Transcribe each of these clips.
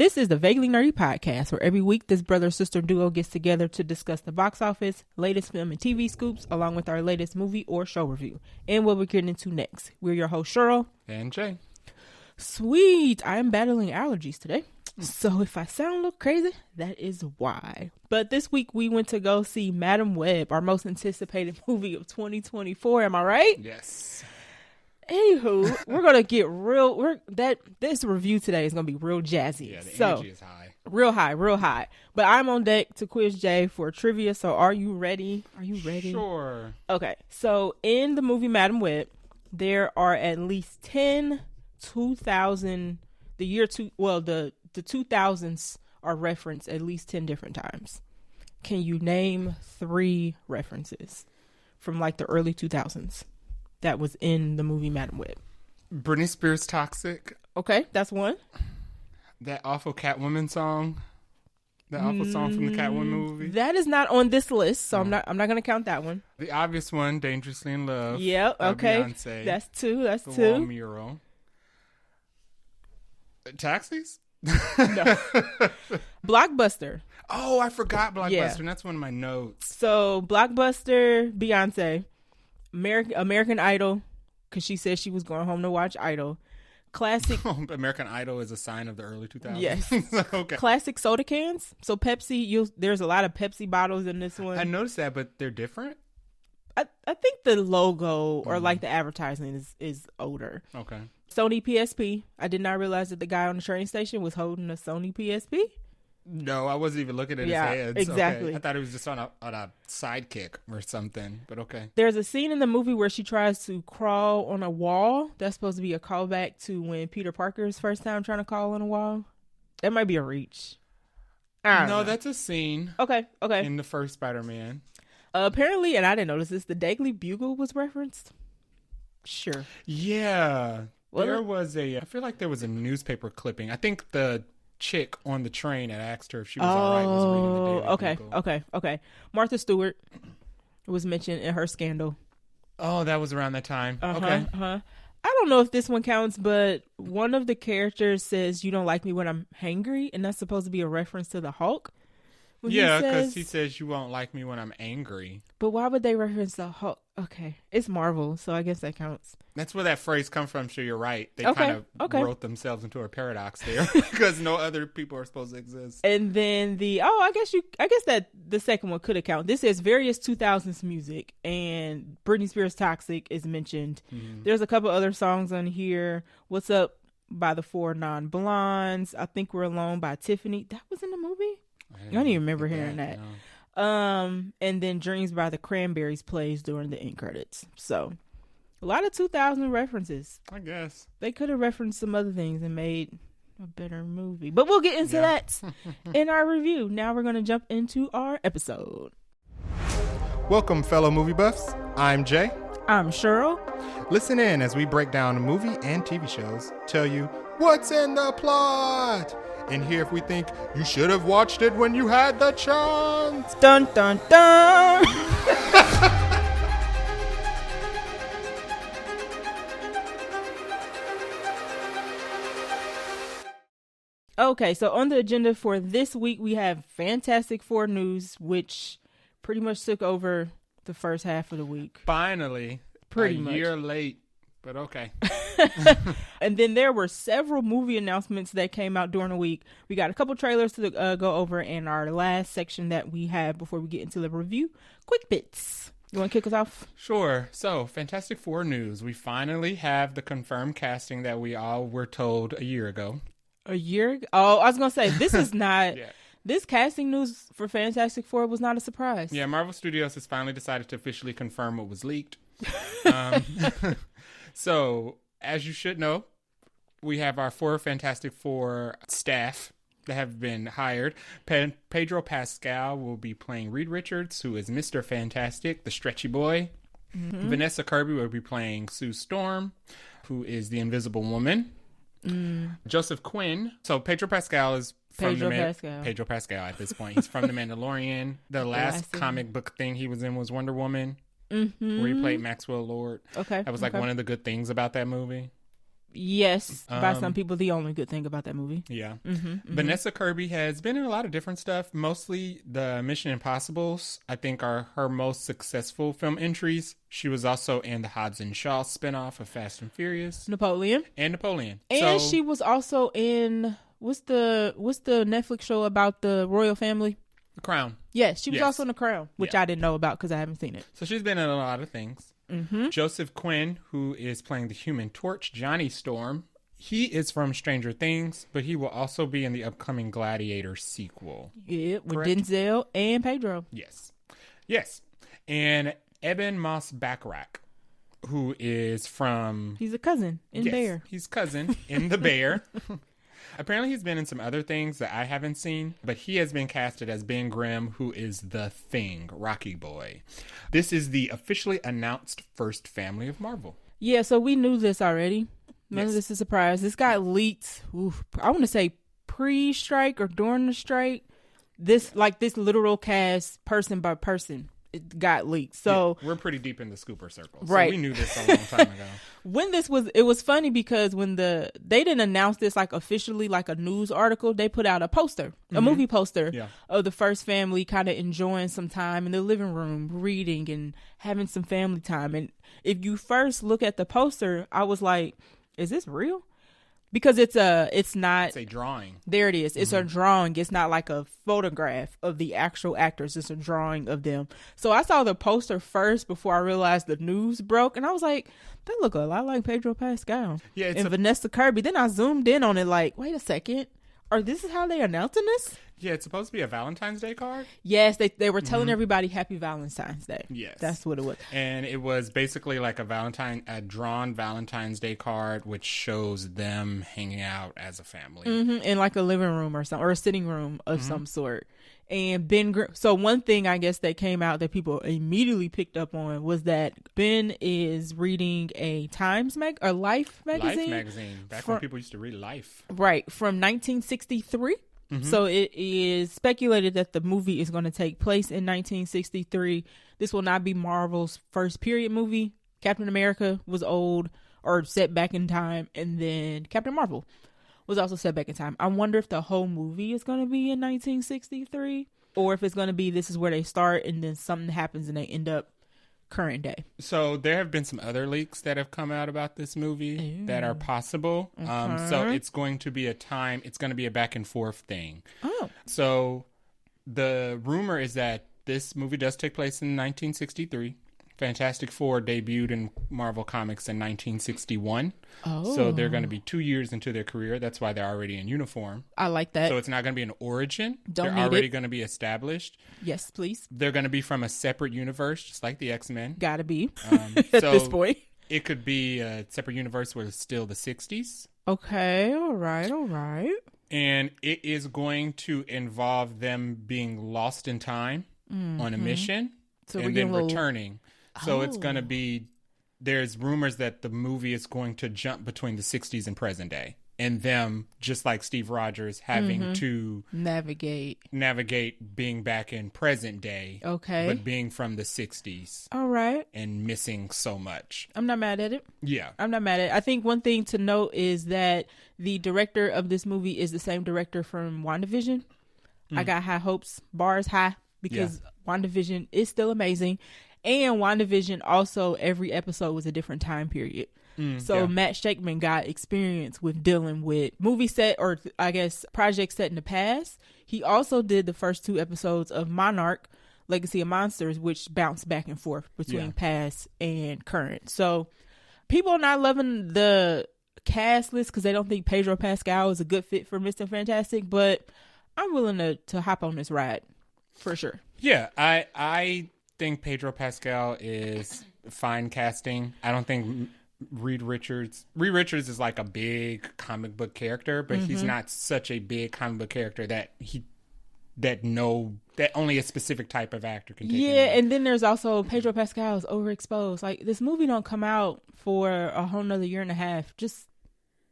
This is the Vaguely Nerdy Podcast, where every week this brother-sister duo gets together to discuss the box office, latest film and TV scoops, along with our latest movie or show review, and what we're getting into next. We're your host, Cheryl. And Jay. Sweet. I am battling allergies today, so if I sound a little crazy, that is why. But this week we went to go see Madam Web, our most anticipated movie of 2024. Am I right? Yes. Anywho, we're gonna get real. This review today is gonna be real jazzy. Yeah, the energy is high. Real high. But I'm on deck to quiz Jay for trivia. So, are you ready? Sure. Okay. So, in the movie Madam Web, there are at least 2000. The 2000s are referenced at least 10 different times. Can you name 3 references from like the early 2000s? That was in the movie Madam Web. Britney Spears' Toxic. Okay, that's one. That awful Catwoman song. The awful song from the Catwoman movie. That is not on this list, so I'm not going to count that one. The obvious one, Dangerously in Love. Yep, okay. Beyonce. That's 2. That's the 2. Wall mural. Taxis? No. Blockbuster. Oh, I forgot Blockbuster. Yeah. That's one of my notes. So, Blockbuster, Beyonce. American Idol, because she said she was going home to watch Idol. Classic. American Idol is a sign of the early 2000s. Yes. Okay. Classic soda cans. So Pepsi, there's a lot of Pepsi bottles in this one. I noticed that, but they're different. I think the logo or like the advertising is older. Okay. Sony PSP. I did not realize that the guy on the train station was holding a Sony PSP. No, I wasn't even looking at his hands. Exactly. Okay. I thought it was just on a sidekick or something, but okay. There's a scene in the movie where she tries to crawl on a wall. That's supposed to be a callback to when Peter Parker's first time trying to crawl on a wall. That might be a reach. I don't know. That's a scene. Okay. In the first Spider-Man. Apparently, and I didn't notice this, the Daily Bugle was referenced. Sure. Yeah. I feel like there was a newspaper clipping. I think the chick on the train that asked her if she was all right was reading the Daily Bugle. Okay. Martha Stewart was mentioned in her Scandal. Oh, that was around that time. Okay. I don't know if this one counts, but one of the characters says, "You don't like me when I'm hangry," and that's supposed to be a reference to the Hulk. Yeah, because he says, "You won't like me when I'm angry." But why would they reference the Hulk? Okay, it's Marvel, so I guess that counts. That's where that phrase comes from, so you're right. They kind of wrote themselves into a paradox there because no other people are supposed to exist. And then I guess that the second one could account. This is various 2000s music, and Britney Spears' Toxic is mentioned. Mm-hmm. There's a couple other songs on here. What's Up by the 4 Non-Blondes. I Think We're Alone by Tiffany. That was in the movie? I don't even remember hearing that. No. And then Dreams by the Cranberries plays during the end credits. So a lot of 2000 references. I guess they could have referenced some other things and made a better movie, but we'll get into that in our review. Now we're going to jump into our episode. Welcome, fellow movie buffs. I'm Jay. I'm Cheryl. Listen in as we break down movie and TV shows, tell you what's in the plot, and hear if we think you should have watched it when you had the chance. Dun, dun, dun. Okay, so on the agenda for this week, we have Fantastic Four news, which pretty much took over the first half of the week. Finally. Pretty much. A year late, but okay. And then there were several movie announcements that came out during the week. We got a couple trailers to go over in our last section that we have before we get into the review. Quick bits. You want to kick us off? Sure. So, Fantastic Four news. We finally have the confirmed casting that we all were told a year ago. A year ago? Oh, I was going to say, this is not... yeah. This casting news for Fantastic Four was not a surprise. Yeah, Marvel Studios has finally decided to officially confirm what was leaked. So, as you should know, we have our 4 Fantastic Four staff that have been hired. Pedro Pascal will be playing Reed Richards, who is Mr. Fantastic, the stretchy boy. Mm-hmm. Vanessa Kirby will be playing Sue Storm, who is the Invisible Woman. Joseph Quinn. So Pedro Pascal is from Pedro Pascal at this point. He's from The Mandalorian. The last comic book thing he was in was Wonder Woman, where he played Maxwell Lord. Okay. That was like one of the good things about that movie. Yes, by some people, the only good thing about that movie. Yeah. Vanessa Kirby has been in a lot of different stuff. Mostly the Mission Impossibles, I think, are her most successful film entries. She was also in the Hobbs and Shaw spinoff of Fast and Furious. Napoleon. And She was also in, what's the Netflix show about the royal family? The Crown. Yes, she was also in The Crown, which I didn't know about because I haven't seen it. So she's been in a lot of things. Joseph Quinn, who is playing the Human Torch, Johnny Storm. He is from Stranger Things, but he will also be in the upcoming Gladiator sequel. Yeah, with Denzel and Pedro. Yes. And Eben Moss Backrack, who is from... He's a cousin in Bear. He's cousin in The Bear. Apparently he's been in some other things that I haven't seen, but he has been casted as Ben Grimm, who is the Thing, Rocky Boy. This is the officially announced first family of Marvel. Yeah, so we knew this already. None of this is a surprise. This got leaked, I want to say pre-strike or during the strike. This literal cast, person by person, it got leaked. So we're pretty deep in the scooper circle. Right. So we knew this a long time ago. It was funny because when they didn't announce this like officially like a news article, they put out a poster, a movie poster of the first family kind of enjoying some time in the living room, reading and having some family time. And if you first look at the poster, I was like, is this real? Because it's a drawing. There it is. It's a drawing. It's not like a photograph of the actual actors. It's a drawing of them. So I saw the poster first before I realized the news broke. And I was like, they look a lot like Pedro Pascal. Yeah, and Vanessa Kirby. Then I zoomed in on it like, wait a second. This is how they announcing this? Yeah, it's supposed to be a Valentine's Day card. Yes, they were telling everybody Happy Valentine's Day. Yes, that's what it was. And it was basically like a drawn Valentine's Day card, which shows them hanging out as a family in like a living room or something, or a sitting room of some sort. And Ben, so one thing I guess that came out that people immediately picked up on was that Ben is reading a Life magazine. Life magazine, back when people used to read Life. Right, from 1963. So it is speculated that the movie is going to take place in 1963. This will not be Marvel's first period movie. Captain America was old or set back in time, and then Captain Marvel was also set back in time. I wonder if the whole movie is going to be in 1963 or if it's going to be this is where they start and then something happens and they end up current day. So there have been some other leaks that have come out about this movie that are possible. So it's going to be it's going to be a back and forth thing. So the rumor is that this movie does take place in 1963. Fantastic Four debuted in Marvel Comics in 1961. So they're going to be 2 years into their career. That's why they're already in uniform. I like that. So it's not going to be an origin. They're already going to be established. Yes, please. They're going to be from a separate universe, just like the X-Men. Gotta be. At this point. It could be a separate universe where it's still the 60s. Okay, all right. And it is going to involve them being lost in time on a mission and then returning. So it's going to be, there's rumors that the movie is going to jump between the 60s and present day. And them, just like Steve Rogers, having to navigate being back in present day. Okay. But being from the 60s. All right. And missing so much. I'm not mad at it. Yeah. I'm not mad at it. I think one thing to note is that the director of this movie is the same director from WandaVision. I got high hopes, bars high, because WandaVision is still amazing. And WandaVision also, every episode was a different time period. Matt Shakman got experience with dealing with movie set, or I guess projects set in the past. He also did the first 2 episodes of Monarch, Legacy of Monsters, which bounced back and forth between past and current. So people are not loving the cast list because they don't think Pedro Pascal is a good fit for Mr. Fantastic, but I'm willing to hop on this ride for sure. Yeah, I think Pedro Pascal is fine casting. I don't think Reed Richards is like a big comic book character, but he's not such a big comic book character that only a specific type of actor can take. Yeah, and then there's also Pedro Pascal is overexposed. Like, this movie don't come out for a whole nother year and a half. Just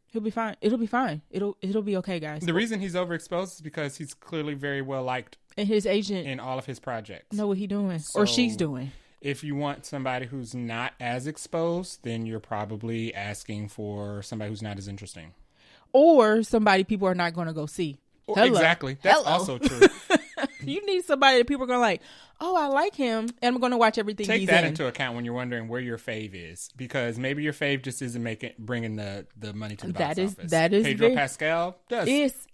he'll be fine. It'll be fine. It'll be okay, guys. The reason he's overexposed is because he's clearly very well liked. And his agent in all of his projects know what he's doing, or she's doing. If you want somebody who's not as exposed, then you're probably asking for somebody who's not as interesting. Or somebody people are not going to go see. Exactly. That's also true. You need somebody that people are going to like, oh, I like him, and I'm going to watch everything he's in. Take that into account when you're wondering where your fave is, because maybe your fave just isn't bringing the money to the box office. That is Pedro Pascal does.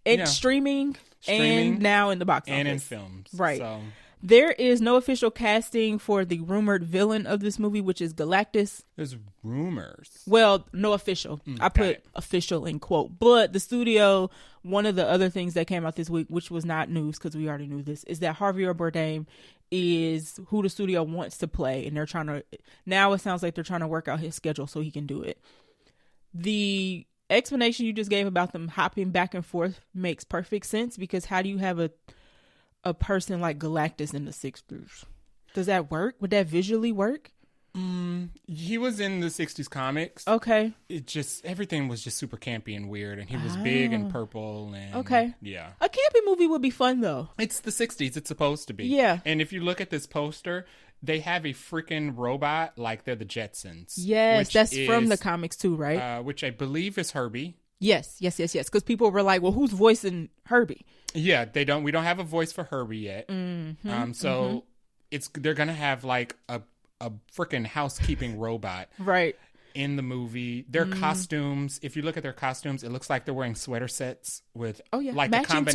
It's streaming and now in the box office. And in films. Right. So. There is no official casting for the rumored villain of this movie, which is Galactus. There's rumors. Well, no official. I put official in quote. But the studio, one of the other things that came out this week, which was not news because we already knew this, is that Javier Bardem is who the studio wants to play. And they're trying to, now it sounds like they're trying to work out his schedule so he can do it. The explanation you just gave about them hopping back and forth makes perfect sense, because how do you have a person like Galactus in the 60s? Does that work? Would that visually work? He was in the 60s comics. Okay. It just, everything was just super campy and weird, and he was big and purple and yeah. A campy movie would be fun though. It's the 60s, it's supposed to be. Yeah. And if you look at this poster, they have a freaking robot like they're the Jetsons. Yes, that's from the comics too, right? Which I believe is Herbie. Yes. Because people were like, well, who's voicing Herbie? Yeah, we don't have a voice for Herbie yet. They're gonna have like a freaking housekeeping robot right in the movie. Their costumes, if you look at their costumes, it looks like they're wearing sweater sets with like matching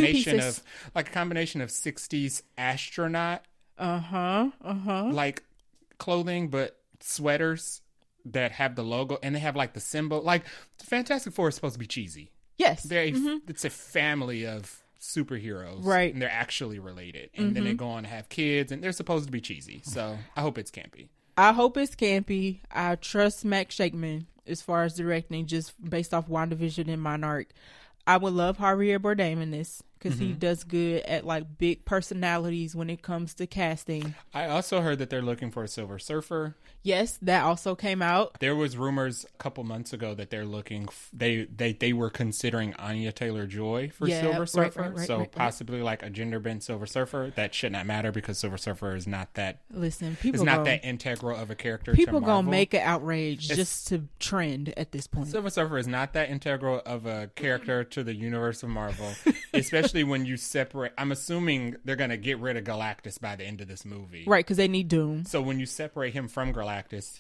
a combination of 60s astronaut like clothing, but sweaters that have the logo, and they have like the symbol. Like Fantastic Four is supposed to be cheesy. Yes. It's a family of superheroes, right? And they're actually related, and then they go on to have kids, and they're supposed to be cheesy. So I hope it's campy. I trust Max Shakeman as far as directing, just based off WandaVision and Monarch. I would love Javier Bardem in this, because he does good at like big personalities when it comes to casting. I also heard that they're looking for a Silver Surfer. Yes, that also came out. There was rumors a couple months ago that they're looking. They were considering Anya Taylor-Joy for Silver Surfer. Right, possibly like a gender bent Silver Surfer. That should not matter, because Silver Surfer is not that. Listen, people is not that integral of a character. People to Marvel. Gonna make an outrage just to trend at this point. Silver Surfer is not that integral of a character to the universe of Marvel, especially when you separate. I'm assuming they're gonna get rid of Galactus by the end of this movie, right? Because they need Doom. So when you separate him from Galactus,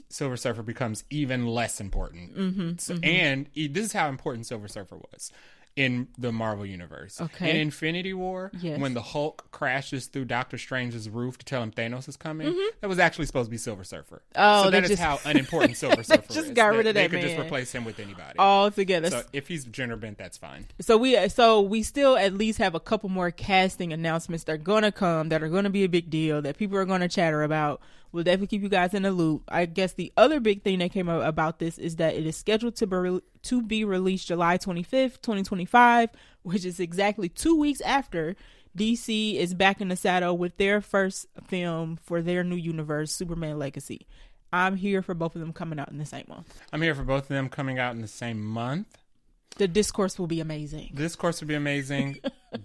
Silver Surfer becomes even less important. And this is how important Silver Surfer was in the Marvel universe. Okay. In Infinity War, when the Hulk crashes through Doctor Strange's roof to tell him Thanos is coming, that was actually supposed to be Silver Surfer. Oh, so that is how unimportant Silver Surfer is. Just got rid of that man. They could just replace him with anybody altogether. So if he's gender bent, that's fine. So we still at least have a couple more casting announcements that are gonna come, that are gonna be a big deal, that people are gonna chatter about. We'll definitely keep you guys in the loop. I guess the other big thing that came out about this is that it is scheduled to be released July 25th, 2025, which is exactly 2 weeks after DC is back in the saddle with their first film for their new universe, Superman Legacy. I'm here for both of them coming out in the same month. I'm here for both of them coming out in the same month. The discourse will be amazing.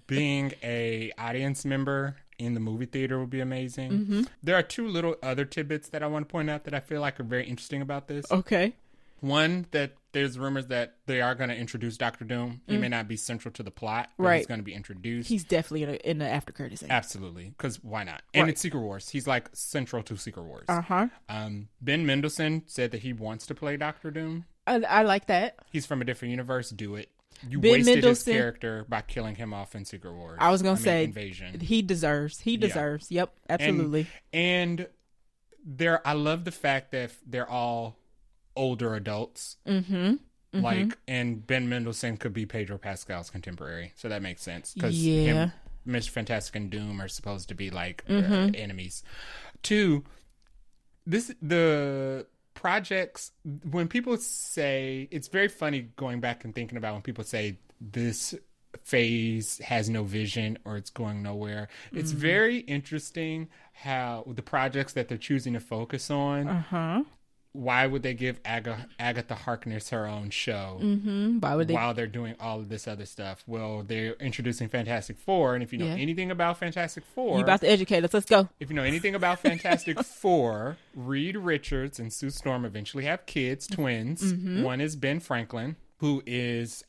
Being a audience member in the movie theater will be amazing. There are two little other tidbits that I want to point out that I feel like are very interesting about this. Okay. One, that there's rumors that they are going to introduce Dr. Doom. He may not be central to the plot, but right. He's going to be introduced. He's definitely in the after credits scene. Absolutely, because why not? And it's Secret Wars. He's like central to Secret Wars. Ben Mendelsohn said that he wants to play Dr. Doom. I like that. He's from a different universe. Do it. You Ben wasted Mendelsohn, his character by killing him off in Secret Wars. I was going to say, Invasion. He deserves. Yep, absolutely. And I love the fact that they're all older adults. Like, and Ben Mendelsohn could be Pedro Pascal's contemporary. So that makes sense. Because Mr. Fantastic and Doom are supposed to be like enemies. Two, the projects, when people say, it's very funny going back and thinking about when people say this phase has no vision or it's going nowhere. It's very interesting how the projects that they're choosing to focus on why would they give Agatha Harkness her own show? Why would they? While they're doing all of this other stuff? Well, they're introducing Fantastic Four, and if you know anything about Fantastic Four, you about to educate us. Let's go. If you know anything about Fantastic Four, Reed Richards and Sue Storm eventually have kids, twins. One is Ben Franklin, who is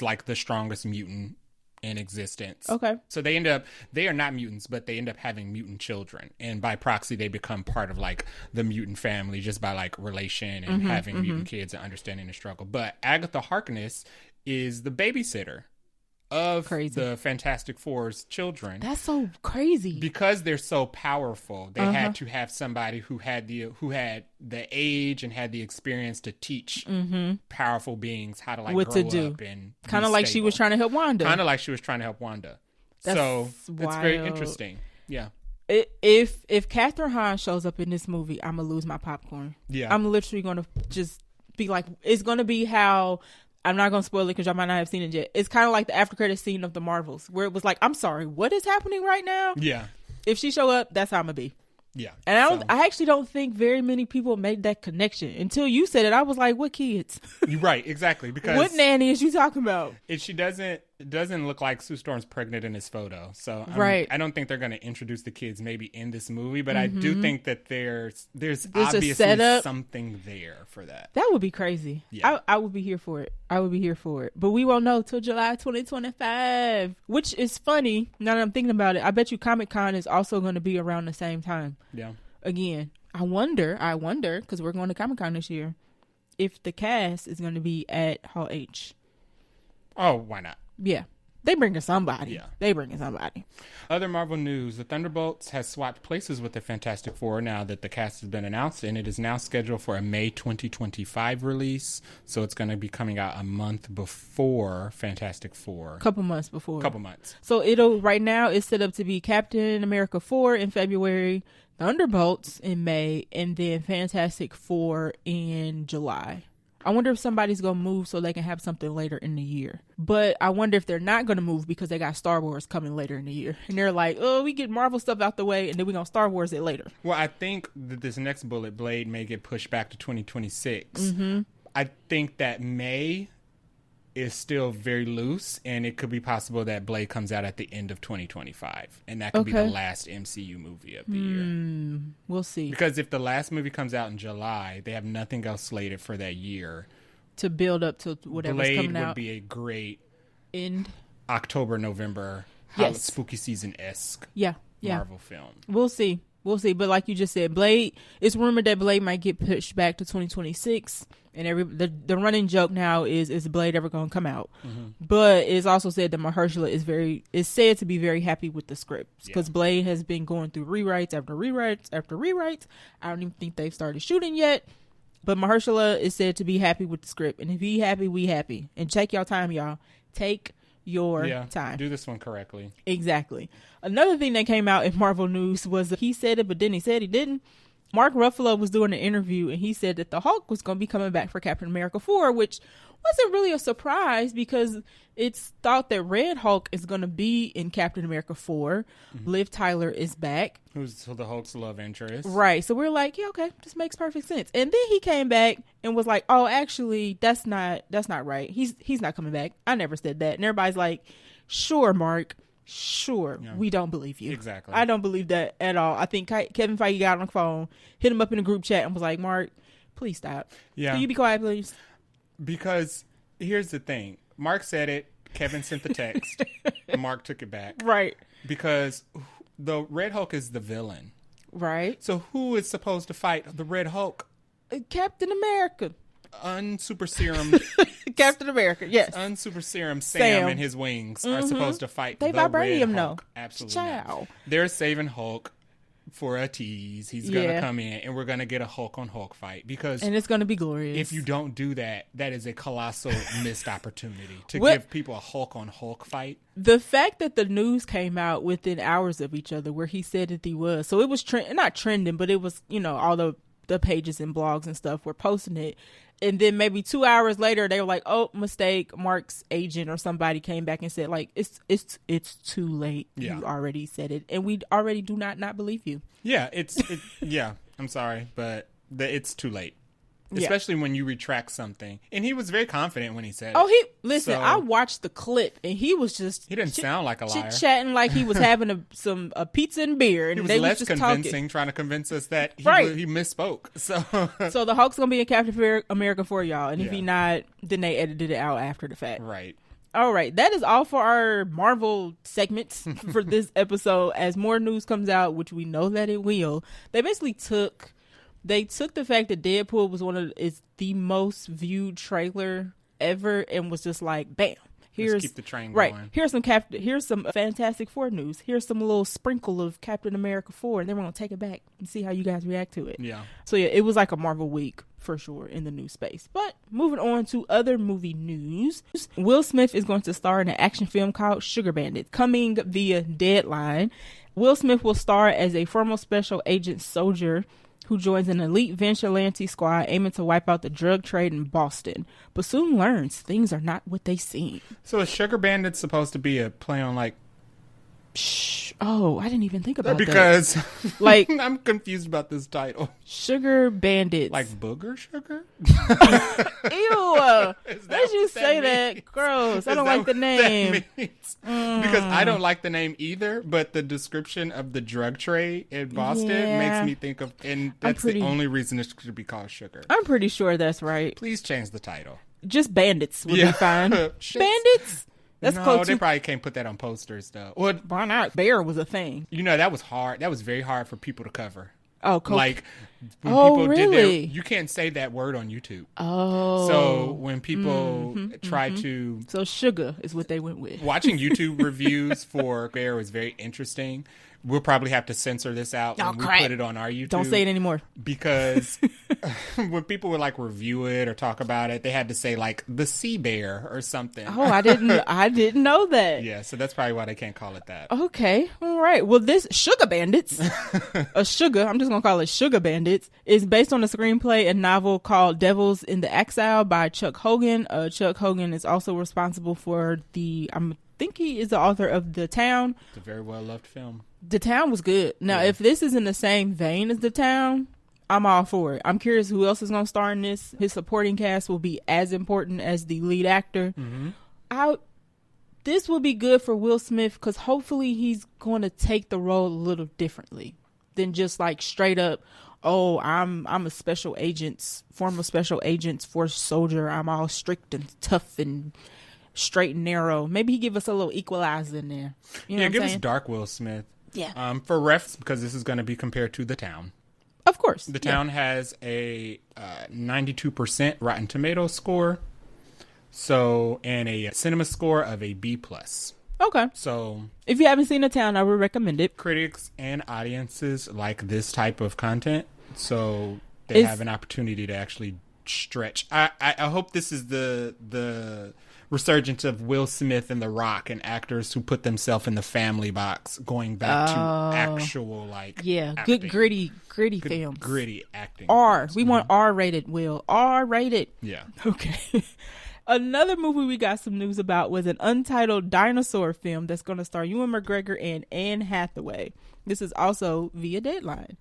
like the strongest mutant in existence. Okay. So they are not mutants, but they end up having mutant children. And by proxy, they become part of like the mutant family just by like relation and having mutant kids and understanding the struggle. But Agatha Harkness is the babysitter of the Fantastic Four's children. That's so crazy. Because they're so powerful, they had to have somebody who had the age and had the experience to teach powerful beings how to like what grow to do. Up and kind of like she was trying to help Wanda. So it's very interesting. Yeah. If Catherine Hahn shows up in this movie, I'm gonna lose my popcorn. Yeah. I'm literally gonna just be like, it's gonna be how. I'm not going to spoil it because y'all might not have seen it yet. It's kind of like the after credit scene of the Marvels where it was like, I'm sorry, what is happening right now? Yeah. If she show up, that's how I'm going to be. Yeah. And I actually don't think very many people made that connection. Until you said it, I was like, what kids? You're right, exactly. Because what nanny is you talking about? She doesn't look like Sue Storm's pregnant in this photo. So I don't think they're going to introduce the kids maybe in this movie, but I do think that there's obviously something there for that. That would be crazy. Yeah. I would be here for it. But we won't know till July 2025, which is funny. Now that I'm thinking about it, I bet you Comic-Con is also going to be around the same time. Yeah. Again, I wonder, because we're going to Comic-Con this year, if the cast is going to be at Hall H. Oh, why not? Yeah. They bringing somebody. Yeah. They bringing somebody. Other Marvel news. The Thunderbolts has swapped places with the Fantastic Four now that the cast has been announced, and it is now scheduled for a May 2025 release. So it's going to be coming out a month before Fantastic Four. Couple months before. So right now it's set up to be Captain America 4 in February, Thunderbolts in May, and then Fantastic Four in July. I wonder if somebody's going to move so they can have something later in the year. But I wonder if they're not going to move because they got Star Wars coming later in the year. And they're like, oh, we get Marvel stuff out the way and then we're going to Star Wars it later. Well, I think that this next bullet, Blade, may get pushed back to 2026. I think that May is still very loose, and it could be possible that Blade comes out at the end of 2025. And that could be the last MCU movie of the year. We'll see. Because if the last movie comes out in July, they have nothing else slated for that year. To build up to whatever's coming out. Blade would be a great end October, November, spooky season-esque Marvel film. We'll see. But like you just said, Blade, it's rumored that Blade might get pushed back to 2026. And the running joke now is Blade ever going to come out? But it's also said that Mahershala is said to be very happy with the script because Blade has been going through rewrites after rewrites after rewrites. I don't even think they've started shooting yet. But Mahershala is said to be happy with the script, and if he happy, we happy. And take your time, y'all. Take your time. Do this one correctly. Exactly. Another thing that came out in Marvel news was he said it, but then he said he didn't. Mark Ruffalo was doing an interview and he said that the Hulk was going to be coming back for Captain America 4, which wasn't really a surprise because it's thought that Red Hulk is going to be in Captain America 4. Liv Tyler is back. Who's the Hulk's love interest. Right. So we're like, yeah, okay, this makes perfect sense. And then he came back and was like, oh, actually, that's not right. He's not coming back. I never said that. And everybody's like, sure, Mark. Sure, we don't believe you. Exactly. I don't believe that at all. I think Kevin Feige got on the phone, hit him up in a group chat, and was like, Mark, please stop. Yeah. Can you be quiet, please? Because here's the thing. Mark said it. Kevin sent the text. And Mark took it back. Right. Because the Red Hulk is the villain. Right. So who is supposed to fight the Red Hulk? Captain America. Unsuper serum Captain America, yes. Unsuper serum Sam and his wings are supposed to fight the vibranium, Red Hulk. Absolutely. Ciao. They're saving Hulk for a tease. He's gonna come in and we're gonna get a Hulk on Hulk fight and it's gonna be glorious. If you don't do that, that is a colossal missed opportunity to give people a Hulk on Hulk fight. The fact that the news came out within hours of each other where he said that he was, so it was not trending, but it was, all the pages and blogs and stuff were posting it. And then maybe 2 hours later, they were like, "Oh, mistake." Mark's agent or somebody came back and said, "Like it's too late. You already said it, and we already do not believe you." Yeah, yeah. I'm sorry, but it's too late. especially when you retract something. And he was very confident when he said Oh, it. I watched the clip and he was just... He didn't sound like a liar. Chit-chatting like he was having a pizza and beer. And he was they less was just convincing, talking. trying to convince us that he misspoke. So the Hulk's going to be in Captain America 4, y'all. And if he not, then they edited it out after the fact. Right. All right, that is all for our Marvel segments for this episode. As more news comes out, which we know that it will, they basically took the fact that Deadpool was is the most viewed trailer ever, and was just like, bam. Let's keep the train going. Here's some Fantastic Four news. Here's some little sprinkle of Captain America 4, and then we're gonna take it back and see how you guys react to it. Yeah. So yeah, it was like a Marvel week for sure in the news space. But moving on to other movie news, Will Smith is going to star in an action film called Sugar Bandit, coming via Deadline. Will Smith will star as a former special agent soldier who joins an elite vigilante squad aiming to wipe out the drug trade in Boston, but soon learns things are not what they seem. So is Sugar Bandit supposed to be a play on like... Oh, I didn't even think about that. Because like, I'm confused about this title. Sugar Bandits. Like booger sugar? Ew. Did you say that? Gross. I don't like the name. Because I don't like the name either, but the description of the drug trade in Boston makes me think of, and that's the only reason it should be called sugar. I'm pretty sure that's right. Please change the title. Just Bandits would be fine. Bandits? That's close. They probably can't put that on posters though. Well, why not? Bear was a thing. You know, that was hard. That was very hard for people to cover. Oh, cool. Like when people really? did you can't say that word on YouTube. Oh. So when people try to... So sugar is what they went with. Watching YouTube reviews for Bear was very interesting. We'll probably have to censor this out when we put it on our YouTube. Don't say it anymore. Because when people would like review it or talk about it, they had to say like the sea bear or something. Oh, I didn't know that. Yeah, so that's probably why they can't call it that. Okay, all right. Well, this Sugar Bandits, I'm just gonna call it Sugar Bandits, is based on a screenplay and novel called Devils in the Exile by Chuck Hogan. Chuck Hogan is also responsible for I think he is the author of The Town. It's a very well loved film. The Town was good. Now, if this is in the same vein as The Town, I'm all for it. I'm curious who else is going to star in this. His supporting cast will be as important as the lead actor. Mm-hmm. This will be good for Will Smith because hopefully he's going to take the role a little differently than just like straight up, oh, I'm a former special agents force soldier. I'm all strict and tough and straight and narrow. Maybe he give us a little equalizer in there. You know what I'm give saying? Us dark Will Smith. Yeah. For refs, because this is going to be compared to The Town. Of course. The Town has a 92% Rotten Tomatoes score. So, and a cinema score of a B+. Okay. So, if you haven't seen The Town, I would recommend it. Critics and audiences like this type of content. So, they have an opportunity to actually stretch. I hope this is the resurgence of Will Smith and The Rock and actors who put themselves in the family box, going back to actual acting. Good gritty films, gritty acting. We want R-rated. Will R-rated? Yeah. Okay. Another movie we got some news about was an untitled dinosaur film that's going to star Ewan McGregor and Anne Hathaway. This is also via Deadline.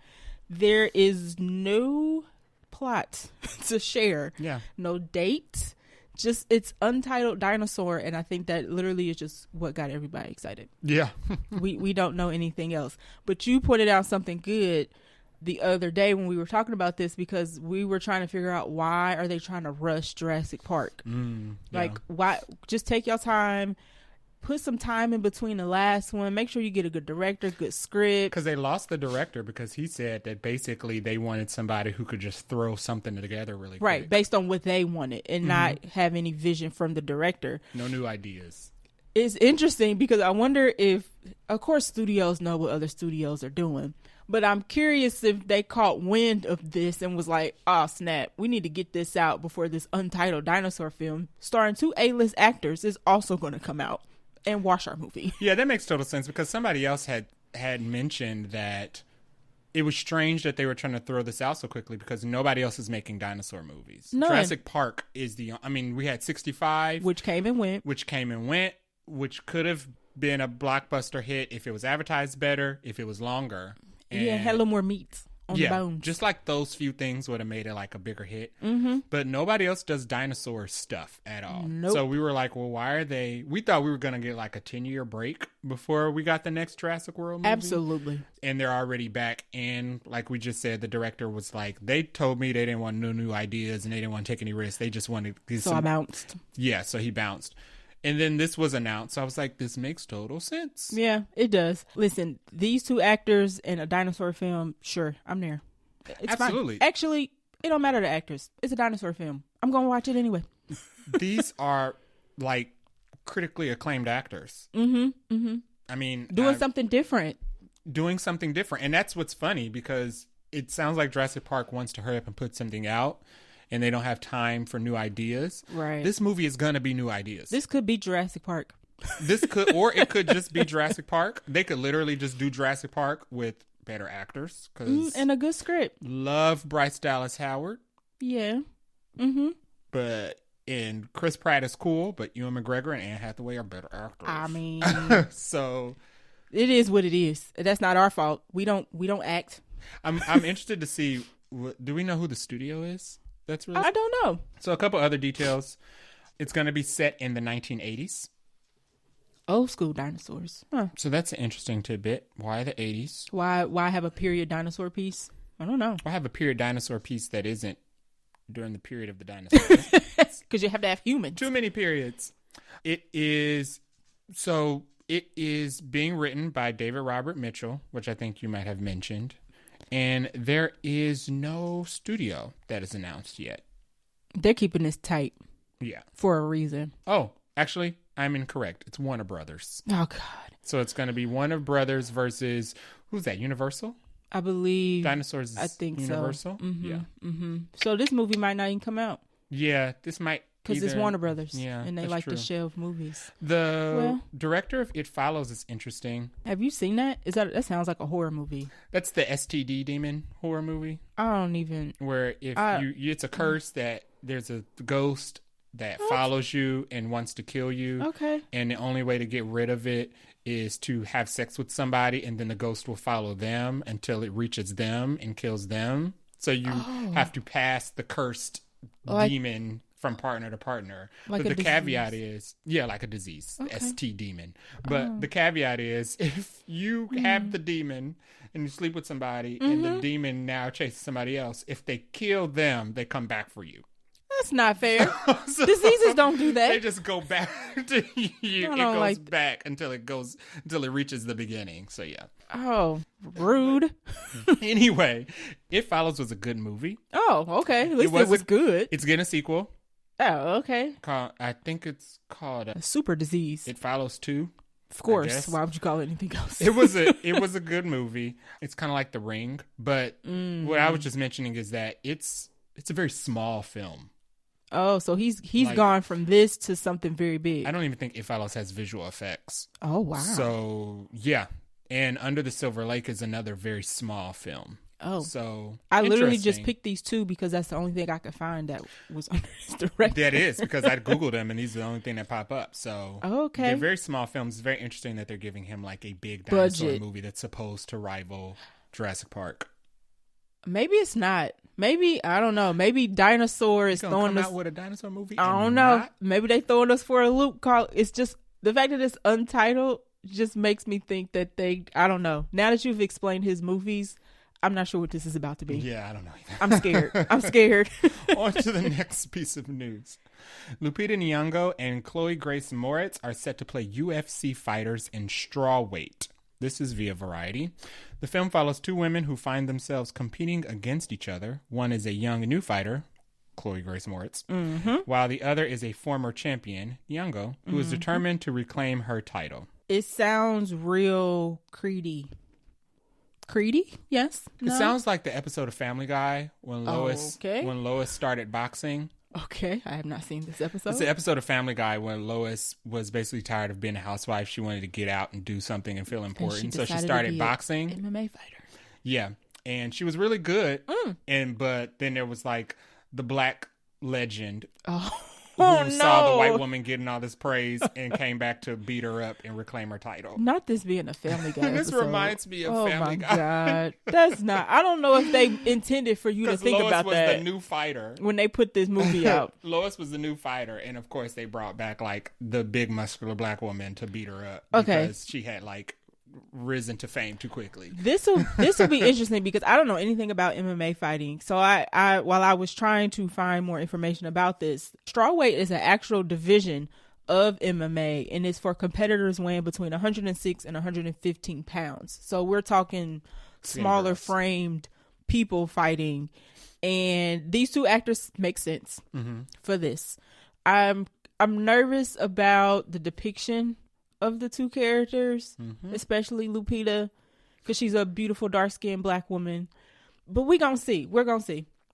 There is no plot to share. Yeah. No date. Just it's untitled dinosaur, and I think that literally is just what got everybody excited. Yeah. we don't know anything else. But you pointed out something good the other day when we were talking about this, because we were trying to figure out why are they trying to rush Jurassic Park? Why? Just take your time. Put some time in between the last one. Make sure you get a good director, good script. Because they lost the director because he said that basically they wanted somebody who could just throw something together really quick. Right, based on what they wanted and not have any vision from the director. No new ideas. It's interesting because I wonder if, of course, studios know what other studios are doing. But I'm curious if they caught wind of this and was like, oh, snap, we need to get this out before this untitled dinosaur film starring 2 A-list actors is also going to come out and watch our movie. Yeah, that makes total sense because somebody else had mentioned that it was strange that they were trying to throw this out so quickly because nobody else is making dinosaur movies. None. Jurassic Park is we had 65. Which came and went. Which could have been a blockbuster hit if it was advertised better, if it was longer. And had a little more meat on the bones. Just like those few things would have made it like a bigger hit. But nobody else does dinosaur stuff at all. Nope. So we were like, well, why are they? We thought we were going to get like a 10-year break before we got the next Jurassic World movie. Absolutely. And they're already back. And like we just said, the director was like, they told me they didn't want no new ideas and they didn't want to take any risks. They just wanted to get So I bounced. Yeah, so he bounced. And then this was announced. So I was like, this makes total sense. Yeah, it does. Listen, these two actors in a dinosaur film, sure, I'm there. It's Absolutely. Fine. Actually, it don't matter the actors. It's a dinosaur film. I'm going to watch it anyway. These are like critically acclaimed actors. I mean, doing something different. And that's what's funny, because it sounds like Jurassic Park wants to hurry up and put something out, and they don't have time for new ideas. Right. This movie is going to be new ideas. This could be Jurassic Park. Or it could just be Jurassic Park. They could literally just do Jurassic Park with better actors. And a good script. Love Bryce Dallas Howard. Yeah. And Chris Pratt is cool, but Ewan McGregor and Anne Hathaway are better actors. I mean, so it is what it is. That's not our fault. We don't act. I'm interested to see. Do we know who the studio is? That's really. I don't know. So a couple other details. It's going to be set in the 1980s. Old school dinosaurs. Huh. So that's an interesting tidbit. Why the 80s? Why have a period dinosaur piece? I don't know. Why have a period dinosaur piece that isn't during the period of the dinosaurs? Because you have to have humans. Too many periods. It is being written by David Robert Mitchell, which I think you might have mentioned. And there is no studio that is announced yet. They're keeping this tight. Yeah. For a reason. Oh, actually, I'm incorrect. It's Warner Brothers. Oh, God. So it's going to be Warner Brothers versus, who's that, Universal? I believe. Dinosaurs is I think Universal? So. Yeah. So this movie might not even come out. Yeah, this might. Because it's Warner Brothers. Yeah, and they like to shelve movies. The director of It Follows is interesting. Have you seen that? That sounds like a horror movie. That's the STD demon horror movie. I don't even. Where it's a curse that there's a ghost that follows you and wants to kill you. Okay. And the only way to get rid of it is to have sex with somebody, and then the ghost will follow them until it reaches them and kills them. So you have to pass the cursed demon from partner to partner. Like but the disease. Caveat is, like a disease, okay. ST demon. But the caveat is, if you have the demon and you sleep with somebody and the demon now chases somebody else, if they kill them, they come back for you. That's not fair. Diseases don't do that. They just go back to you. It goes back until it reaches the beginning. So yeah. Oh, rude. Anyway, It Follows was a good movie. Oh, okay. At least it was good. It's getting a sequel. Oh, okay. I think it's called a Super Disease. It Follows 2. Of course. Why would you call it anything else? It was a good movie. It's kind of like The Ring, but what I was just mentioning is that it's a very small film. Oh, so he's gone from this to something very big. I don't even think It Follows has visual effects. Oh, wow. So, yeah. And Under the Silver Lake is another very small film. Oh. So, I literally just picked these two because that's the only thing I could find that was under his direction. That is, because I Googled them and these are the only thing that pop up. So, okay. They're very small films. It's very interesting that they're giving him like a big dinosaur movie that's supposed to rival Jurassic Park. Maybe it's not. Maybe, I don't know. Maybe Dinosaur is throwing us out with a dinosaur movie. I don't know. Maybe they throwing us for a loop. It's just the fact that it's untitled just makes me think that I don't know. Now that you've explained his movies, I'm not sure what this is about to be. Yeah, I don't know either. I'm scared. I'm scared. On to the next piece of news. Lupita Nyong'o and Chloe Grace Moretz are set to play UFC fighters in strawweight. This is via Variety. The film follows two women who find themselves competing against each other. One is a young new fighter, Chloe Grace Moretz, while the other is a former champion, Nyong'o, who is determined to reclaim her title. It sounds real Creedy. Creedy? Yes. It sounds like the episode of Family Guy when Lois started boxing. Okay, I have not seen this episode. It's the episode of Family Guy when Lois was basically tired of being a housewife. She wanted to get out and do something and feel important, so she started boxing. MMA fighter. Yeah, and she was really good. But then there was like the black legend Oh, who saw the no. white woman getting all this praise and came back to beat her up and reclaim her title. Not this being a Family Guy This episode. reminds me of oh Family my Guy. God. That's not. I don't know if they intended for you to think Lois about was that the new fighter. when they put this movie out. Lois was the new fighter, and of course they brought back like the big muscular black woman to beat her up because she had like risen to fame too quickly. This will be interesting because I don't know anything about MMA fighting. So I while I was trying to find more information about this, strawweight is an actual division of MMA, and it's for competitors weighing between 106 and 115 pounds. So we're talking smaller framed people fighting, and these two actors make sense for this. I'm nervous about the depiction of the two characters, especially Lupita, because she's a beautiful dark-skinned black woman. But we're gonna see.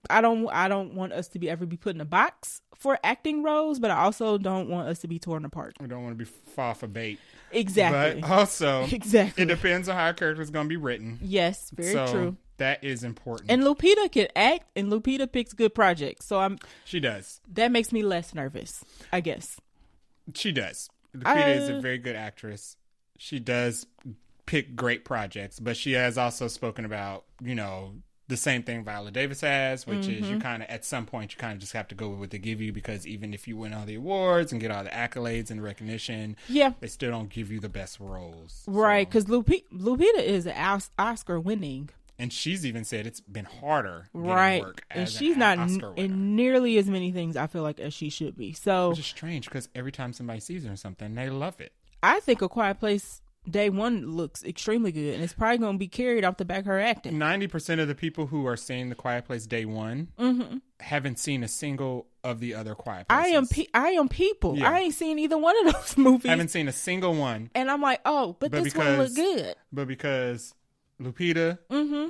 I don't want us to ever be put in a box for acting roles, but I also don't want us to be torn apart. We don't want to be fall for bait. Exactly. But also, exactly. It depends on how a character is going to be written. Yes, very true. That is important. And Lupita can act, and Lupita picks good projects. So she does. That makes me less nervous, I guess. She does. Lupita is a very good actress. She does pick great projects, but she has also spoken about, the same thing Viola Davis has, which is you kind of, at some point, you kind of just have to go with what they give you, because even if you win all the awards and get all the accolades and recognition, they still don't give you the best roles. Right, because Lupita is an Oscar winning. And she's even said it's been harder getting work and she's not in nearly as many things, I feel like, as she should be. So, which is strange, because every time somebody sees her in something, they love it. I think A Quiet Place Day One looks extremely good, and it's probably going to be carried off the back of her acting. 90% of the people who are seeing The Quiet Place Day One haven't seen a single of the other Quiet Places. I am people. Yeah. I ain't seen either one of those movies. Haven't seen a single one. And I'm like, but this one look good. But because Lupita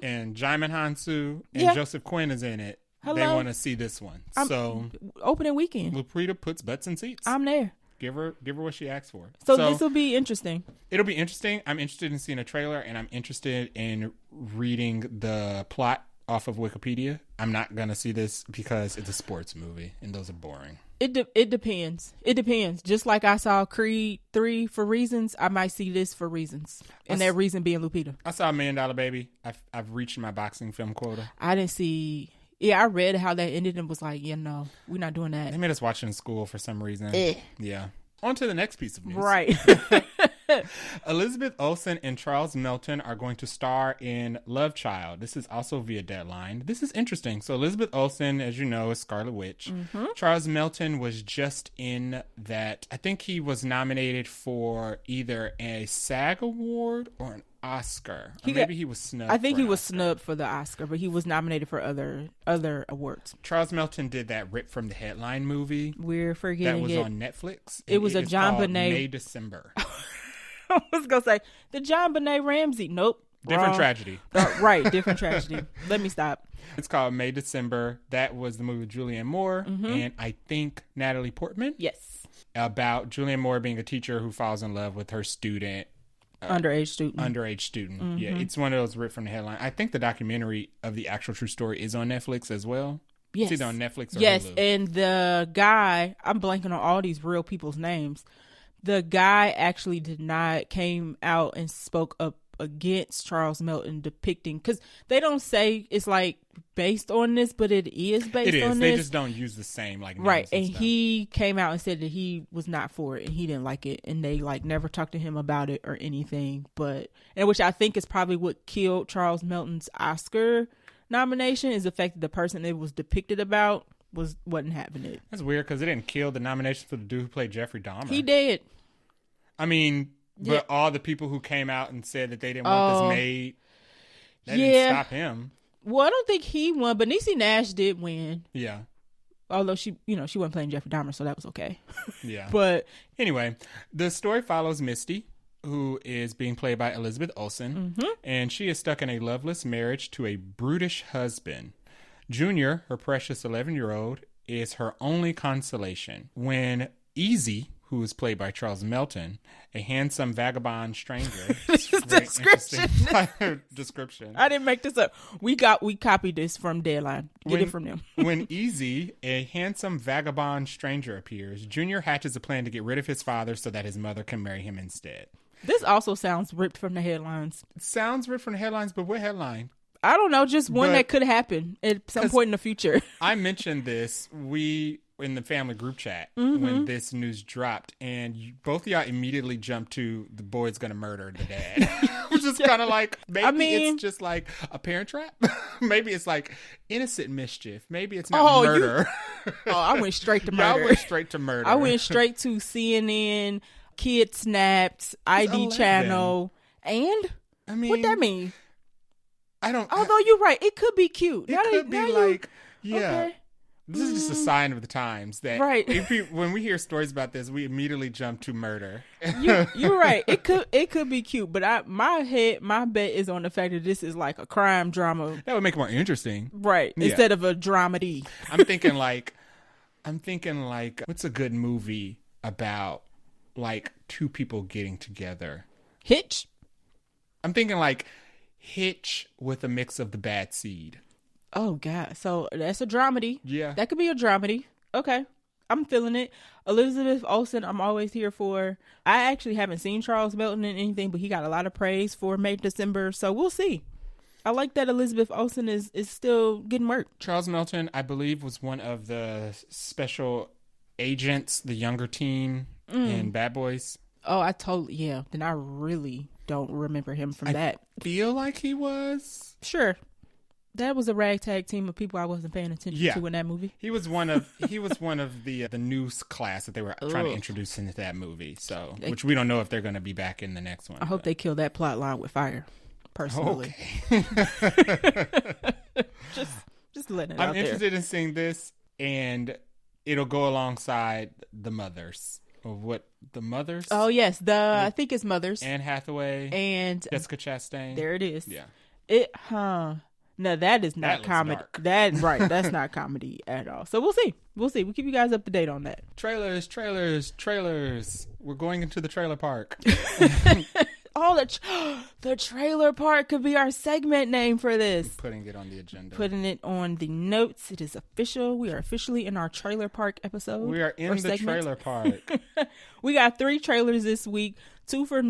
and Jaimin Hansu and Joseph Quinn is in it, they want to see this one. So opening weekend, Lupita puts butts in seats. I'm there. Give her what she asked for. So this will be interesting. It'll be interesting. I'm interested in seeing a trailer, and I'm interested in reading the plot off of Wikipedia. I'm not gonna see this because it's a sports movie, and those are boring. It depends. It depends. Just like I saw Creed 3 for reasons, I might see this for reasons, and that reason being Lupita. I saw $1 Million Baby. I've reached my boxing film quota. I didn't see. Yeah, I read how that ended and was like, no, we're not doing that. They made us watch it in school for some reason. Yeah. On to the next piece of news. Right. Elizabeth Olsen and Charles Melton are going to star in Love Child. This is also via Deadline. This is interesting. So Elizabeth Olsen, as you know, is Scarlet Witch. Charles Melton was just in that. I think he was nominated for either a SAG award or an Oscar. Or maybe he was snubbed. I think he was snubbed for the Oscar, but he was nominated for other awards. Charles Melton did that Rip from the Headline movie. We're forgetting that was on Netflix. It was a John Bonet. May December. I was gonna say the John Bonet Ramsey. Nope. Different tragedy. Right, different tragedy. Let me stop. It's called May December. That was the movie with Julianne Moore and I think Natalie Portman. Yes. About Julianne Moore being a teacher who falls in love with her student. Underage student. Yeah, it's one of those ripped from the headline. I think the documentary of the actual true story is on Netflix as well. Yes. It's either on Netflix or Hulu. And the guy, I'm blanking on all these real people's names. The guy actually came out and spoke up against Charles Melton depicting, because they don't say it's like based on this, but it is based on this. They just don't use the same like names right. And stuff. he came out and said that he was not for it and he didn't like it, and they like never talked to him about it or anything. And which I think is probably what killed Charles Melton's Oscar nomination, is the fact that the person it was depicted about wasn't having it. That's weird, because it didn't kill the nomination for the dude who played Jeffrey Dahmer. He did. I mean, but all the people who came out and said that they didn't want this made, that didn't stop him. Well, I don't think he won, but Niecy Nash did win. Yeah. Although she wasn't playing Jeffrey Dahmer, so that was okay. Yeah. But anyway, the story follows Misty, who is being played by Elizabeth Olsen, and she is stuck in a loveless marriage to a brutish husband. Junior, her precious 11-year-old, is her only consolation when Easy, who is played by Charles Melton, a handsome vagabond stranger. Description. I didn't make this up. We copied this from Deadline. Get it from them. When Easy, a handsome vagabond stranger, appears, Junior hatches a plan to get rid of his father so that his mother can marry him instead. This also sounds ripped from the headlines. It sounds ripped from the headlines, but what headline? I don't know, just one that could happen at some point in the future. I mentioned this. In the family group chat when this news dropped, and both of y'all immediately jumped to the boy's gonna murder the dad. Which is kind of like, maybe it's just like a parent trap. Maybe it's like innocent mischief. Maybe it's not murder. I went straight to murder. Y'all went straight to murder. I went straight to CNN, Kid Snaps, ID 11. Channel, and what that mean? I don't. Although you're right, it could be cute. It could be like, yeah. Okay. This is just a sign of the times that right. When we hear stories about this, we immediately jump to murder. You're right. It could be cute, but my bet is on the fact that this is like a crime drama. That would make it more interesting, right? Yeah. Instead of a dramedy. I'm thinking like, what's a good movie about like two people getting together? Hitch. I'm thinking like Hitch with a mix of The Bad Seed. Oh, God. So that's a dramedy. Yeah. That could be a dramedy. Okay. I'm feeling it. Elizabeth Olsen, I'm always here for. I actually haven't seen Charles Melton in anything, but he got a lot of praise for May, December. So we'll see. I like that Elizabeth Olsen is still getting work. Charles Melton, I believe, was one of the special agents, the younger team in Bad Boys. Oh, yeah. Then I really don't remember him from that. I feel like he was. Sure. That was a ragtag team of people I wasn't paying attention to in that movie. He was one of the news class that they were trying to introduce into that movie. So, which we don't know if they're going to be back in the next one. I hope they kill that plot line with fire. Personally, okay. just letting it I'm out interested in seeing this, and it'll go alongside The Mothers. Or what? The Mothers? Oh yes, I think it's Mothers. Anne Hathaway and Jessica Chastain. There it is. Yeah. No, that is not comedy. That's not comedy at all. So we'll see. We'll keep you guys up to date on that. Trailers. We're going into the trailer park. The trailer park could be our segment name for this. We're putting it on the agenda. Putting it on the notes. It is official. We are officially in our trailer park episode. We are in the trailer park. We got 3 trailers this week. 2 were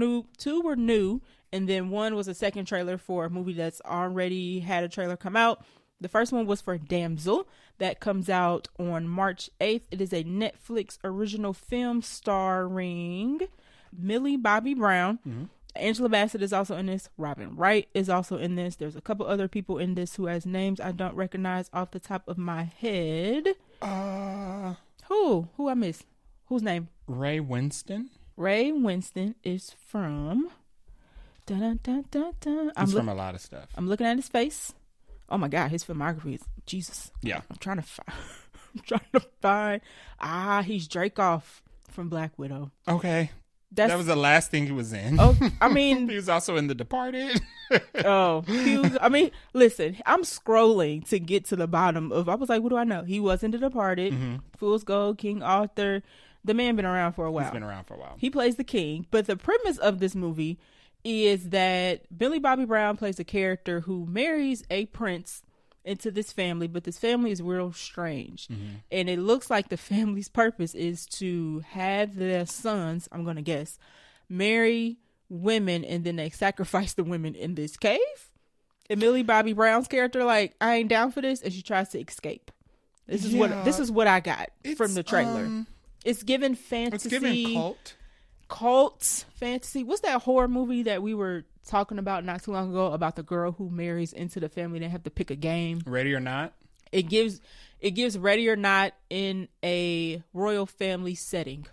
new. And then 1 was a second trailer for a movie that's already had a trailer come out. The first one was for Damsel. That comes out on March 8th. It is a Netflix original film starring Millie Bobby Brown. Mm-hmm. Angela Bassett is also in this. Robin Wright is also in this. There's a couple other people in this who has names I don't recognize off the top of my head. Who I miss? Whose name? Ray Winston. Ray Winston is from... Dun, dun, dun, dun. He's from a lot of stuff. I'm looking at his face. Oh my God, his filmography is Jesus. Yeah. I'm trying to find. He's Dracoff from Black Widow. Okay. That was the last thing he was in. Oh, I mean, he was also in The Departed. Listen, I'm scrolling to get to the bottom of. I was like, what do I know? He was in The Departed, Fool's Gold, King Arthur. The man been around for a while. He's been around for a while. He plays the king, but the premise of this movie is that Millie Bobby Brown plays a character who marries a prince into this family, but this family is real strange. And it looks like the family's purpose is to have their sons, I'm going to guess, marry women, and then they sacrifice the women in this cave. And Millie Bobby Brown's character, like, I ain't down for this, and she tries to escape. This is what I got from the trailer. It's given fantasy. It's given cult fantasy. What's that horror movie that we were talking about not too long ago about the girl who marries into the family? They have to pick a game. Ready or Not. It gives Ready or Not in a royal family setting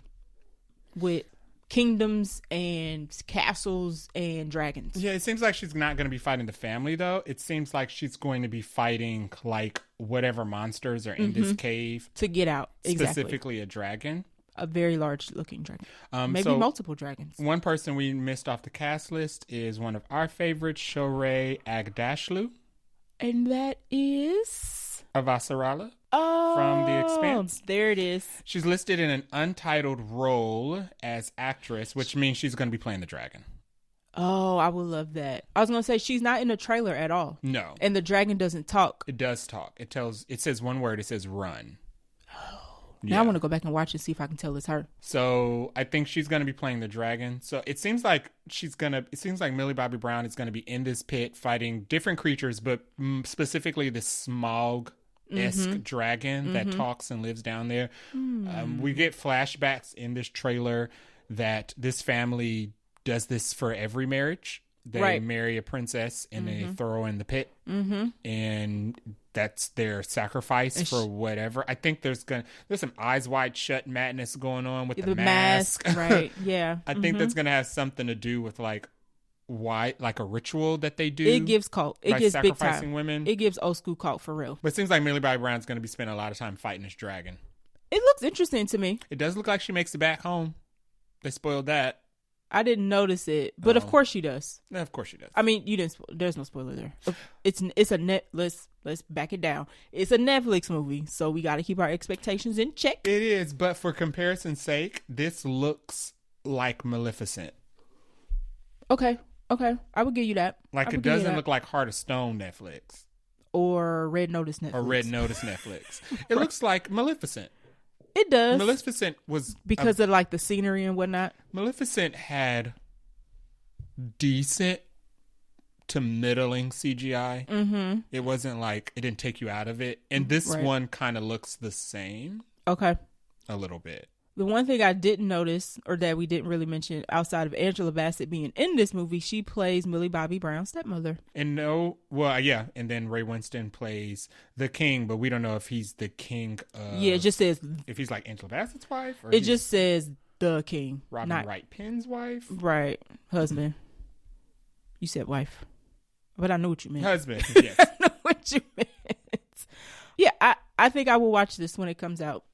with kingdoms and castles and dragons. Yeah, it seems like she's not going to be fighting the family though. It seems like she's going to be fighting like whatever monsters are in this cave to get out. Specifically a dragon. A very large looking dragon. Maybe multiple dragons. One person we missed off the cast list is one of our favorites, Shohreh Aghdashloo. And that is... Avasarala. from The Expanse. There it is. She's listed in an untitled role as actress, which means she's going to be playing the dragon. Oh, I would love that. I was going to say she's not in the trailer at all. No. And the dragon doesn't talk. It does talk. It says one word. It says run. Now I want to go back and watch and see if I can tell it's her. So I think she's going to be playing the dragon. So it seems like Millie Bobby Brown is going to be in this pit fighting different creatures, but specifically the Smaug-esque dragon that talks and lives down there. We get flashbacks in this trailer that this family does this for every marriage. They marry a princess and they throw her in the pit. And that's their sacrifice for whatever. I think there's some eyes wide shut madness going on with the mask. Right. Yeah. I think that's gonna have something to do with like a ritual that they do. It gives cult. It gives big time. Women. It gives old school cult for real. But it seems like Millie Bobby Brown's gonna be spending a lot of time fighting this dragon. It looks interesting to me. It does look like she makes it back home. They spoiled that. I didn't notice it, but of course she does. Yeah, of course she does. I mean, you didn't. There's no spoiler there. It's a net. Let's back it down. It's a Netflix movie, so we got to keep our expectations in check. It is, but for comparison's sake, this looks like Maleficent. Okay, I would give you that. Like it doesn't look like Heart of Stone Netflix or Red Notice Netflix. It looks like Maleficent. It does. Maleficent was because of like the scenery and whatnot. Maleficent had decent to middling CGI. It wasn't like it didn't take you out of it, and this one kind of looks the same. Okay, a little bit. The one thing I didn't notice, or that we didn't really mention, outside of Angela Bassett being in this movie, she plays Millie Bobby Brown's stepmother. And and then Ray Winston plays the king, but we don't know if he's the king of... Yeah, it just says... If he's like Angela Bassett's wife? Or it just says the king. Robin Wright Penn's wife? Right. Husband. You said wife. But I know what you meant. Husband, yes. I know what you meant. Yeah, I think I will watch this when it comes out.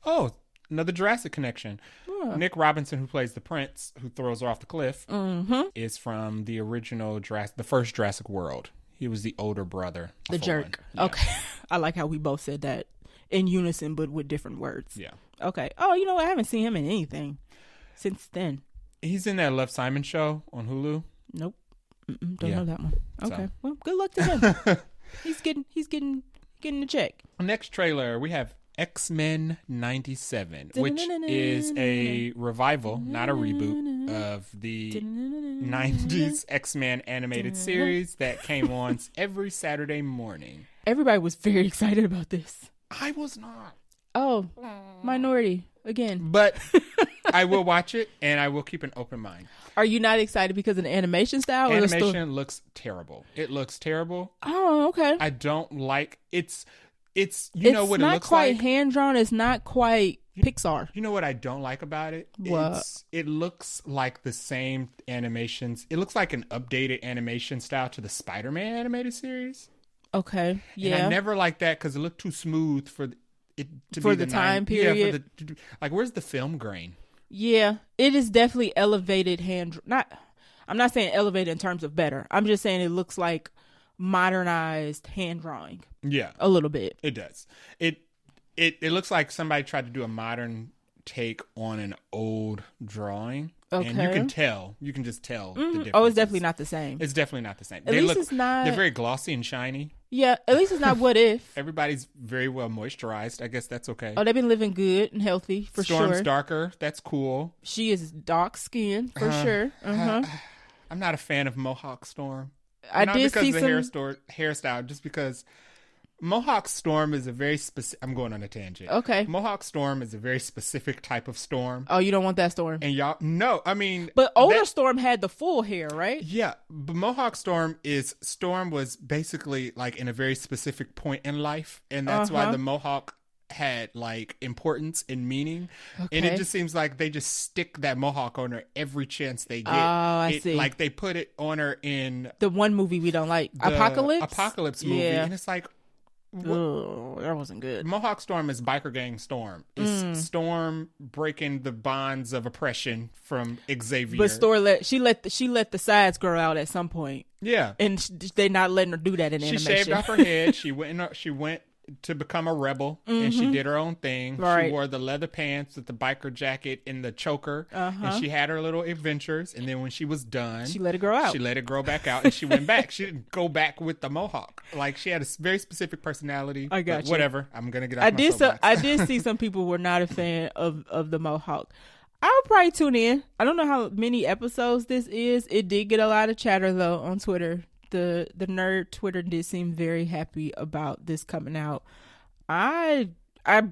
Oh, another Jurassic connection. Yeah. Nick Robinson, who plays the prince who throws her off the cliff, is from the original the first Jurassic World. He was the older brother. The jerk. Yeah. Okay. I like how we both said that in unison, but with different words. Yeah. Okay. Oh, you know what? I haven't seen him in anything since then. He's in that Love Simon show on Hulu. Nope. Don't know that one. Okay. So. Well, good luck to him. He's getting the check. Next trailer, we have X-Men 97, which is a revival, not a reboot, of the 90s X-Men animated series that came on every Saturday morning. Everybody was very excited about this. I was not. Oh, minority again. But I will watch it, and I will keep an open mind. Are you not excited because of the animation style? Animation looks terrible. It looks terrible. Oh, okay. I don't like it's know what it looks like. It's not quite hand-drawn. It's not quite Pixar. You know what I don't like about it? What? It looks like the same animations. It looks like an updated animation style to the Spider-Man animated series. Okay, yeah. And I never liked that because it looked too smooth for it to for be the time period. Yeah, like where's the film grain? Yeah, it is definitely elevated I'm not saying elevated in terms of better. I'm just saying it looks like modernized hand drawing. Yeah, a little bit. It does. It looks like somebody tried to do a modern take on an old drawing. Okay. And you can just tell the difference. Oh, it's definitely not the same. It's definitely not the same. At least it's not. They're very glossy and shiny. Yeah, at least it's not What If. Everybody's very well moisturized. I guess that's okay. Oh, they've been living good and healthy for sure. Storm's darker. That's cool. She is dark skinned for sure. I'm not a fan of Mohawk Storm. I not did because see of the some hairstyle, just because Mohawk Storm is a very specific... I'm going on a tangent. Okay. Mohawk Storm is a very specific type of storm. Oh, you don't want that storm? And y'all... No, I mean... But older Storm had the full hair, right? Yeah, but Mohawk Storm was basically like in a very specific point in life. And that's why the Mohawk had like importance and meaning. Okay. And it just seems like they just stick that Mohawk on her every chance they get. Oh, I see. Like they put it on her in... The one movie we don't like. Apocalypse movie. Yeah. And it's like... Oh, that wasn't good. Mohawk Storm is biker gang Storm. It's Storm breaking the bonds of oppression from Xavier. But Storm she let the sides grow out at some point. Yeah, and they not letting her do that in animation. She shaved off her head. She went to become a rebel, and she did her own thing. Right. She wore the leather pants with the biker jacket and the choker, and she had her little adventures. And then when she was done, she let it grow out. She let it grow back out, and she went back. She didn't go back with the mohawk. Like, she had a very specific personality. I got you. Whatever. I'm gonna get off my soapbox. I did see some people were not a fan of the mohawk. I'll probably tune in. I don't know how many episodes this is. It did get a lot of chatter though on Twitter. The nerd Twitter did seem very happy about this coming out. I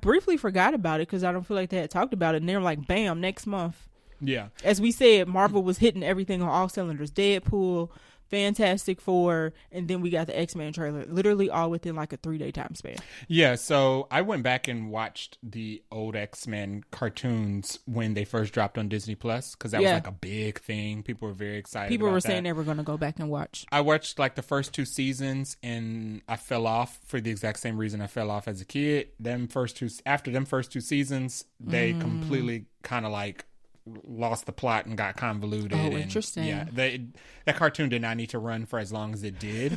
briefly forgot about it because I don't feel like they had talked about it, and they're like, bam, next month. Yeah. As we said, Marvel was hitting everything on all cylinders. Deadpool, Fantastic Four, and then we got the X-Men trailer, literally all within like a 3-day time span. Yeah, so I went back and watched the old X-Men cartoons when they first dropped on Disney Plus, because that was like a big thing. People were very excited. People were that. saying they were going to go back and watch. I watched like the first 2 seasons, and I fell off for the exact same reason I fell off as a kid. After them first 2 seasons, they completely kind of like lost the plot and got convoluted. Oh, interesting. Yeah, that cartoon did not need to run for as long as it did.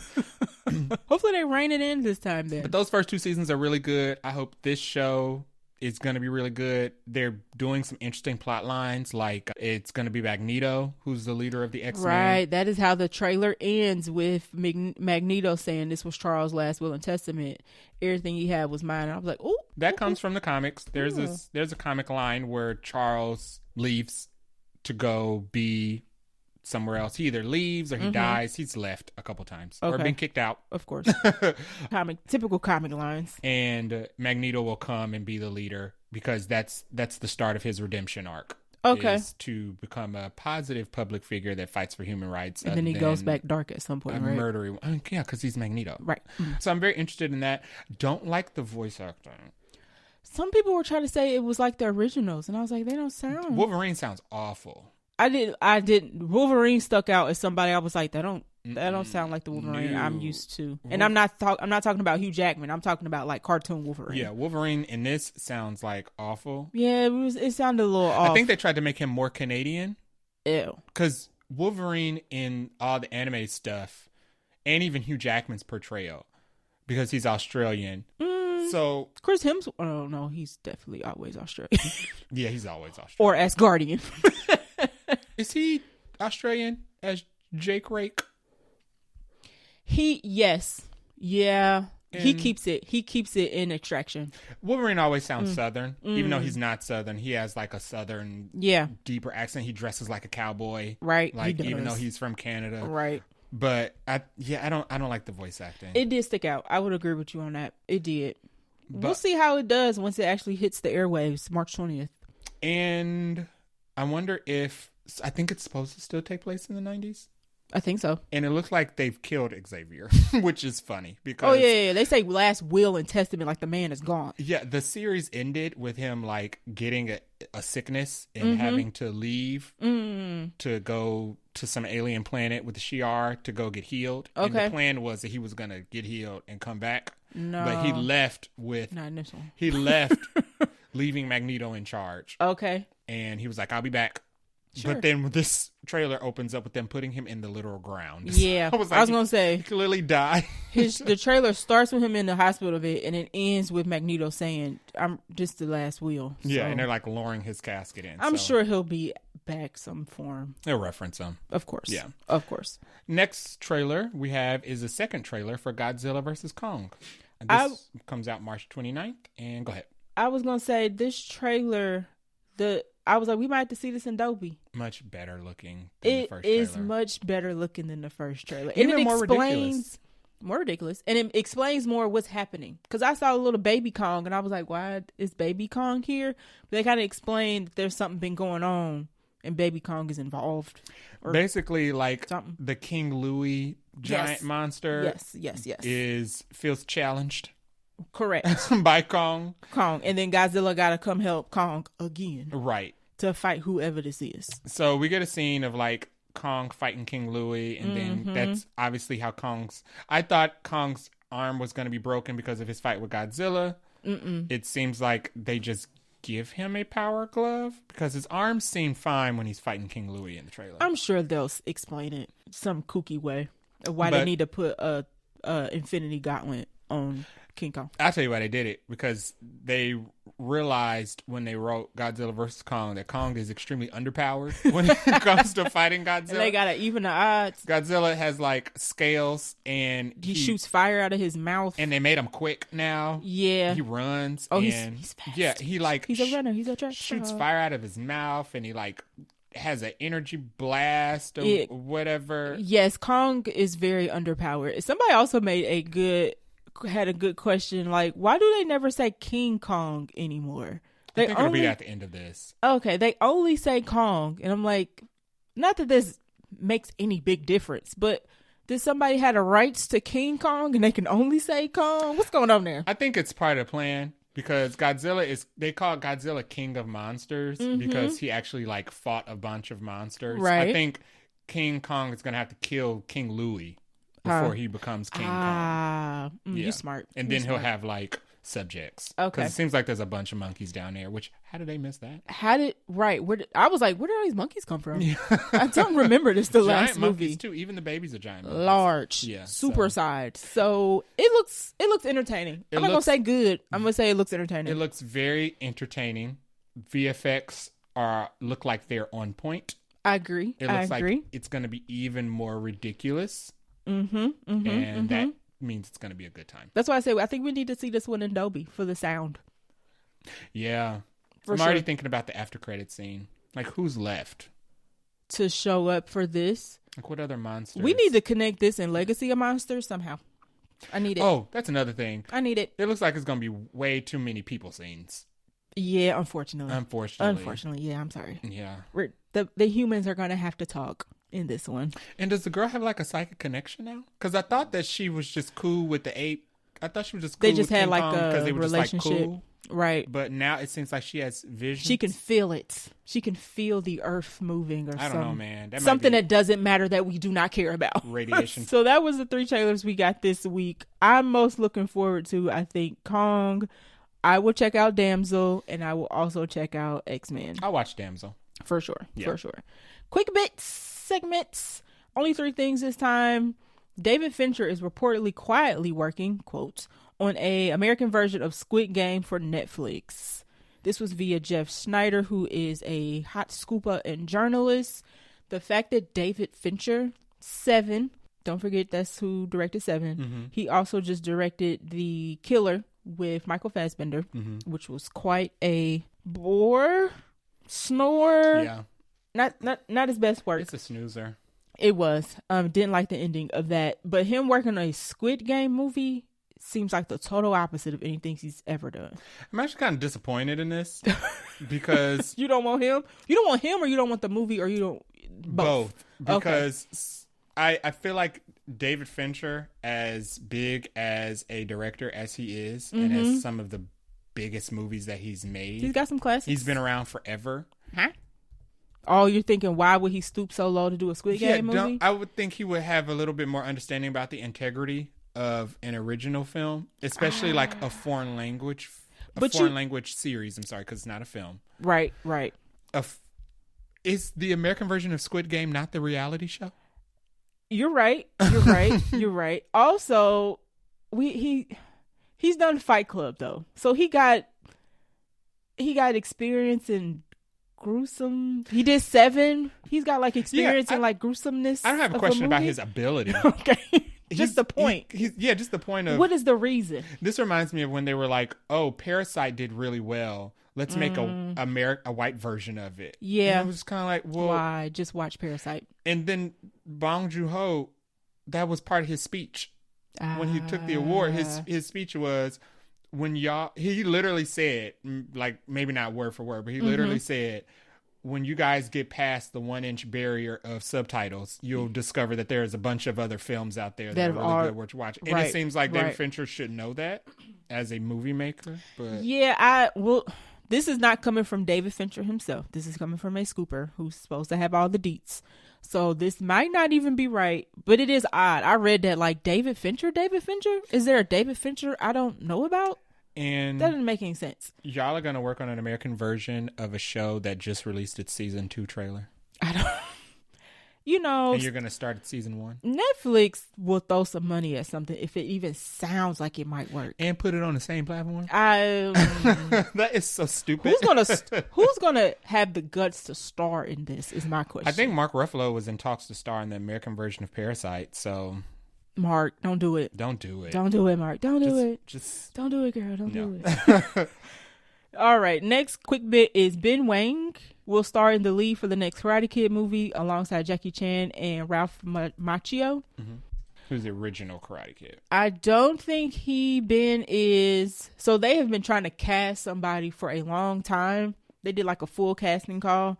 Hopefully they rein it in this time then. But those first 2 seasons are really good. I hope this show is going to be really good. They're doing some interesting plot lines, like it's going to be Magneto, who's the leader of the X-Men. Right. That is how the trailer ends, with Magneto saying this was Charles' last will and testament. Everything he had was mine. And I was like, oh. That comes from the comics. There's a comic line where Charles leaves to go be somewhere else. He either leaves or he dies. He's left a couple times or been kicked out. Of course. Typical comic lines. And Magneto will come and be the leader, because that's the start of his redemption arc. Okay. Is to become a positive public figure that fights for human rights. And then he goes back dark at some point, right? Murdery. Yeah, because he's Magneto. Right. So I'm very interested in that. Don't like the voice acting. Some people were trying to say it was like the originals, and I was like, they don't sound. Wolverine sounds awful. I didn't. Wolverine stuck out as somebody I was like, that don't sound like the Wolverine I'm used to. And I'm not talking about Hugh Jackman. I'm talking about like cartoon Wolverine. Yeah, Wolverine in this sounds like awful. Yeah, it sounded a little off. I think they tried to make him more Canadian. Ew. Because Wolverine in all the anime stuff, and even Hugh Jackman's portrayal, because he's Australian. So Chris Hemsworth. Oh no, he's definitely always Australian. Yeah, he's always Australian. Or Asgardian. Is he Australian as Jake Rake? Yes. Yeah. And he keeps it in Extraction. Wolverine always sounds Southern, even though he's not Southern. He has like a Southern, deeper accent. He dresses like a cowboy, right? Like even though he's from Canada, right? But I don't like the voice acting. It did stick out. I would agree with you on that. It did. But we'll see how it does once it actually hits the airwaves, March 20th. And I wonder if, I think it's supposed to still take place in the 90s. I think so. And it looks like they've killed Xavier, which is funny because... Oh, yeah. They say last will and testament, like the man is gone. Yeah, the series ended with him like getting a sickness and having to leave to go to some alien planet with the Shi'ar to go get healed. Okay. And the plan was that he was going to get healed and come back. No. But he left with... Not this one. He left leaving Magneto in charge. Okay. And he was like, I'll be back. Sure. But then this trailer opens up with them putting him in the literal ground. Yeah. I was going to say. He clearly died. The trailer starts with him in the hospital bed and it ends with Magneto saying, I'm just the last wheel. Yeah, so, and they're like lowering his casket in. I'm sure he'll be back some form. They'll reference him. Of course. Yeah. Of course. Next trailer we have is a second trailer for Godzilla vs. Kong. And this comes out March 29th. And go ahead. I was going to say this trailer, I was like, we might have to see this in Dolby. Much better looking than the first trailer. It is much better looking than the first trailer. Even and it more ridiculous. More ridiculous. And it explains more what's happening. Because I saw a little baby Kong and I was like, why is baby Kong here? But they kind of explained that there's something been going on and baby Kong is involved. Basically, like something. The King Louie giant monster feels challenged. Correct. By Kong. And then Godzilla gotta come help Kong again. Right. To fight whoever this is. So we get a scene of like Kong fighting King Louie, and then that's obviously how I thought Kong's arm was going to be broken because of his fight with Godzilla. It seems like they just give him a power glove because his arms seem fine when he's fighting King Louie in the trailer. I'm sure they'll explain it some kooky way of why they need to put a Infinity Gauntlet on King Kong. I'll tell you why they did it. Because they realized when they wrote Godzilla vs. Kong that Kong is extremely underpowered when it comes to fighting Godzilla. And they gotta even the odds. Godzilla has like scales and he shoots fire out of his mouth. And they made him quick now. Yeah. He runs. Oh, and he's fast. Yeah, he like... He's a runner. He's a track shoots star. fire out of his mouth and he like has an energy blast or whatever. Yes, Kong is very underpowered. Somebody also had a good question, like, why do they never say King Kong anymore? I think it'll be at the end of this. Okay, they only say Kong, and I'm like, not that this makes any big difference, but did somebody have the rights to King Kong and they can only say Kong? What's going on there? I think it's part of the plan because they call Godzilla King of Monsters because he actually like fought a bunch of monsters. Right. I think King Kong is going to have to kill King Louis before he becomes King Kong. You're smart. And then he'll have like subjects. Okay. Because it seems like there's a bunch of monkeys down there, which, how did they miss that? I was like, where did all these monkeys come from? I don't remember this the last giant movie. Monkeys too. Even the babies are giant monkeys. Large. Yeah. Super size. So it looks entertaining. I'm not going to say good. I'm going to say it looks entertaining. It looks very entertaining. VFX look like they're on point. I agree. It looks like it's going to be even more ridiculous. That means it's going to be a good time. That's why I say I think we need to see this one in Dolby for the sound. Yeah. I'm already thinking about the after credit scene. Like, who's left to show up for this? Like, what other monsters? We need to connect this in Legacy of Monsters somehow. I need it. Oh, that's another thing. I need it. It looks like it's going to be way too many people scenes. Yeah, unfortunately. Yeah, I'm sorry. Yeah. The humans are going to have to talk in this one. And does the girl have like a psychic connection now? Because I thought that she was just cool with the ape. I thought she was just cool they just with had King like Kong a they were relationship. Just, like, cool. Right. But now it seems like she has vision. She can feel it. She can feel the earth moving or something. I don't know, man. Something that doesn't matter that we do not care about. Radiation. So that was the 3 trailers we got this week. I'm most looking forward to, I think, Kong. I will check out Damsel, and I will also check out X-Men. I'll watch Damsel. For sure. Yeah. For sure. Quick bits, segments. Only 3 things this time. David Fincher is reportedly quietly working, quotes, on a American version of Squid Game for Netflix. This was via Jeff Snyder, who is a hot scooper and journalist. The fact that David Fincher, Seven, don't forget that's who directed Seven. He also just directed The Killer with Michael Fassbender, which was quite a bore, snore. Yeah. Not his best work. It's a snoozer. It was. Didn't like the ending of that. But him working on a Squid Game movie seems like the total opposite of anything he's ever done. I'm actually kind of disappointed in this because you don't want him? You don't want him, or you don't want the movie, or you don't both? Because I feel like David Fincher, as big as a director as he is, and as some of the biggest movies that he's made, he's got some classics. He's been around forever. Huh? Oh, you're thinking, why would he stoop so low to do a Squid Game movie? I would think he would have a little bit more understanding about the integrity of an original film, especially like a foreign language, language series. I'm sorry, because it's not a film. Right. Is the American version of Squid Game not the reality show? You're right. You're right. Also, he's done Fight Club though, so he got experience in gruesome. He did Seven. He's got like experience in like gruesomeness. I don't have a question about his ability. Okay. Just the point. Just the point of... What is the reason? This reminds me of when they were like, oh, Parasite did really well. Let's make a white version of it. Yeah. And it was kind of like, well... Why? Just watch Parasite. And then Bong Joon-ho, that was part of his speech. When he took the award, his speech was, he literally said, like, maybe not word for word, but he literally said, when you guys get past the 1-inch barrier of subtitles, you'll discover that there's a bunch of other films out there that are really good worth watching. And it seems like David Fincher should know that as a movie maker. But yeah, this is not coming from David Fincher himself. This is coming from a scooper who's supposed to have all the deets. So this might not even be right, but it is odd. I read that like David Fincher? Is there a David Fincher I don't know about? And that doesn't make any sense. Y'all are going to work on an American version of a show that just released its season 2 trailer. you know, and you're gonna start at season 1. Netflix will throw some money at something if it even sounds like it might work and put it on the same platform. That is so stupid. Who's gonna have the guts to star in this is my question. I think Mark Ruffalo was in talks to star in the American version of Parasite. So, Mark, don't do it. Don't do it. Don't do it, Mark. Don't do it. Just don't do it, girl. Don't do it. All right. Next quick bit is Ben Wang will star in the lead for the next Karate Kid movie alongside Jackie Chan and Ralph Macchio. Mm-hmm. Who's the original Karate Kid? I don't think Ben is. So they have been trying to cast somebody for a long time. They did like a full casting call.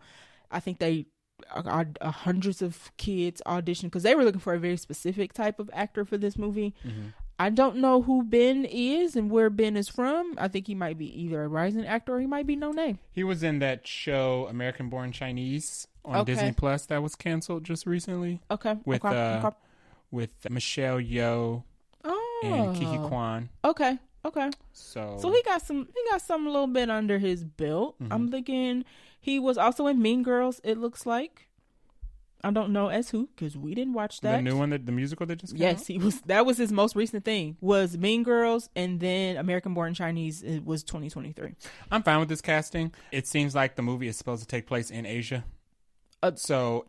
I think they hundreds of kids auditioned because they were looking for a very specific type of actor for this movie. Mm-hmm. I don't know who Ben is and where Ben is from. I think he might be either a rising actor or he might be no name. He was in that show American Born Chinese on Disney Plus that was canceled just recently. Okay. With Michelle Yeoh and Kiki Kwan. Okay. So he got some a little bit under his belt. Mm-hmm. I'm thinking he was also in Mean Girls, it looks like. I don't know as who because we didn't watch that. The new one, the musical that just came out? He was. That was his most recent thing. Was Mean Girls, and then American Born Chinese. It was 2023. I'm fine with this casting. It seems like the movie is supposed to take place in Asia.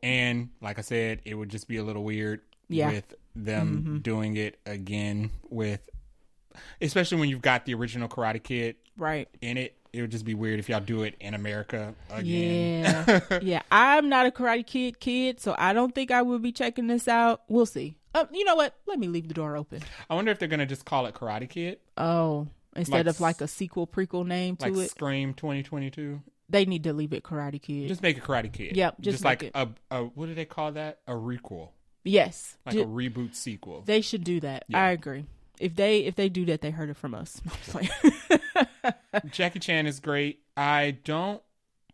And like I said, it would just be a little weird with them doing it again especially when you've got the original Karate Kid in it. It would just be weird if y'all do it in America again. Yeah. I'm not a Karate Kid, so I don't think I will be checking this out. We'll see. You know what? Let me leave the door open. I wonder if they're going to just call it Karate Kid. Oh, instead of like a sequel, prequel name to like it. Scream 2022. They need to leave it Karate Kid. Just make it Karate Kid. Yep. Just like it. a what do they call that? A requel. Yes. Like a reboot sequel. They should do that. Yeah. I agree. If they do that, they heard it from us. Jackie Chan is great. I don't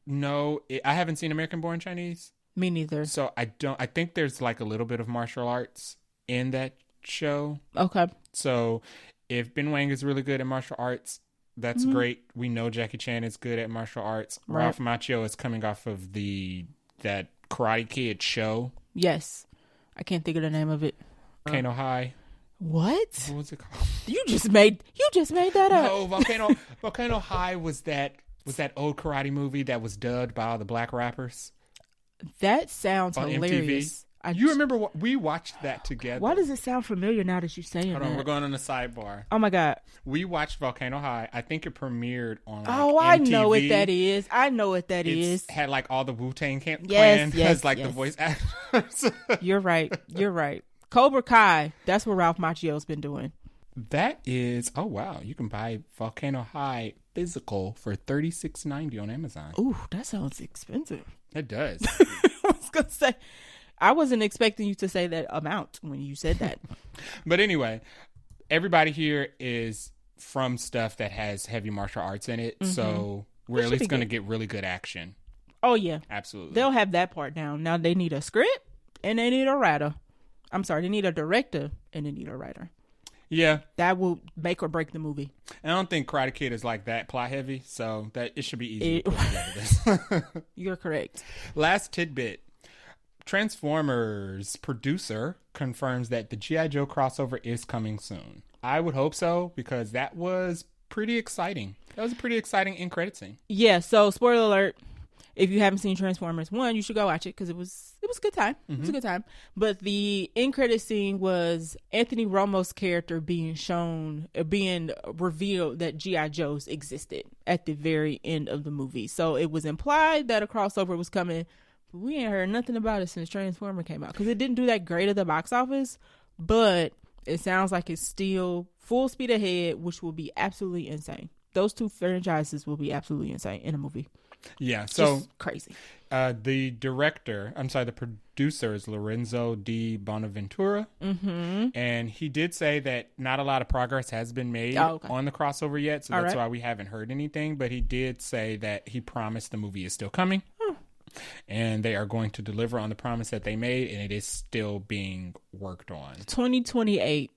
know. I haven't seen American Born Chinese. Me neither. So I think there's like a little bit of martial arts in that show. Okay. So if Ben Wang is really good at martial arts, that's great. We know Jackie Chan is good at martial arts. Right. Ralph Macchio is coming off of that Karate Kid show. Yes. I can't think of the name of it. Volcano High. What was it called? You just made that up. No, Volcano High was that old karate movie that was dubbed by all the black rappers. That sounds hilarious. You remember we watched that together? Why does it sound familiar now that you're saying that? Hold on, we're going on a sidebar. Oh my god, we watched Volcano High. I think it premiered on. I know what that is. It had like all the Wu-Tang Clan as the voice actors. You're right. Cobra Kai, that's what Ralph Macchio's been doing. That is, oh wow, you can buy Volcano High physical for $36.90 on Amazon. Ooh, that sounds expensive. It does. I was going to say, I wasn't expecting you to say that amount when you said that. But anyway, everybody here is from stuff that has heavy martial arts in it, so we're at least going to get really good action. Oh yeah. Absolutely. They'll have that part down. Now they need a script and they need a writer. I'm sorry, they need a director and they need a writer. Yeah. That will make or break the movie. I don't think Karate Kid is like that plot heavy, so that it should be easy to put together this. You're correct. Last tidbit. Transformers producer confirms that the G.I. Joe crossover is coming soon. I would hope so because that was pretty exciting. That was a pretty exciting end credit scene. Yeah, so spoiler alert. If you haven't seen Transformers 1, you should go watch it because it was a good time. Mm-hmm. It was a good time. But the end credit scene was Anthony Romo's character being revealed that G.I. Joes existed at the very end of the movie. So it was implied that a crossover was coming. But we ain't heard nothing about it since Transformers came out because it didn't do that great at the box office. But it sounds like it's still full speed ahead, which will be absolutely insane. Those two franchises will be absolutely insane in a movie. Yeah, so just crazy. The producer is Lorenzo Di Bonaventura, and he did say that not a lot of progress has been made on the crossover yet, so that's why we haven't heard anything. But he did say that he promised the movie is still coming, and they are going to deliver on the promise that they made, and it is still being worked on. 2028.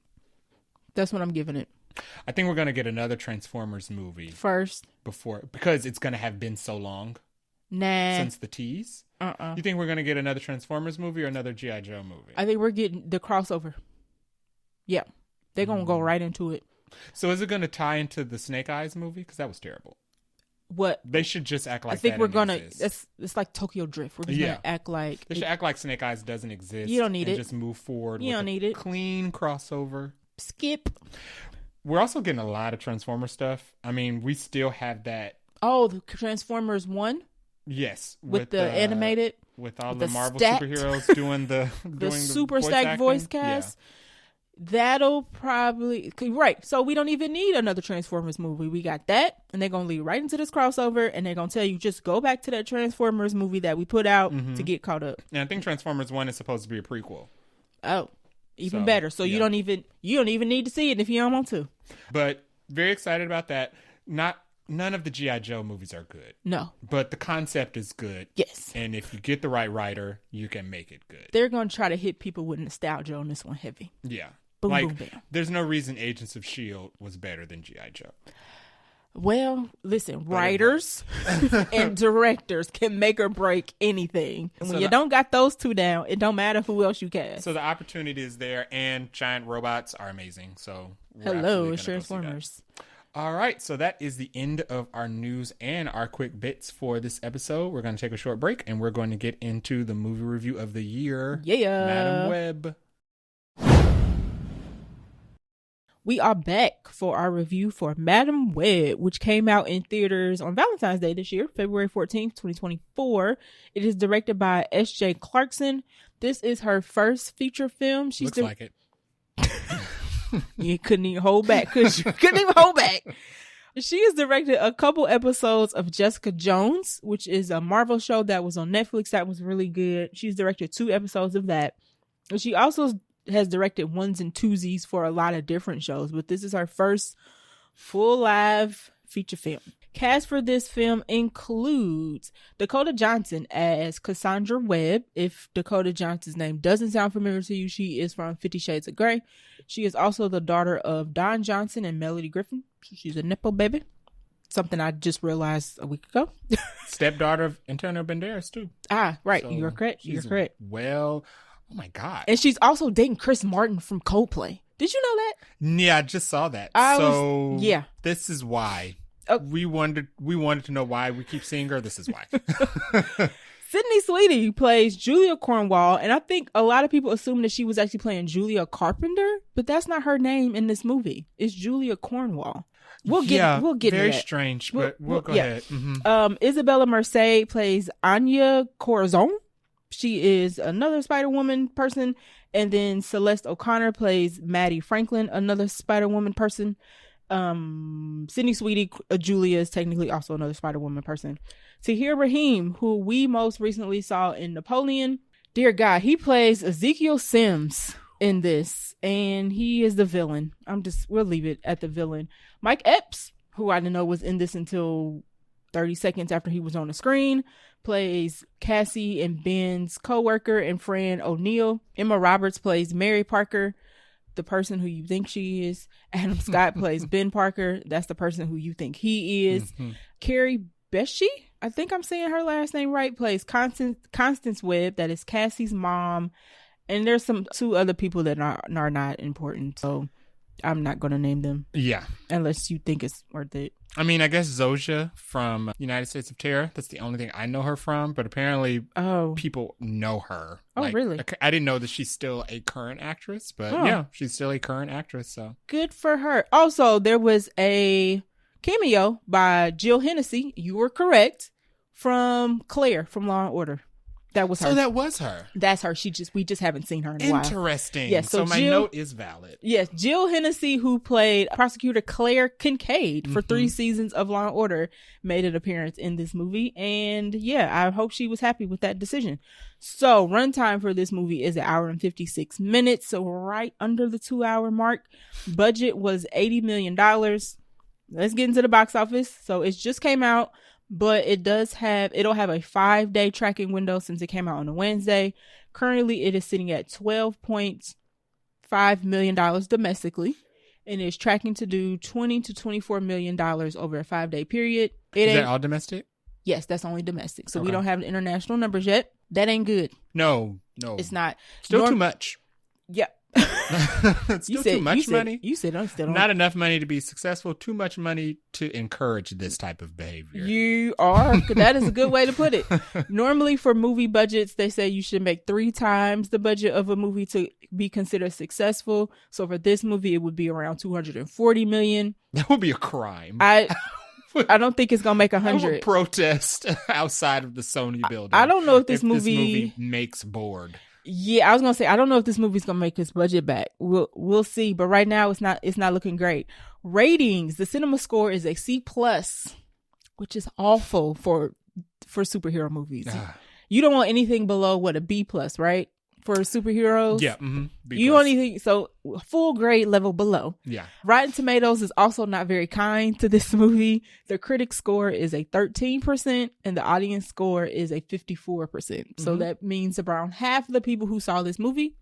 That's what I'm giving it. I think we're going to get another Transformers movie first because it's going to have been so long since the tease. You think we're going to get another Transformers movie or another G.I. Joe movie? I think we're getting the crossover. Yeah. They're going to go right into it. So is it going to tie into the Snake Eyes movie? Because that was terrible. What? They should just act like I think that we're going to... exist. It's like Tokyo Drift. We're just going to act like... They should act like Snake Eyes doesn't exist. You don't need it. Just move forward You with don't need it. Clean crossover. Skip. We're also getting a lot of Transformer stuff. I mean, we still have that... Oh, the Transformers 1? Yes. With the animated... With all with the Marvel superheroes doing the super stacked voice cast. Yeah. That'll probably... Right. So we don't even need another Transformers movie. We got that. And they're going to lead right into this crossover. And they're going to tell you, just go back to that Transformers movie that we put out to get caught up. And I think Transformers 1 is supposed to be a prequel. Oh. Even better. So you don't even need to see it if you don't want to. But very excited about that. None of the G.I. Joe movies are good. No. But the concept is good. Yes. And if you get the right writer, you can make it good. They're going to try to hit people with nostalgia on this one heavy. Yeah. Boom, boom, bam. There's no reason Agents of S.H.I.E.L.D. was better than G.I. Joe. Well, listen, writers and directors can make or break anything. And when you don't got those two down, it don't matter who else you cast. So the opportunity is there, and giant robots are amazing. So hello, it's Transformers. All right, so that is the end of our news and our quick bits for this episode. We're going to take a short break, and we're going to get into the movie review of the year. Yeah. Madam Web. We are back for our review for Madam Web, which came out in theaters on Valentine's Day this year, February 14th, 2024. It is directed by S.J. Clarkson. This is her first feature film. Looks like it. You couldn't even hold back. She has directed a couple episodes of Jessica Jones, which is a Marvel show that was on Netflix that was really good. She's directed 2 episodes of that. And she also has directed ones and twosies for a lot of different shows, but this is her first full live feature film. Cast for this film includes Dakota Johnson as Cassandra Webb. If Dakota Johnson's name doesn't sound familiar to you, she is from 50 Shades of Grey. She is also the daughter of Don Johnson and Melody Griffin. She's a Nepo baby. Something I just realized a week ago. Stepdaughter of Antonio Banderas, too. Ah, right. So you're correct. You're correct. Well, oh my God. And she's also dating Chris Martin from Coldplay. Did you know that? Yeah, I just saw that. This is why. We wanted to know why we keep seeing her. This is why. Sydney Sweeney plays Julia Cornwall, and I think a lot of people assume that she was actually playing Julia Carpenter, but that's not her name in this movie. It's Julia Cornwall. We'll get very to that. Strange, but we'll go ahead. Isabella Merced plays Anya Corazon. She is another Spider-Woman person, and then Celeste O'Connor plays Maddie Franklin, another Spider-Woman person. Sydney Sweeney, Julia, is technically also another Spider-Woman person. Tahir Rahim, who we most recently saw in Napoleon, dear God, he plays Ezekiel Sims in this, and he is the villain. We'll leave it at the villain. Mike Epps, who I didn't know was in this until 30 seconds after he was on the screen, plays Cassie and Ben's co-worker and friend O'Neill. Emma Roberts plays Mary Parker, the person who you think she is. Adam Scott plays Ben Parker. That's the person who you think he is. Carrie Beshy, I think I'm saying her last name right, plays Constance Webb. That is Cassie's mom. And there's 2 other people that are not important. So I'm not going to name them. Yeah. Unless you think it's worth it. I mean, I guess Zosia from United States of Terror. That's the only thing I know her from. But apparently people know her. Oh, really? I didn't know that she's still a current actress. But yeah, she's still a current actress. So good for her. Also, there was a cameo by Jill Hennessy. You were correct. From Claire from Law & Order. That was her. So that was her. That's her. We just haven't seen her in a while. Interesting. Yes. So my note is valid. Yes. Jill Hennessy, who played prosecutor Claire Kincaid for 3 seasons of Law & Order, made an appearance in this movie. And yeah, I hope she was happy with that decision. So runtime for this movie is 1 hour and 56 minutes. So right under the 2-hour mark. Budget was $80 million. Let's get into the box office. So it just came out. But it'll have a 5-day tracking window since it came out on a Wednesday. Currently, it is sitting at $12.5 million domestically, and is tracking to do $20 to $24 million over a 5-day period. Is that all domestic? Yes, that's only domestic. So we Okay. don't have the international numbers yet. That ain't good. No. It's not. Still too much. Yeah. It's still too much money. You said I'm still Not enough money to be successful. Too much money to encourage this type of behavior. You are. That is a good way to put it. Normally for movie budgets, they say you should make 3 times the budget of a movie to be considered successful. So for this movie, it would be around $240 million. That would be a crime. I don't think it's gonna make I would 100. protest outside of the Sony building. I don't know if this this movie movie makes board. Yeah, I was gonna say I don't know if this movie's gonna make its budget back. We'll see. But right now it's not looking great. Ratings: the cinema score is a C+, which is awful for superhero movies. You don't want anything below a B+, right? For superheroes. Yeah. B+. You want anything so full grade level below. Yeah. Rotten Tomatoes is also not very kind to this movie. The critic score is a 13% and the audience score is a 54%. So that means around half of the people who saw this movie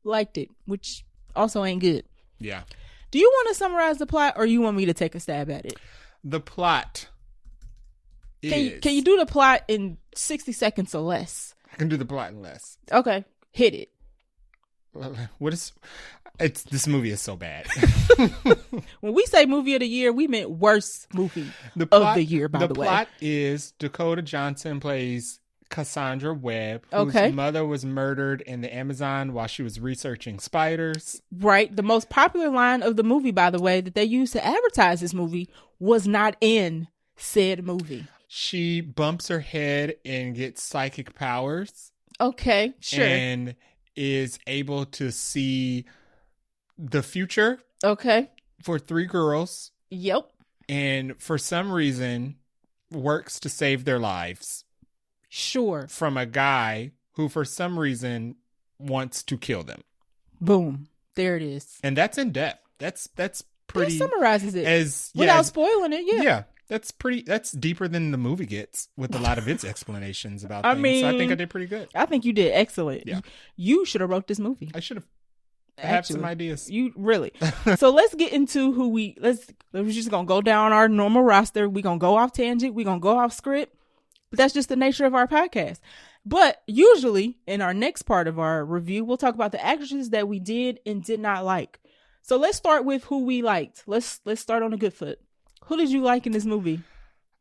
liked it, which also ain't good. Yeah. Do you want to summarize the plot or you want me to take a stab at it? The plot is... Can you do the plot in 60 seconds or less? I can do the plot in less. Okay. Hit it. This movie is so bad. When we say movie of the year, we meant worst movie of the year, by the way. The plot is Dakota Johnson plays Cassandra Webb, whose mother was murdered in the Amazon while she was researching spiders. Right. The most popular line of the movie, by the way, that they used to advertise this movie was not in said movie. She bumps her head and gets psychic powers. Okay, sure. And is able to see the future. Okay. For 3 girls. Yep. And for some reason works to save their lives. Sure. From a guy who for some reason wants to kill them. Boom. There it is. And that's in depth. That's pretty. That summarizes it. Without spoiling it, yeah. Yeah. That's deeper than the movie gets with a lot of its explanations about things. So I think I did pretty good. I think you did excellent. Yeah. You should have wrote this movie. I should have. I have some ideas. You really. So let's get into who we're just going to go down our normal roster. We're going to go off tangent. We're going to go off script. But that's just the nature of our podcast. But usually in our next part of our review, we'll talk about the actresses that we did and did not like. So let's start with who we liked. Let's start on a good foot. Who did you like in this movie?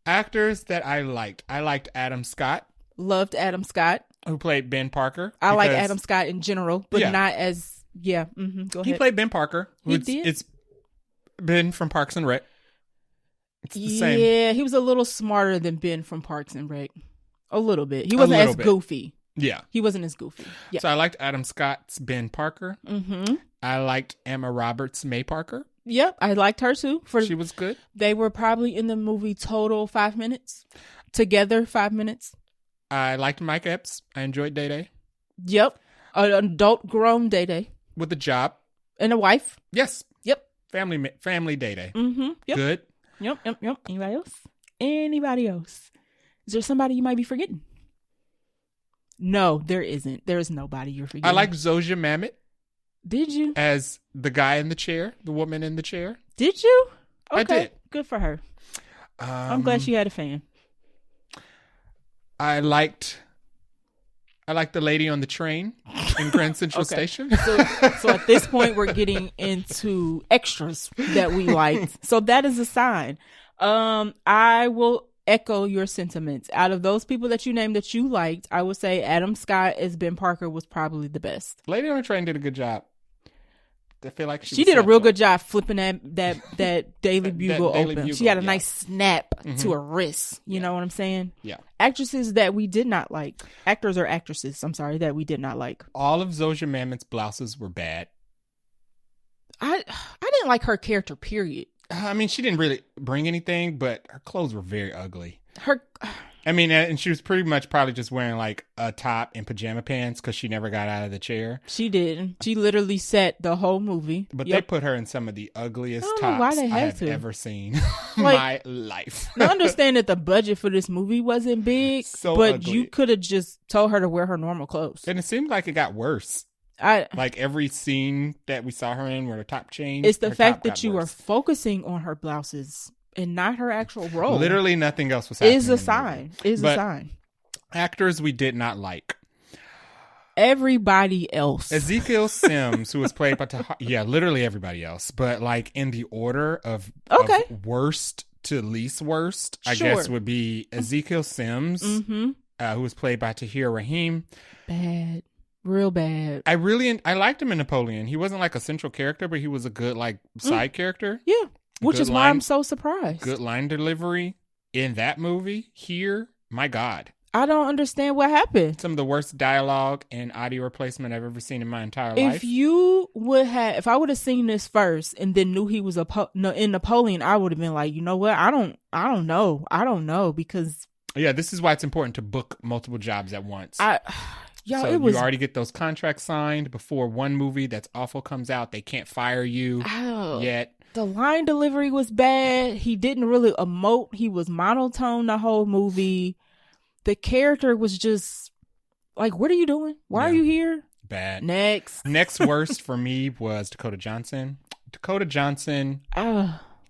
Actors that I liked. I liked Adam Scott. Loved Adam Scott. Who played Ben Parker. I like Adam Scott in general, but not as, Go ahead. He played Ben Parker. He did? It's Ben from Parks and Rec. It's the same. Yeah, he was a little smarter than Ben from Parks and Rec. A little bit. He wasn't as goofy. Yeah. He wasn't as goofy. Yeah. So I liked Adam Scott's Ben Parker. Mm-hmm. I liked Emma Roberts' May Parker. Yep, I liked her too. She was good. They were probably in the movie total 5 minutes. Together, 5 minutes. I liked Mike Epps. I enjoyed Day Day. Yep. An adult grown Day Day. With a job. And a wife. Yes. Yep. Family Day Day. Mm-hmm. Yep. Good. Yep. Anybody else? Is there somebody you might be forgetting? No, there isn't. There is nobody you're forgetting. I like Zosia Mamet. Did you? As the guy in the chair, the woman in the chair. Did you? Okay. I did. Good for her. I'm glad she had a fan. I liked the lady on the train in Grand Central Station. So at this point, we're getting into extras that we liked. So that is a sign. I will echo your sentiments. Out of those people that you named that you liked, I would say Adam Scott as Ben Parker was probably the best. Lady on the Train did a good job. I feel like she did a real good job flipping that Daily Bugle open. Bugle, she had a nice snap to her wrist. You know what I'm saying? Yeah. Actresses that we did not like. Actors or actresses, I'm sorry, that we did not like. All of Zosia Mamet's blouses were bad. I didn't like her character, period. I mean, she didn't really bring anything, but her clothes were very ugly. And she was pretty much probably just wearing like a top and pajama pants because she never got out of the chair. She did. She literally sat the whole movie. But they put her in some of the ugliest tops I have ever seen in my life. I understand that the budget for this movie wasn't big, but ugly. You could have just told her to wear her normal clothes. And it seemed like it got worse. Like every scene that we saw her in where the top changed. It's the fact that you were focusing on her blouses and not her actual role. Literally nothing else was happening. Is a sign. Is a sign. Actors we did not like. Everybody else. Ezekiel Sims, who was played by literally everybody else, but like in the order of worst to least worst, I guess would be Ezekiel Sims, who was played by Tahir Rahim. Bad. Real bad. I liked him in Napoleon. He wasn't like a central character, but he was a good like side character. Yeah. Which is why I'm so surprised. Good line delivery in that movie. Here, my God. I don't understand what happened. Some of the worst dialogue and audio replacement I've ever seen in my entire life. If I would have seen this first and then knew he was in Napoleon, I would have been like, you know what? I don't know because. Yeah, this is why it's important to book multiple jobs at once. You already get those contracts signed before one movie that's awful comes out. They can't fire you yet. The line delivery was bad. He didn't really emote. He was monotone the whole movie. The character was just like, what are you doing? Why are you here? Bad. Next worst for me was Dakota Johnson. Dakota Johnson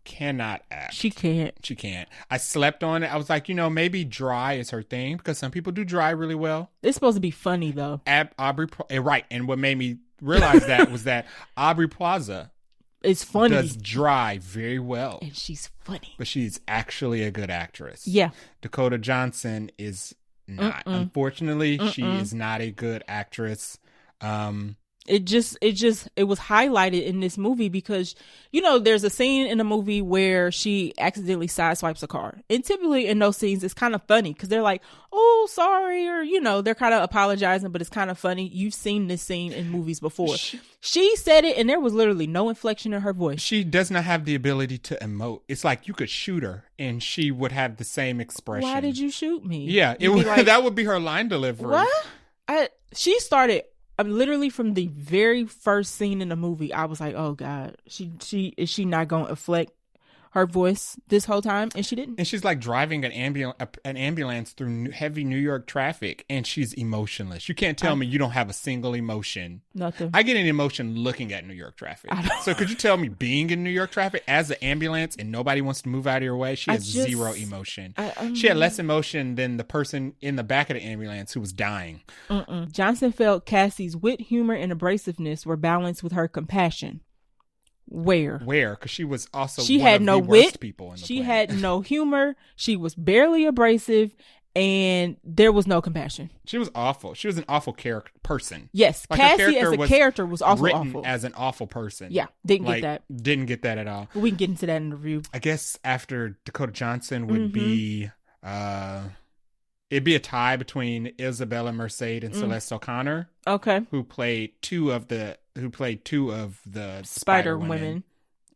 cannot act. She can't. I slept on it. I was like, maybe dry is her thing because some people do dry really well. It's supposed to be funny though. Right. And what made me realize that was that Aubrey Plaza is funny. Does dry very well. And she's funny. But she's actually a good actress. Yeah. Dakota Johnson is not. Unfortunately, she is not a good actress. It was highlighted in this movie because, there's a scene in the movie where she accidentally sideswipes a car. And typically in those scenes, it's kind of funny because they're like, oh, sorry. Or, they're kind of apologizing, but it's kind of funny. You've seen this scene in movies before. She said it and there was literally no inflection in her voice. She does not have the ability to emote. It's like you could shoot her and she would have the same expression. Why did you shoot me? Yeah, that would be her line delivery. What? She started... literally from the very first scene in the movie, I was like, "Oh God, is she not going to inflect her voice this whole time?" And she didn't. And she's like driving an ambulance through heavy New York traffic, and she's emotionless. You can't tell me you don't have a single emotion. Nothing. I get an emotion looking at New York traffic. So could you tell me being in New York traffic as an ambulance and nobody wants to move out of your way? She has zero emotion. She had less emotion than the person in the back of the ambulance who was dying. Johnson felt Cassie's wit, humor, and abrasiveness were balanced with her compassion. Where? Because she was also she one had of no the wit. Worst people in the she planet. had no humor. She was barely abrasive, and there was no compassion. She was awful. She was an awful person. Yes, like Cassie as a character was also awful. As an awful person. Yeah, didn't get that. Didn't get that at all. But we can get into that in the review. I guess after Dakota Johnson would be, it'd be a tie between Isabella Merced and Celeste O'Connor. Okay, who played two of the Spider Women.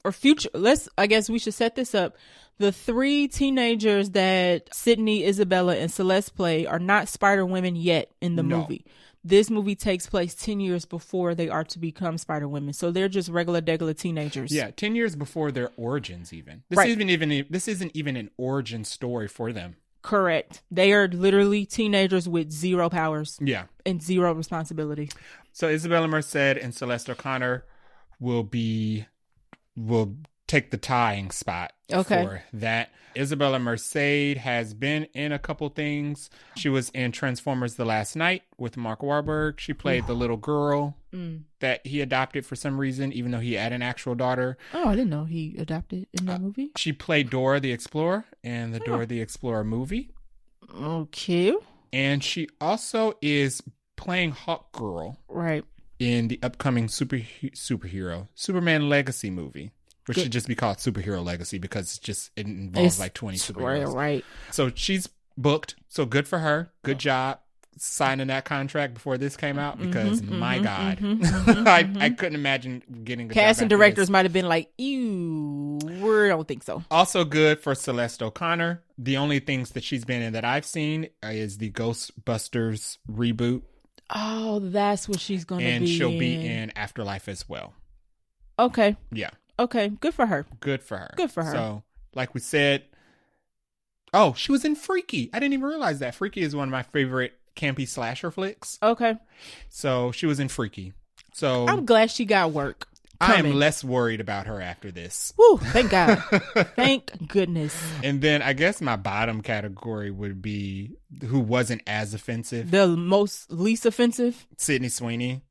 Or future. I guess we should set this up. The three teenagers that Sydney, Isabella, and Celeste play are not Spider Women yet in the movie. This movie takes place 10 years before they are to become Spider Women. So they're just regular teenagers. Yeah, 10 years before their origins even. This isn't even an origin story for them. Correct. They are literally teenagers with zero powers. Yeah. And zero responsibility. So Isabella Merced and Celeste O'Connor will take the tying spot for that. Isabella Merced has been in a couple things. She was in Transformers The Last Night with Mark Wahlberg. She played the little girl that he adopted for some reason, even though he had an actual daughter. Oh, I didn't know he adopted in that movie. She played Dora the Explorer in the Dora the Explorer movie. Okay. And she also is playing Hawk Girl. Right. In the upcoming superhero Superman Legacy movie. Which should just be called Superhero Legacy because it involves like 20 superheroes. Right. So she's booked. So good for her. Good job signing that contract before this came out because my God, I couldn't imagine getting a cast and directors might have been like, ew, we don't think so. Also good for Celeste O'Connor. The only things that she's been in that I've seen is the Ghostbusters reboot. Oh, that's what she's going to be in. And she'll be in Afterlife as well. Okay. Yeah. Okay, good for her. Good for her. Good for her. So, like we said, she was in Freaky. I didn't even realize that. Freaky is one of my favorite campy slasher flicks. Okay. So, she was in Freaky. So, I'm glad she got work. I am less worried about her after this. Woo, thank God. Thank goodness. And then I guess my bottom category would be who wasn't as offensive. The least offensive? Sydney Sweeney.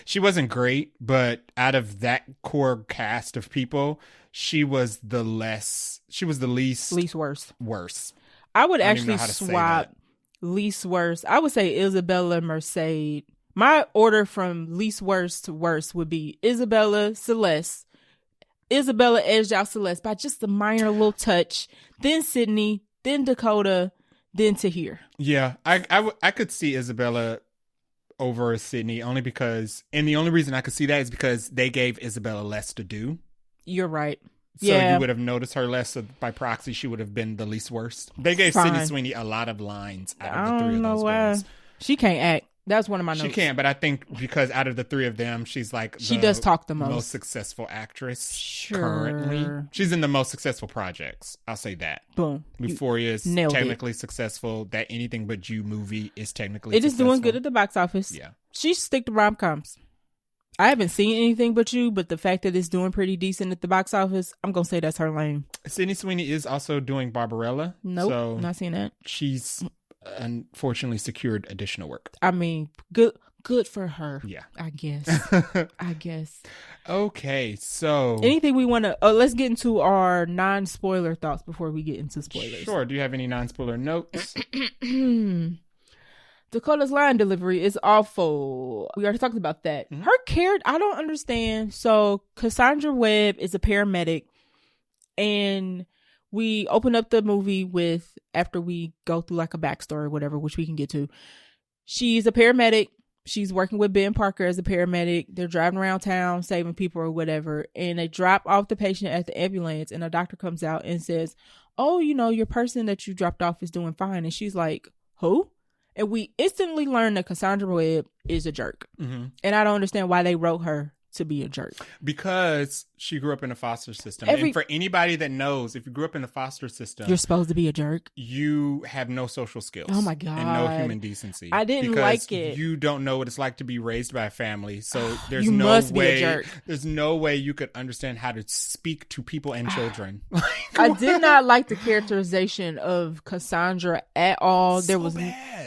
She wasn't great, but out of that core cast of people, she was the least worst. I would actually swap least worst. I would say Isabella Merced. My order from least worst to worst would be Isabella Celeste. Isabella edged out Celeste by just a minor little touch. Then Sydney, then Dakota, then Tahir. Yeah, I could see Isabella over Sydney only because, and the only reason I could see that is because they gave Isabella less to do. You're right. So you would have noticed her less, so by proxy she would have been the least worst. They gave Sydney Sweeney a lot of lines out of the three of those girls. She can't act. That's one of my notes. She can't, but I think because out of the three of them, she's like she does talk the most successful actress currently. She's in the most successful projects. I'll say that. Boom. Euphoria is technically successful. That Anything But You movie is technically successful. It is doing good at the box office. Yeah. She stick to rom-coms. I haven't seen Anything But You, but the fact that it's doing pretty decent at the box office, I'm going to say that's her lane. Sydney Sweeney is also doing Barbarella. Nope, so not seen that. She's unfortunately secured additional work. I mean, good for her. Yeah. I guess. Okay, so anything we want to let's get into our non-spoiler thoughts before we get into spoilers. Sure. Do you have any non-spoiler notes? Dakota's line delivery is awful. We already talked about that. Mm-hmm. Her character, I don't understand. So Cassandra Webb is a paramedic, and we open up the movie with, after we go through like a backstory or whatever, which we can get to. She's a paramedic. She's working with Ben Parker as a paramedic. They're driving around town, saving people or whatever. And they drop off the patient at the ambulance, and a doctor comes out and says, "Oh, your person that you dropped off is doing fine." And she's like, "Who?" And we instantly learn that Cassandra Webb is a jerk. Mm-hmm. And I don't understand why they wrote her to be a jerk. Because she grew up in a foster system. And for anybody that knows, if you grew up in a foster system, you're supposed to be a jerk. You have no social skills. Oh my God. And no human decency. I didn't like it. You don't know what it's like to be raised by a family. So there's there's no way you could understand how to speak to people and children. I did not like the characterization of Cassandra at all. There was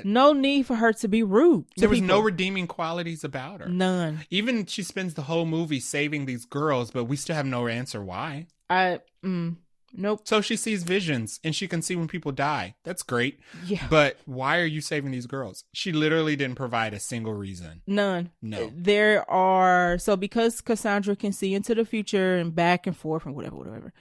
no need for her to be rude. There was no redeeming qualities about her. None. Even she spends the whole movie saving these girls, but we still have no answer why. Nope. So she sees visions and she can see when people die. That's great. Yeah. But why are you saving these girls? She literally didn't provide a single reason. None. No. Because Cassandra can see into the future and back and forth and whatever,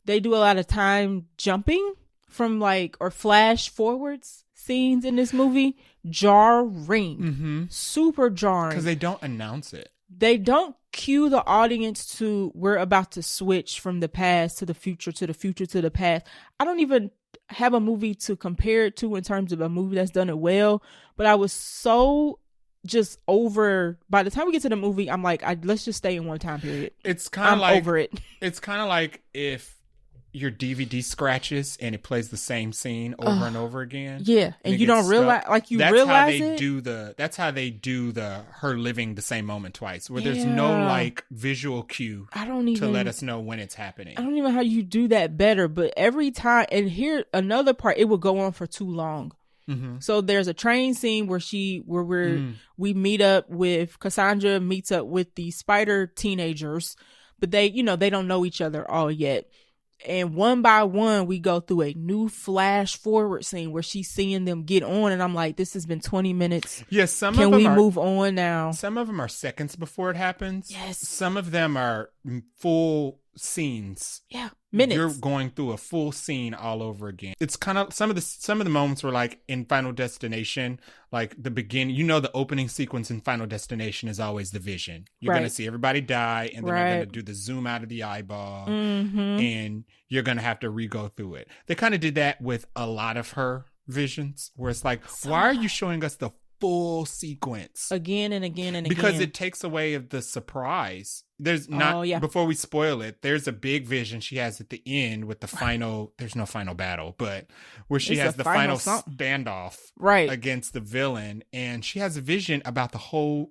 they do a lot of time jumping from or flash forwards scenes in this movie. Jarring. Mm-hmm. Super jarring. Because they don't announce it. They don't cue the audience to, we're about to switch from the past to the future, to the future, to the past. I don't even have a movie to compare it to in terms of a movie that's done it well, but I was so just over, by the time we get to the movie, I'm like, let's just stay in one time period. It's kind of over it. It's kind of like if your DVD scratches and it plays the same scene over and over again. Yeah, and you don't realize, That's how they do the her living the same moment twice, where there's no visual cue to let us know when it's happening. I don't even know how you do that better, but every time, and here another part, it would go on for too long. Mm-hmm. So there's a train scene where we meet up with Cassandra meets up with the spider teenagers, but they don't know each other all yet. And one by one, we go through a new flash forward scene where she's seeing them get on. And I'm like, this has been 20 minutes. Yes, Can we move on now? Some of them are seconds before it happens. Yes. Some of them are full scenes. Yeah, minutes. You're going through a full scene all over again. It's kind of some of the moments were like in Final Destination, like the beginning. The opening sequence in Final Destination is always the vision. You're going to see everybody die, and then they're going to do the zoom out of the eyeball, and you're going to have to re-go through it. They kind of did that with a lot of her visions, where it's like, why are you showing us the full sequence again and again and because again. it takes away of the surprise. There's not before we spoil it, there's a big vision she has at the end with the final there's no final battle, but where she has the final standoff against the villain, and she has a vision about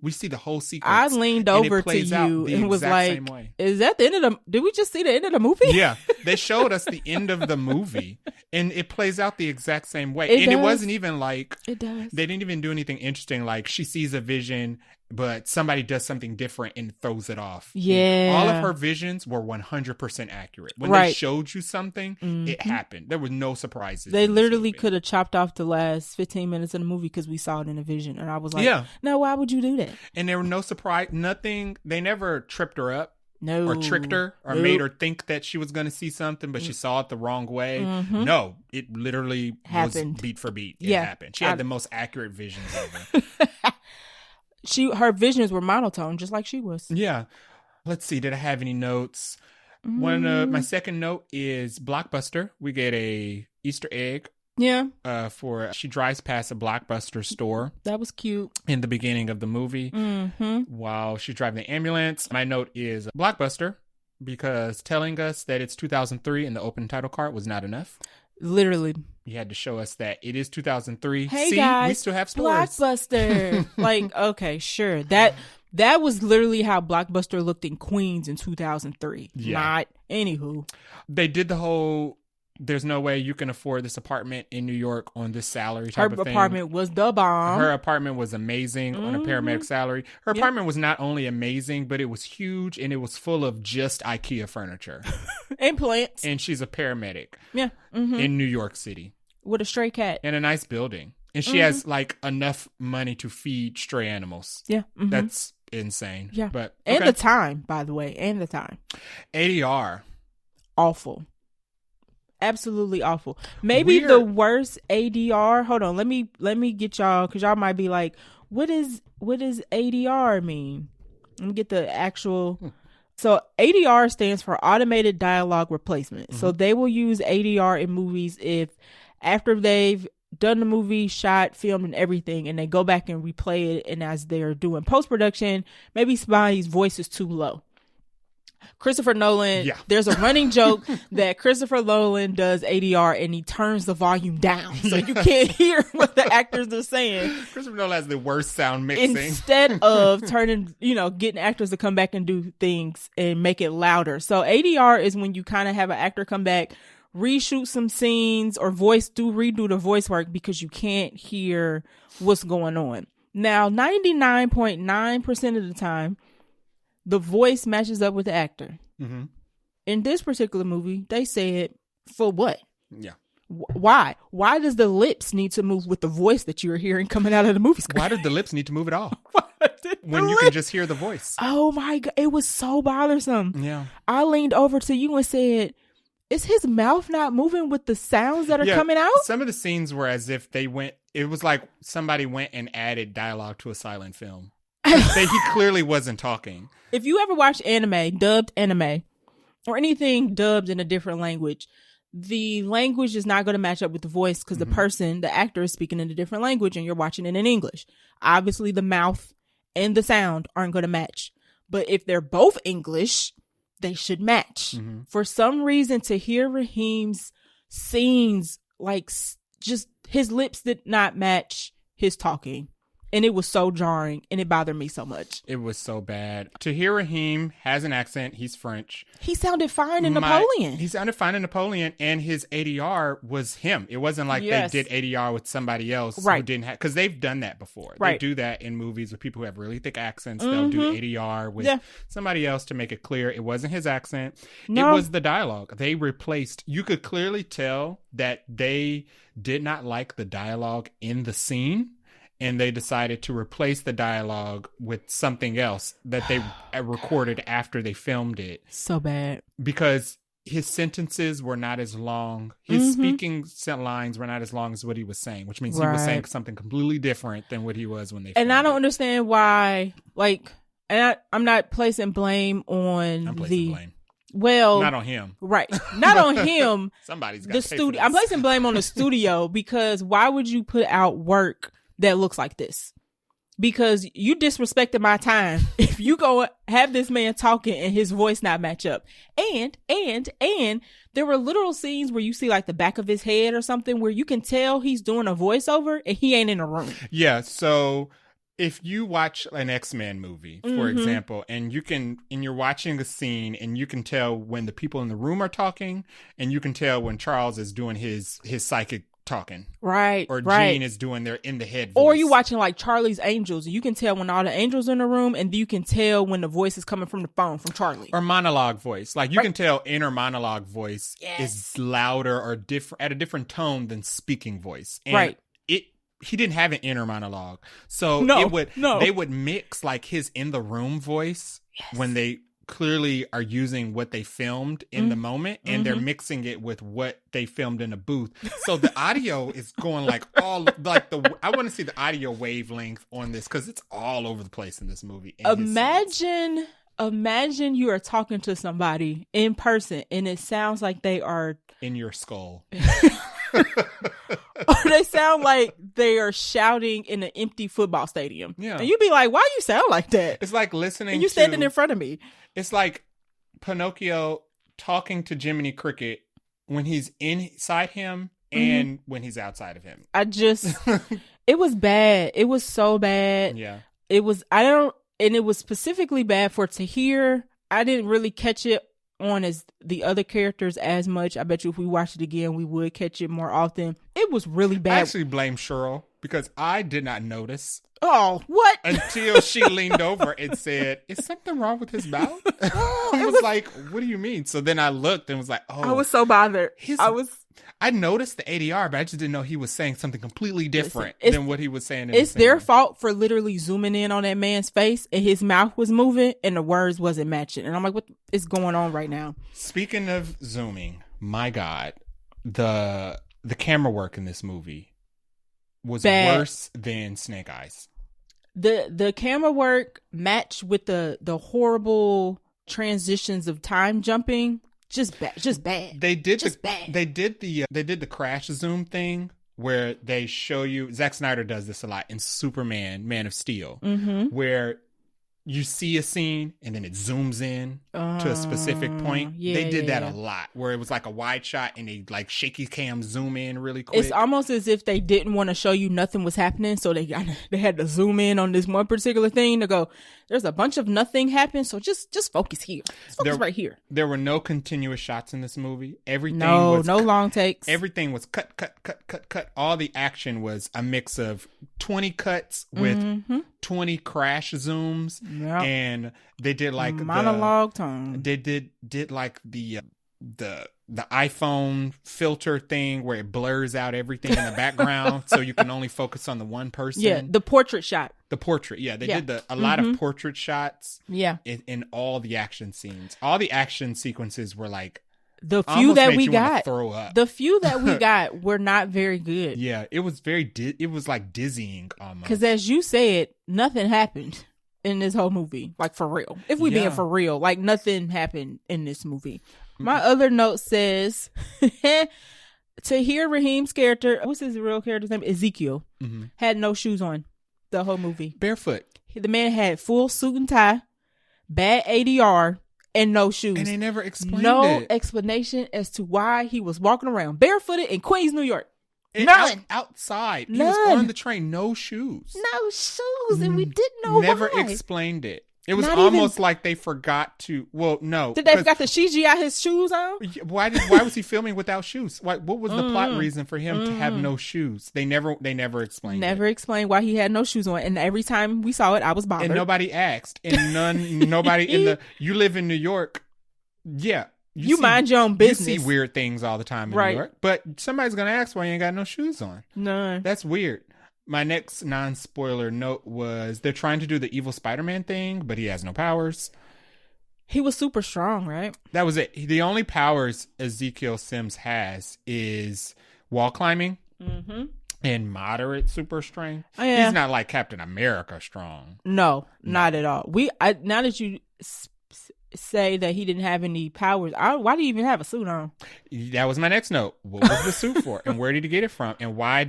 we see the whole sequence. I leaned over to you and was like, is that the end of did we just see the end of the movie? Yeah, they showed us the end of the movie and it plays out the exact same way. It wasn't even like it does. They didn't even do anything interesting, like she sees a vision but somebody does something different and throws it off. Yeah. All of her visions were 100% accurate. When they showed you something, it happened. There was no surprises. They literally could have chopped off the last 15 minutes of the movie because we saw it in a vision. And I was like, no, why would you do that? And there were no surprise, nothing. They never tripped her up. No. Or tricked her or made her think that she was going to see something, but she saw it the wrong way. No, it literally happened. Was beat for beat. It happened. She had the most accurate visions ever. Her visions were monotone, just like she was. Yeah. Let's see. Did I have any notes? My second note is Blockbuster. We get a Easter egg. Yeah. She drives past a Blockbuster store. That was cute. In the beginning of the movie. While she's driving the ambulance. My note is Blockbuster, because telling us that it's 2003 in the open title card was not enough. Literally. You had to show us that it is 2003. Hey, guys, we still have stores. Blockbuster. Like, okay, sure. That was literally how Blockbuster looked in Queens in 2003. Yeah. Not anywho. They did the whole, there's no way you can afford this apartment in New York on this salary type of thing. Her apartment was the bomb. Her apartment was amazing on a paramedic salary. Her apartment was not only amazing, but it was huge and it was full of just IKEA furniture. And plants. And she's a paramedic. Yeah. In New York City. With a stray cat. And a nice building. And she has like enough money to feed stray animals. Yeah. That's insane. Yeah. But and the time, by the way. And the time. ADR. Awful. Absolutely awful. Maybe the worst ADR. Hold on, let me get y'all, because y'all might be like, what does ADR mean? Let me get the actual. So ADR stands for automated dialogue replacement. So they will use ADR in movies if after they've done the movie, shot, filmed, and everything, and they go back and replay it, and as they're doing post-production, maybe somebody's voice is too low. Christopher Nolan, there's a running joke that Christopher Nolan does ADR and he turns the volume down so you can't hear what the actors are saying. Christopher Nolan has the worst sound mixing. Instead of getting actors to come back and do things and make it louder. So ADR is when you kind of have an actor come back, reshoot some scenes or redo the voice work because you can't hear what's going on. Now, 99.9% of the time, the voice matches up with the actor. In this particular movie, they said, for what? Yeah. Why? Why does the lips need to move with the voice that you're hearing coming out of the movie screen? Why did the lips need to move at all? When you can just hear the voice. Oh my God. It was so bothersome. Yeah. I leaned over to you and said, is his mouth not moving with the sounds that are coming out? Some of the scenes were as if it was like somebody went and added dialogue to a silent film. He clearly wasn't talking. If you ever watch dubbed anime, or anything dubbed in a different language, the language is not going to match up with the voice because the actor is speaking in a different language and you're watching it in English. Obviously, the mouth and the sound aren't going to match. But if they're both English, they should match. For some reason, to hear Raheem's scenes, like just his lips did not match his talking. And it was so jarring, and it bothered me so much. It was so bad. Tahir Rahim has an accent. He's French. He sounded fine in Napoleon. He sounded fine in Napoleon, and his ADR was him. It wasn't like they did ADR with somebody else who didn't have... Because they've done that before. They do that in movies with people who have really thick accents. They'll do ADR with somebody else to make it clear it wasn't his accent. No. It was the dialogue. They replaced... You could clearly tell that they did not like the dialogue in the scene. And they decided to replace the dialogue with something else that they recorded after they filmed it. So bad. Because his sentences were not as long. His speaking lines were not as long as what he was saying, which means he was saying something completely different than what he was when they filmed it. And I don't understand why, I'm not placing blame on blame. Well, not on him. Right. Not on him. Somebody's got the studio. I'm placing blame on the studio because why would you put out work that looks like this. Because you disrespected my time if you go have this man talking and his voice not match up. And there were literal scenes where you see like the back of his head or something where you can tell he's doing a voiceover and he ain't in a room. Yeah, so if you watch an X-Men movie, for example, and you're watching a scene and you can tell when the people in the room are talking, and you can tell when Charles is doing his psychic talking, right? Or right. Gene is doing their in the head voice. Or you watching like Charlie's Angels, you can tell when all the angels are in the room, and you can tell when the voice is coming from the phone from Charlie. Or monologue voice, like you can tell inner monologue voice is louder or different at a different tone than speaking voice. And he didn't have an inner monologue, so they would mix like his in the room voice when they clearly are using what they filmed in the moment, and they're mixing it with what they filmed in a booth. So the audio is going like all like I want to see the audio wavelength on this because it's all over the place in this movie. Imagine you are talking to somebody in person and it sounds like they are in your skull. Or they sound like they are shouting in an empty football stadium. Yeah. And you'd be like, why you sound like that? It's like listening and you standing in front of me. It's like Pinocchio talking to Jiminy Cricket when he's inside him and when he's outside of him. It was bad. It was so bad. Yeah. It was specifically bad for Tahir. I didn't really catch it on as the other characters as much. I bet you if we watched it again, we would catch it more often. It was really bad. I actually blame Cheryl because I did not notice. Oh, what? Until she leaned over and said, "Is something wrong with his mouth?" I was like, "What do you mean?" So then I looked and was like, "Oh." I was so bothered. I noticed the ADR, but I just didn't know he was saying something completely different than what he was saying. It's their fault for literally zooming in on that man's face and his mouth was moving and the words wasn't matching. And I'm like, what is going on right now? Speaking of zooming, my God, the camera work in this movie was worse than Snake Eyes. The camera work matched with the horrible transitions of time jumping. Just bad. They did the crash zoom thing where they show you. Zack Snyder does this a lot in Superman, Man of Steel, where you see a scene and then it zooms in to a specific point. They did that a lot, where it was like a wide shot and they like shaky cam zoom in really quick. It's almost as if they didn't want to show you nothing was happening, so they had to zoom in on this one particular thing to go, there's a bunch of nothing happening, so just focus here. Focus right here. There were no continuous shots in this movie. Everything no long takes. Everything was cut. All the action was a mix of 20 cuts with 20 crash zooms. Yep. And they did like monologue tone. They did like the iPhone filter thing where it blurs out everything in the background so you can only focus on the one person. Yeah, the portrait shot. The portrait, yeah. They did a lot of portrait shots. Yeah. In all the action scenes. All the action sequences were like the few that we got. The few that we got were not very good. Yeah, it was it was like dizzying almost. Because as you said, nothing happened in this whole movie, like for real. If we being for real, like nothing happened in this movie. My other note says Tahir Rahim's character, what's his real character's name? Ezekiel, had no shoes on the whole movie. Barefoot. The man had full suit and tie, bad ADR, and no shoes. And they never explained no explanation as to why he was walking around barefooted in Queens, New York. Outside. He was on the train, no shoes. No shoes, and we didn't know Never why. explained it. It was almost like they forgot to. Well, no. Did they forgot to CGI his shoes on? Why was he filming without shoes? What was the plot reason for him to have no shoes? They never explained. Never explained why he had no shoes on. And every time we saw it, I was bothered. And nobody asked. And nobody you live in New York. Yeah. You mind your own business. You see weird things all the time in New York. But somebody's going to ask why you ain't got no shoes on. No. That's weird. My next non-spoiler note was they're trying to do the evil Spider-Man thing, but he has no powers. He was super strong, right? That was it. The only powers Ezekiel Sims has is wall climbing and moderate super strength. Oh, yeah. He's not like Captain America strong. No, not at all. Now that you say that he didn't have any powers, why do you even have a suit on? That was my next note. What was the suit for? And where did he get it from? And why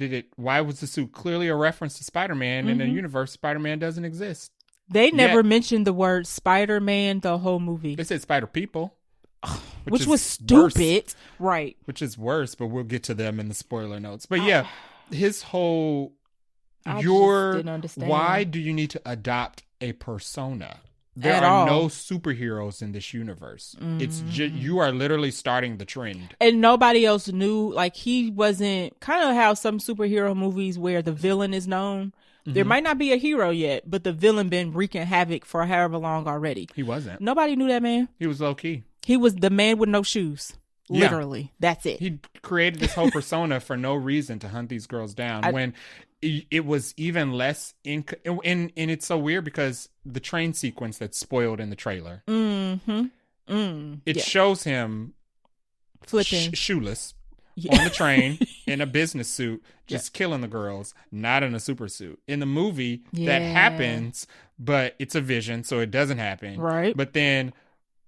was the suit clearly a reference to Spider-Man in a universe Spider-Man doesn't exist? They never mentioned the word Spider-Man the whole movie. They said Spider-People. Which was stupid. Worse. Right. Which is worse, but we'll get to them in the spoiler notes. But yeah, his whole... I just didn't understand. Why do you need to adopt a persona? There no superheroes in this universe. It's just, you are literally starting the trend. And nobody else knew, like, he wasn't, kind of how some superhero movies where the villain is known. There might not be a hero yet, but the villain been wreaking havoc for however long already. He wasn't. Nobody knew that man. He was low key. He was the man with no shoes. Literally. Yeah. That's it. He created this whole persona for no reason to hunt these girls down when it was even less and it's so weird because the train sequence that's spoiled in the trailer. It shows him flipping shoeless on the train in a business suit, just killing the girls, not in a super suit. In the movie, that happens, but it's a vision, so it doesn't happen. Right. But then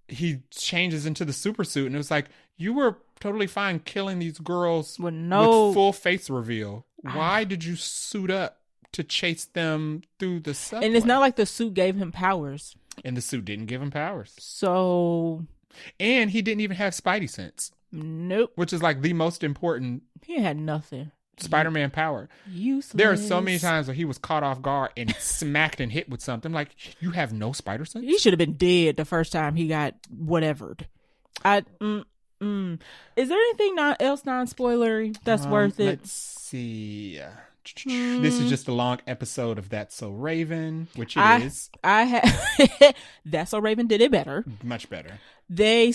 he changes into the super suit, and it was like, you were totally fine killing these girls with full face reveal. Why did you suit up to chase them through the subway? And it's not like the suit gave him powers. And the suit didn't give him powers. So... And he didn't even have Spidey sense. Nope. Which is like the most important... He had nothing. Spider-Man power. Useless. There are so many times where he was caught off guard and smacked and hit with something. Like, you have no spider sense? He should have been dead the first time he got whatevered. Is there anything else non-spoilery that's worth it? Let's see. This is just a long episode of That's So Raven, which it is. That's So Raven did it better. Much better. They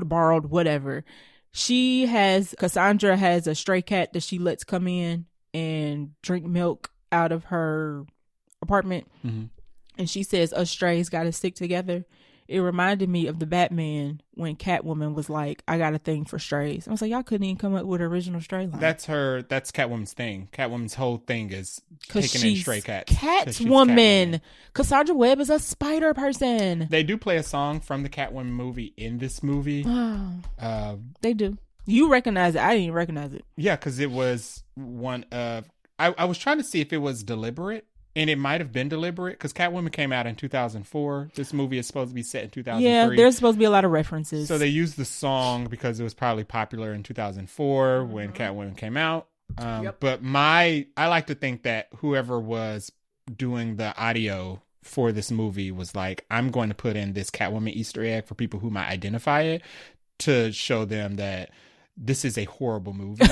borrowed, whatever. Cassandra has a stray cat that she lets come in and drink milk out of her apartment. And she says, us strays got to stick together. It reminded me of the Batman when Catwoman was like, I got a thing for strays. I was like, y'all couldn't even come up with an original stray line. That's Catwoman's thing. Catwoman's whole thing is taking in stray cats. Catwoman. Cassandra Webb is a spider person. They do play a song from the Catwoman movie in this movie. They do. You recognize it. I didn't even recognize it. Yeah, because it was one of... I was trying to see if it was deliberate. And it might have been deliberate because Catwoman came out in 2004. This movie is supposed to be set in 2003. Yeah, there's supposed to be a lot of references. So they used the song because it was probably popular in 2004 when Catwoman came out. But I like to think that whoever was doing the audio for this movie was like, I'm going to put in this Catwoman Easter egg for people who might identify it to show them that this is a horrible movie.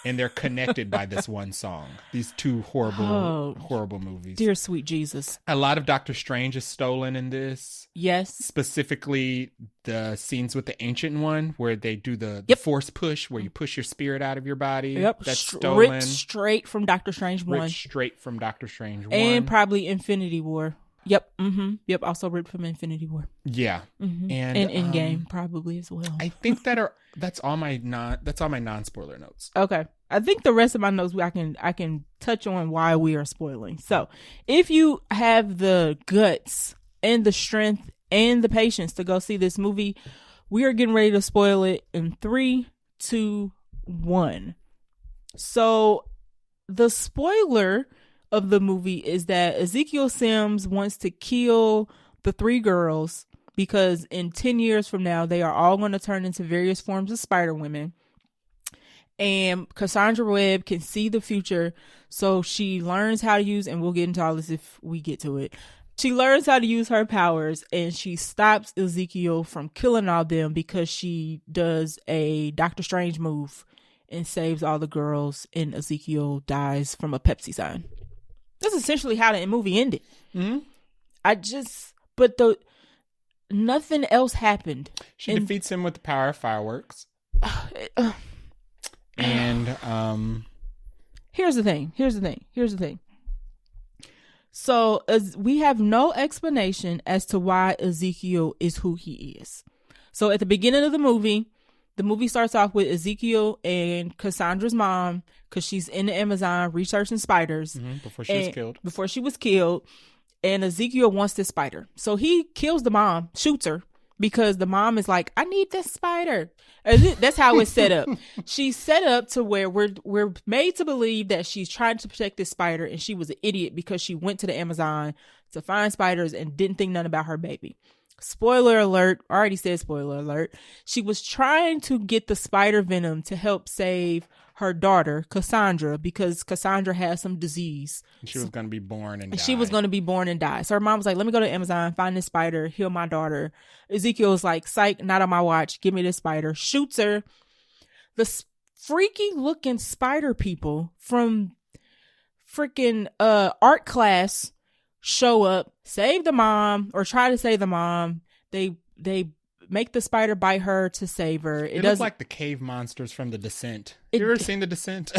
And they're connected by this one song. These two horrible movies. Dear sweet Jesus. A lot of Doctor Strange is stolen in this. Yes. Specifically, the scenes with the Ancient One where they do the force push, where you push your spirit out of your body. Yep. That's stolen. Ripped straight from Doctor Strange 1. Ripped straight from Doctor Strange 1. And probably Infinity War. Yep. Yep. Also ripped from Infinity War. Yeah. And Endgame probably as well. I think that's all my non-spoiler notes. Okay. I think the rest of my notes I can touch on why we are spoiling. So, if you have the guts and the strength and the patience to go see this movie, we are getting ready to spoil it in 3, 2, 1. So, the spoiler of the movie is that Ezekiel Sims wants to kill the 3 girls because in 10 years from now, they are all going to turn into various forms of Spider Women. And Cassandra Webb can see the future. So she learns how to use, and we'll get into all this if we get to it. She learns how to use her powers, and she stops Ezekiel from killing all them because she does a Doctor Strange move and saves all the girls, and Ezekiel dies from a Pepsi sign. That's essentially how the movie ended. Nothing else happened. She defeats him with the power of fireworks. And here's the thing. So we have no explanation as to why Ezekiel is who he is. So at the beginning of the movie starts off with Ezekiel and Cassandra's mom, because she's in the Amazon researching spiders. Before she was killed. And Ezekiel wants this spider. So he kills the mom, shoots her, because the mom is like, I need this spider. That's how it's set up. She's set up to where we're made to believe that she's trying to protect this spider, and she was an idiot because she went to the Amazon to find spiders and didn't think none about her baby. Spoiler alert. Already said spoiler alert. She was trying to get the spider venom to help save her daughter, Cassandra, because Cassandra has some disease. She was going to be born and die. She was going to be born and die. So her mom was like, let me go to Amazon, find this spider, heal my daughter. Ezekiel's like, psych, not on my watch. Give me this spider. Shoots her. The freaky looking spider people from freaking art class show up, save the mom, or try to save the mom. They make the spider bite her to save her. It looks like the cave monsters from The Descent. You ever seen The Descent?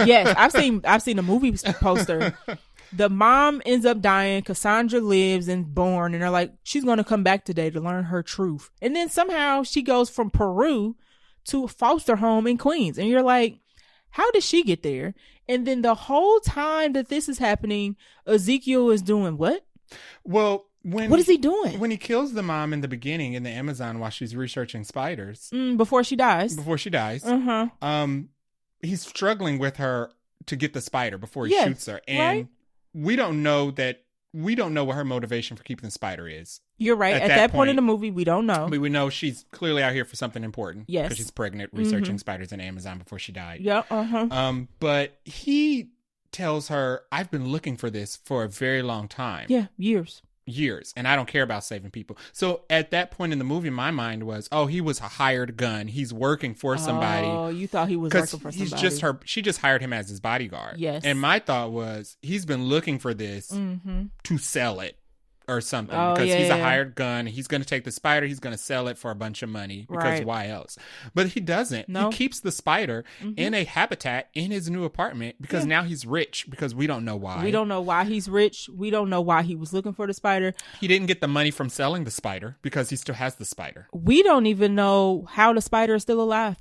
Yes, I've seen the movie poster. The mom ends up dying. Cassandra lives and born, and they're like, she's going to come back today to learn her truth. And then somehow she goes from Peru to a foster home in Queens, and you're like, how did she get there? And then the whole time that this is happening, Ezekiel is doing what? Well, what is he doing? When he kills the mom in the beginning in the Amazon while she's researching spiders. Before she dies. He's struggling with her to get the spider before he shoots her. And we don't know what her motivation for keeping the spider is. You're right. At that point in the movie, we don't know. We know she's clearly out here for something important. Yes. Because she's pregnant, researching spiders in Amazon before she died. Yeah. But he tells her, I've been looking for this for a very long time. Yeah, years. And I don't care about saving people. So at that point in the movie, my mind was, oh, he was a hired gun. He's working for somebody. Oh, you thought he was working for somebody. She just hired him as his bodyguard. Yes. And my thought was, he's been looking for this to sell it or something, because he's a hired gun. He's going to take the spider. He's going to sell it for a bunch of money, because why else? But he doesn't. No. He keeps the spider in a habitat in his new apartment because now he's rich, because we don't know why. We don't know why he's rich. We don't know why he was looking for the spider. He didn't get the money from selling the spider because he still has the spider. We don't even know how the spider is still alive.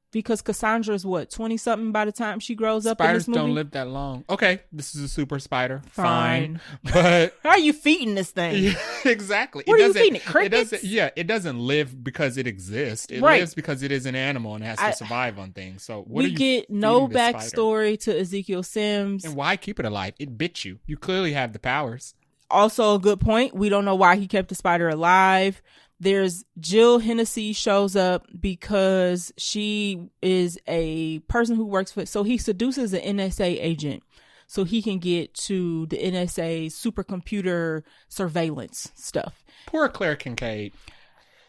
Because Cassandra is 20-something by the time she grows up in this movie? Spiders don't live that long. Okay, this is a super spider. Fine. But how are you feeding this thing? Yeah, exactly. What are you feeding it? Crickets? It doesn't live because it exists. It lives because it is an animal and has to survive on things. So we get no backstory to Ezekiel Sims. And why keep it alive? It bit you. You clearly have the powers. Also a good point. We don't know why he kept the spider alive. There's Jill Hennessy shows up because she is a person who works for, so he seduces an NSA agent so he can get to the NSA supercomputer surveillance stuff. Poor Claire Kincaid.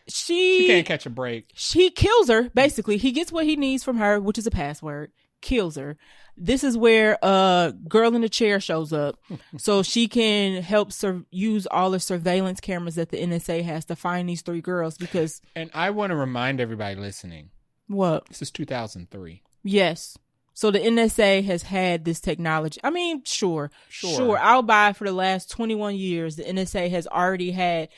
She can't catch a break. He kills her, basically. He gets what he needs from her, which is a password. Kills her. This is where girl in the chair shows up so she can help use all the surveillance cameras that the NSA has to find these 3 girls. Because, and I want to remind everybody listening, what? This is 2003. Yes. So the NSA has had this technology. I mean, sure. I'll buy for the last 21 years. The NSA has already had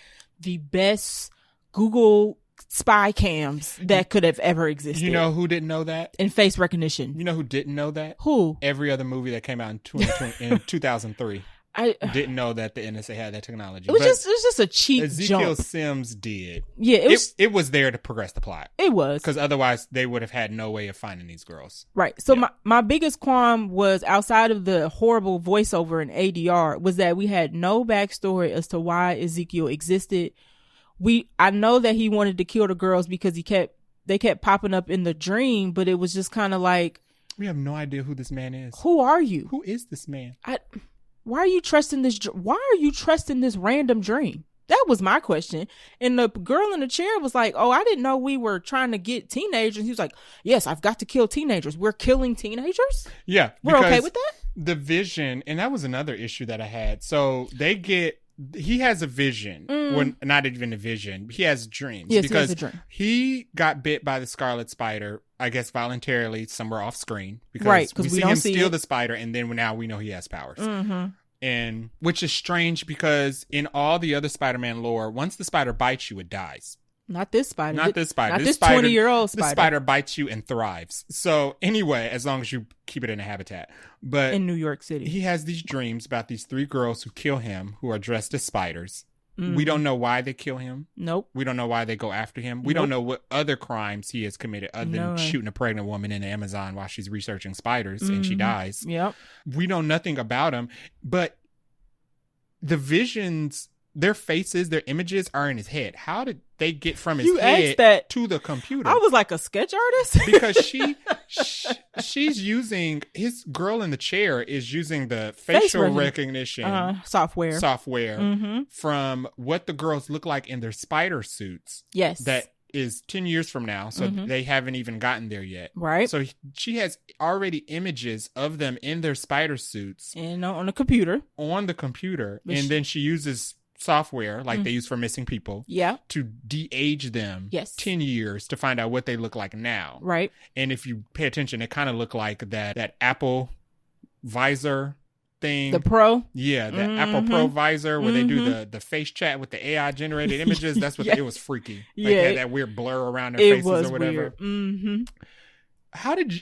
the best Google spy cams that could have ever existed. You know who didn't know that? And face recognition. You know who didn't know that? Who? Every other movie that came out in 2003. I didn't know that the NSA had that technology. It was just a cheap Ezekiel jump. Sims did. Yeah, it was there to progress the plot. It was. Because otherwise they would have had no way of finding these girls. Right. So my biggest qualm was, outside of the horrible voiceover and ADR, was that we had no backstory as to why Ezekiel existed. I know that he wanted to kill the girls because they kept popping up in the dream, but it was just kind of like, we have no idea who this man is. Who are you? Who is this man? Why are you trusting this? Why are you trusting this random dream? That was my question. And the girl in the chair was like, oh, I didn't know we were trying to get teenagers. He was like, yes, I've got to kill teenagers. We're killing teenagers? Yeah. We're okay with that? The vision, and that was another issue that I had. So he has a vision. Well, not even a vision. He has dreams. Yes, because he has a dream. He got bit by the scarlet spider, I guess voluntarily, somewhere off screen. Because we see him steal the spider, and then now we know he has powers. Mm-hmm. And which is strange because in all the other Spider-Man lore, once the spider bites you, it dies. Not this spider. Not this spider. Not this 20-year-old spider. The spider bites you and thrives. So anyway, as long as you keep it in a habitat. But in New York City, he has these dreams about these 3 girls who kill him, who are dressed as spiders. We don't know why they kill him. Nope. We don't know why they go after him. We don't know what other crimes he has committed other than shooting a pregnant woman in the Amazon while she's researching spiders and she dies. Yep. We know nothing about him, but the visions, their faces, their images are in his head. How did they get from his head to the computer? I was like a sketch artist. Because she's using, his girl in the chair is using the facial recognition software from what the girls look like in their spider suits. Yes. That is 10 years from now. So they haven't even gotten there yet. Right. So she has already images of them in their spider suits. And on the computer. On the computer. And then she uses software like they use for missing people to de-age them 10 years to find out what they look like now. Right. And if you pay attention, they kind of look like that Apple visor thing. The Pro? Yeah, the Apple Pro visor where they do the face chat with the AI generated images. That's what it was freaky. Like had that weird blur around their faces or whatever. Weird. How did you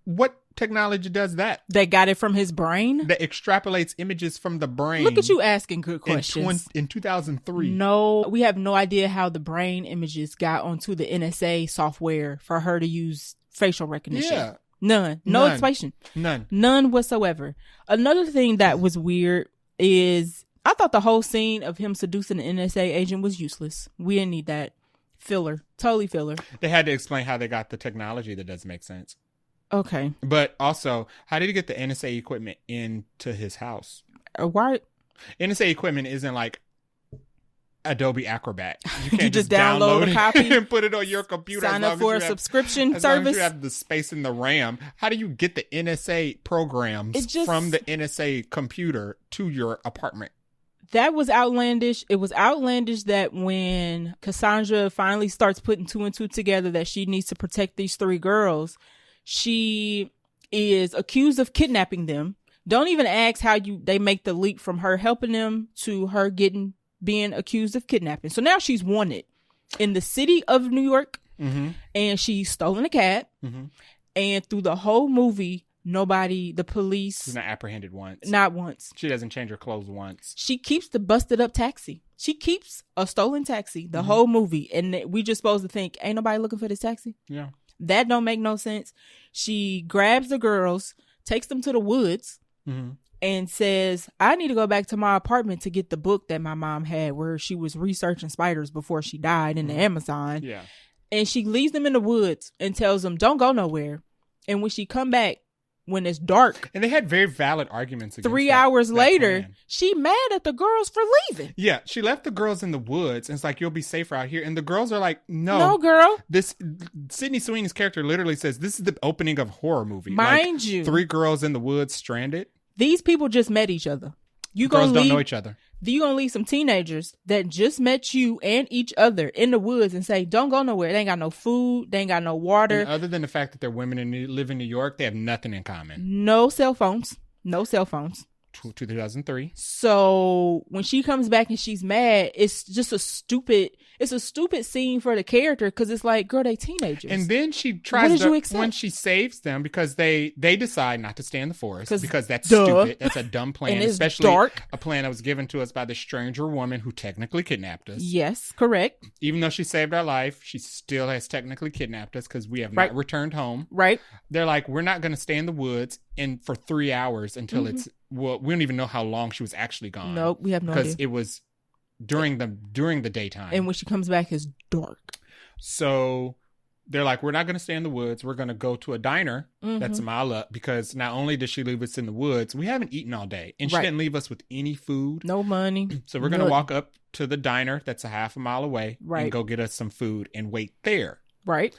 what technology does that? They got it from his brain? That extrapolates images from the brain. Look at you asking good questions. In 2003. No, we have no idea how the brain images got onto the NSA software for her to use facial recognition. Yeah. None. No explanation. None whatsoever. Another thing that was weird is I thought the whole scene of him seducing an NSA agent was useless. We didn't need that. Filler. Totally filler. They had to explain how they got the technology that doesn't make sense. Okay. But also, how did he get the NSA equipment into his house? Why? NSA equipment isn't like Adobe Acrobat. You can't you just download a copy and put it on your computer. Sign up for a subscription service. As long as you have the space in the RAM. How do you get the NSA programs from the NSA computer to your apartment? That was outlandish. It was outlandish that when Cassandra finally starts putting two and two together that she needs to protect these three girls, she is accused of kidnapping them. Don't even ask how they make the leap from her helping them to her being accused of kidnapping. So now she's wanted in the city of New York, and she's stolen a cat. And through the whole movie, the police... She's not apprehended once. Not once. She doesn't change her clothes once. She keeps the busted up taxi. She keeps a stolen taxi the whole movie. And we just supposed to think, ain't nobody looking for this taxi? Yeah. That don't make no sense. She grabs the girls, takes them to the woods, and says, I need to go back to my apartment to get the book that my mom had where she was researching spiders before she died in the Amazon. Yeah. And she leaves them in the woods and tells them, don't go nowhere. And when she come back, when it's dark. And they had very valid arguments against 3 hours later, plan. She mad at the girls for leaving. Yeah, she left the girls in the woods and it's like, you'll be safer out here. And the girls are like, no girl. This Sydney Sweeney's character literally says, this is the opening of a horror movie. Mind you. 3 girls in the woods stranded. These people just met each other. Girls don't know each other. You gonna leave some teenagers that just met you and each other in the woods and say, don't go nowhere. They ain't got no food. They ain't got no water. And other than the fact that they're women and live in New York, they have nothing in common. No cell phones. No cell phones. 2003. So when she comes back and she's mad, it's just a stupid scene for the character because it's like, girl, they teenagers. And then she tries when she saves them because they decide not to stay in the forest because that's stupid. That's a dumb plan, and it's especially dark. A plan that was given to us by the stranger woman who technically kidnapped us. Yes, correct. Even though she saved our life, she still has technically kidnapped us because we have not returned home. Right. They're like, we're not going to stay in the woods for 3 hours until we don't even know how long she was actually gone. Nope, we have no idea. Because it was during the daytime. And when she comes back, it's dark. So they're like, we're not going to stay in the woods. We're going to go to a diner that's a mile up because not only did she leave us in the woods, we haven't eaten all day. And she didn't leave us with any food. No money. So we're going to walk up to the diner that's a half a mile away and go get us some food and wait there. Right.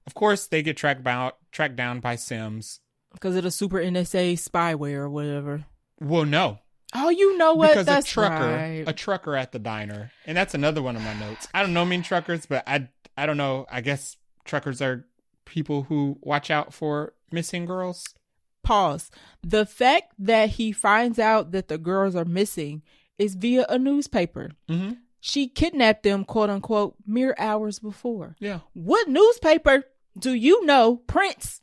Of course, they get tracked down by Sims. Because of the super NSA spyware or whatever. Well, no. Oh, you know what? Because that's a trucker at the diner. And that's another one of my notes. I don't know many truckers, but I don't know. I guess truckers are people who watch out for missing girls. Pause. The fact that he finds out that the girls are missing is via a newspaper. She kidnapped them, quote unquote, mere hours before. Yeah. What newspaper do you know prints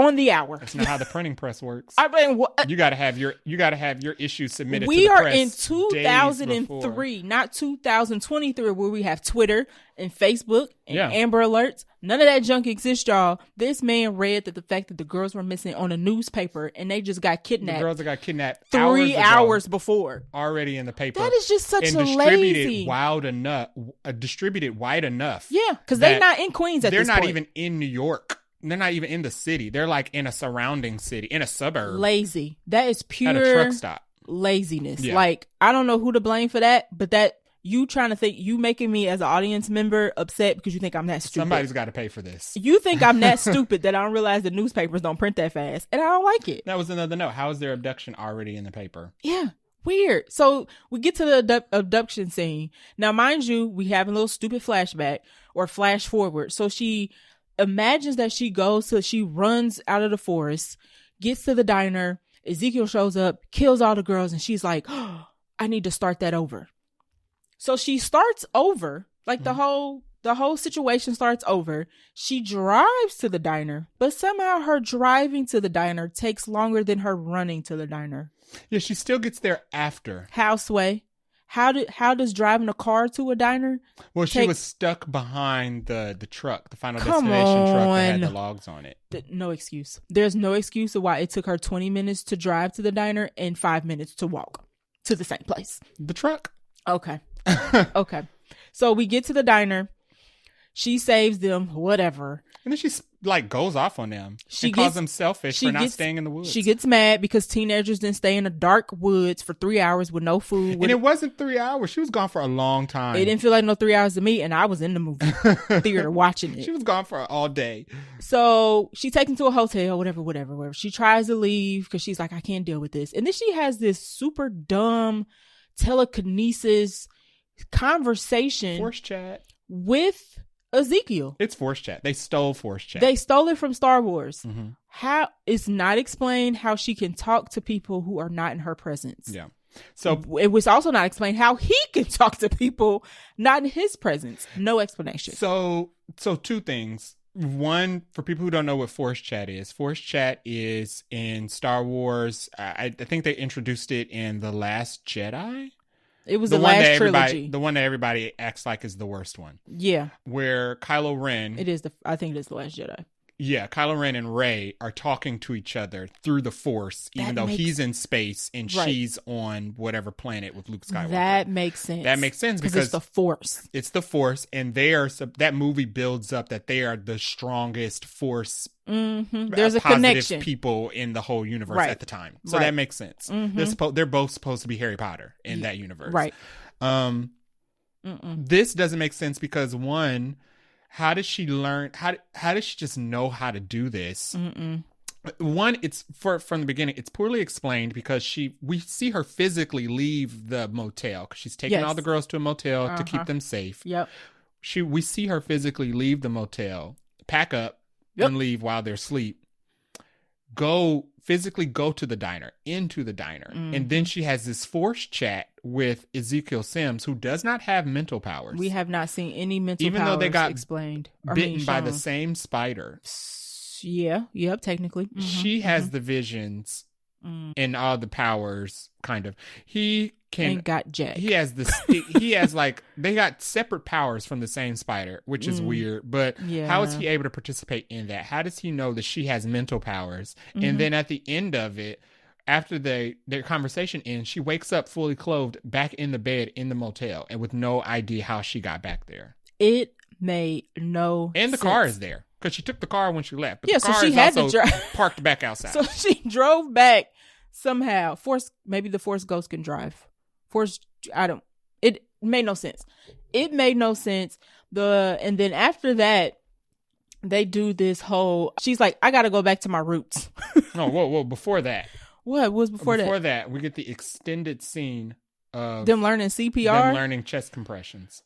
on the hour. That's not how the printing press works. I mean, what? You got to have your issues submitted. We to the are press in 2003, not 2023, where we have Twitter and Facebook and Amber Alerts. None of that junk exists, y'all. This man read that the fact that the girls were missing on a newspaper and they just got kidnapped. The girls that got kidnapped 3 hours before. Already in the paper. That is just such and a lazy. Distributed wide enough. Yeah, because they're not in Queens at this point. They're not even in New York. They're not even in the city. They're like in a surrounding city, in a suburb. Lazy. That is pure at a truck stop. Laziness. Yeah. Like, I don't know who to blame for that, but that you trying to think, you making me as an audience member upset because you think I'm that stupid. Somebody's got to pay for this. You think I'm that stupid that I don't realize the newspapers don't print that fast, and I don't like it. That was another note. How is their abduction already in the paper? Yeah. Weird. So we get to the abduction scene. Now, mind you, we have a little stupid flashback or flash forward. So she imagines that she runs out of the forest, gets to the diner. Ezekiel shows up, kills all the girls, and she's like, oh, I need to start that over. So she starts over, like the whole situation starts over. She drives to the diner, but somehow her driving to the diner takes longer than her running to the diner. Yeah, she still gets there after. Houseway. How does driving a car to a diner? Well, she was stuck behind the truck, the Final Destination truck that had the logs on it. No excuse. There's no excuse of why it took her 20 minutes to drive to the diner and 5 minutes to walk to the same place. The truck. Okay. Okay. So we get to the diner. She saves them, whatever. And then she goes off on them. She calls them selfish for not staying in the woods. She gets mad because teenagers didn't stay in the dark woods for 3 hours with no food. And it wasn't 3 hours. She was gone for a long time. It didn't feel like no 3 hours to me, and I was in the movie theater watching it. She was gone for all day. So she taken to a hotel, whatever. She tries to leave because she's like, I can't deal with this. And then she has this super dumb telekinesis conversation. Force chat. With Ezekiel. It's force chat. They stole force chat. They stole it from Star Wars. Mm-hmm. How it's not explained how she can talk to people who are not in her presence. Yeah. So it was also not explained how he can talk to people not in his presence. No explanation. So two things. One, for people who don't know what force chat is in Star Wars. I think they introduced it in The Last Jedi. It was the last trilogy. The one that everybody acts like is the worst one. Yeah. Where Kylo Ren... I think it is The Last Jedi. Yeah, Kylo Ren and Rey are talking to each other through the Force, even though he's in space and she's on whatever planet with Luke Skywalker. That makes sense. That makes sense because it's the Force. It's the Force, and that movie builds up that they are the strongest Force. Mm-hmm. There's a connection. People in the whole universe at the time, so that makes sense. Mm-hmm. They're both supposed to be Harry Potter in that universe, right? This doesn't make sense because one. How does she learn? How does she just know how to do this? One, it's from the beginning. It's poorly explained because we see her physically leave the motel because she's taking all the girls to a motel to keep them safe. Yep. We see her physically leave the motel, pack up, and leave while they're asleep. Physically go to the diner, into the diner. And then she has this force chat with Ezekiel Sims, who does not have mental powers. We have not seen any mental powers even though they got explained. Bitten by the same spider. Yeah. Yep. Technically. Mm-hmm. She has the visions and all the powers, kind of. He got Jack. He has this. He has they got separate powers from the same spider, which is weird. But how is he able to participate in that? How does he know that she has mental powers? And then at the end of it, after their conversation ends, she wakes up fully clothed, back in the bed in the motel, and with no idea how she got back there. It made no And the sense. car is there because she took the car when she left. But the car is also parked back outside. So she drove back somehow. Maybe the Force Ghost can drive. It made no sense. And then after that, they do this whole, she's like, I gotta go back to my roots. No, whoa, before that. What was before that? Before that, we get the extended scene of them learning CPR, them learning chest compressions.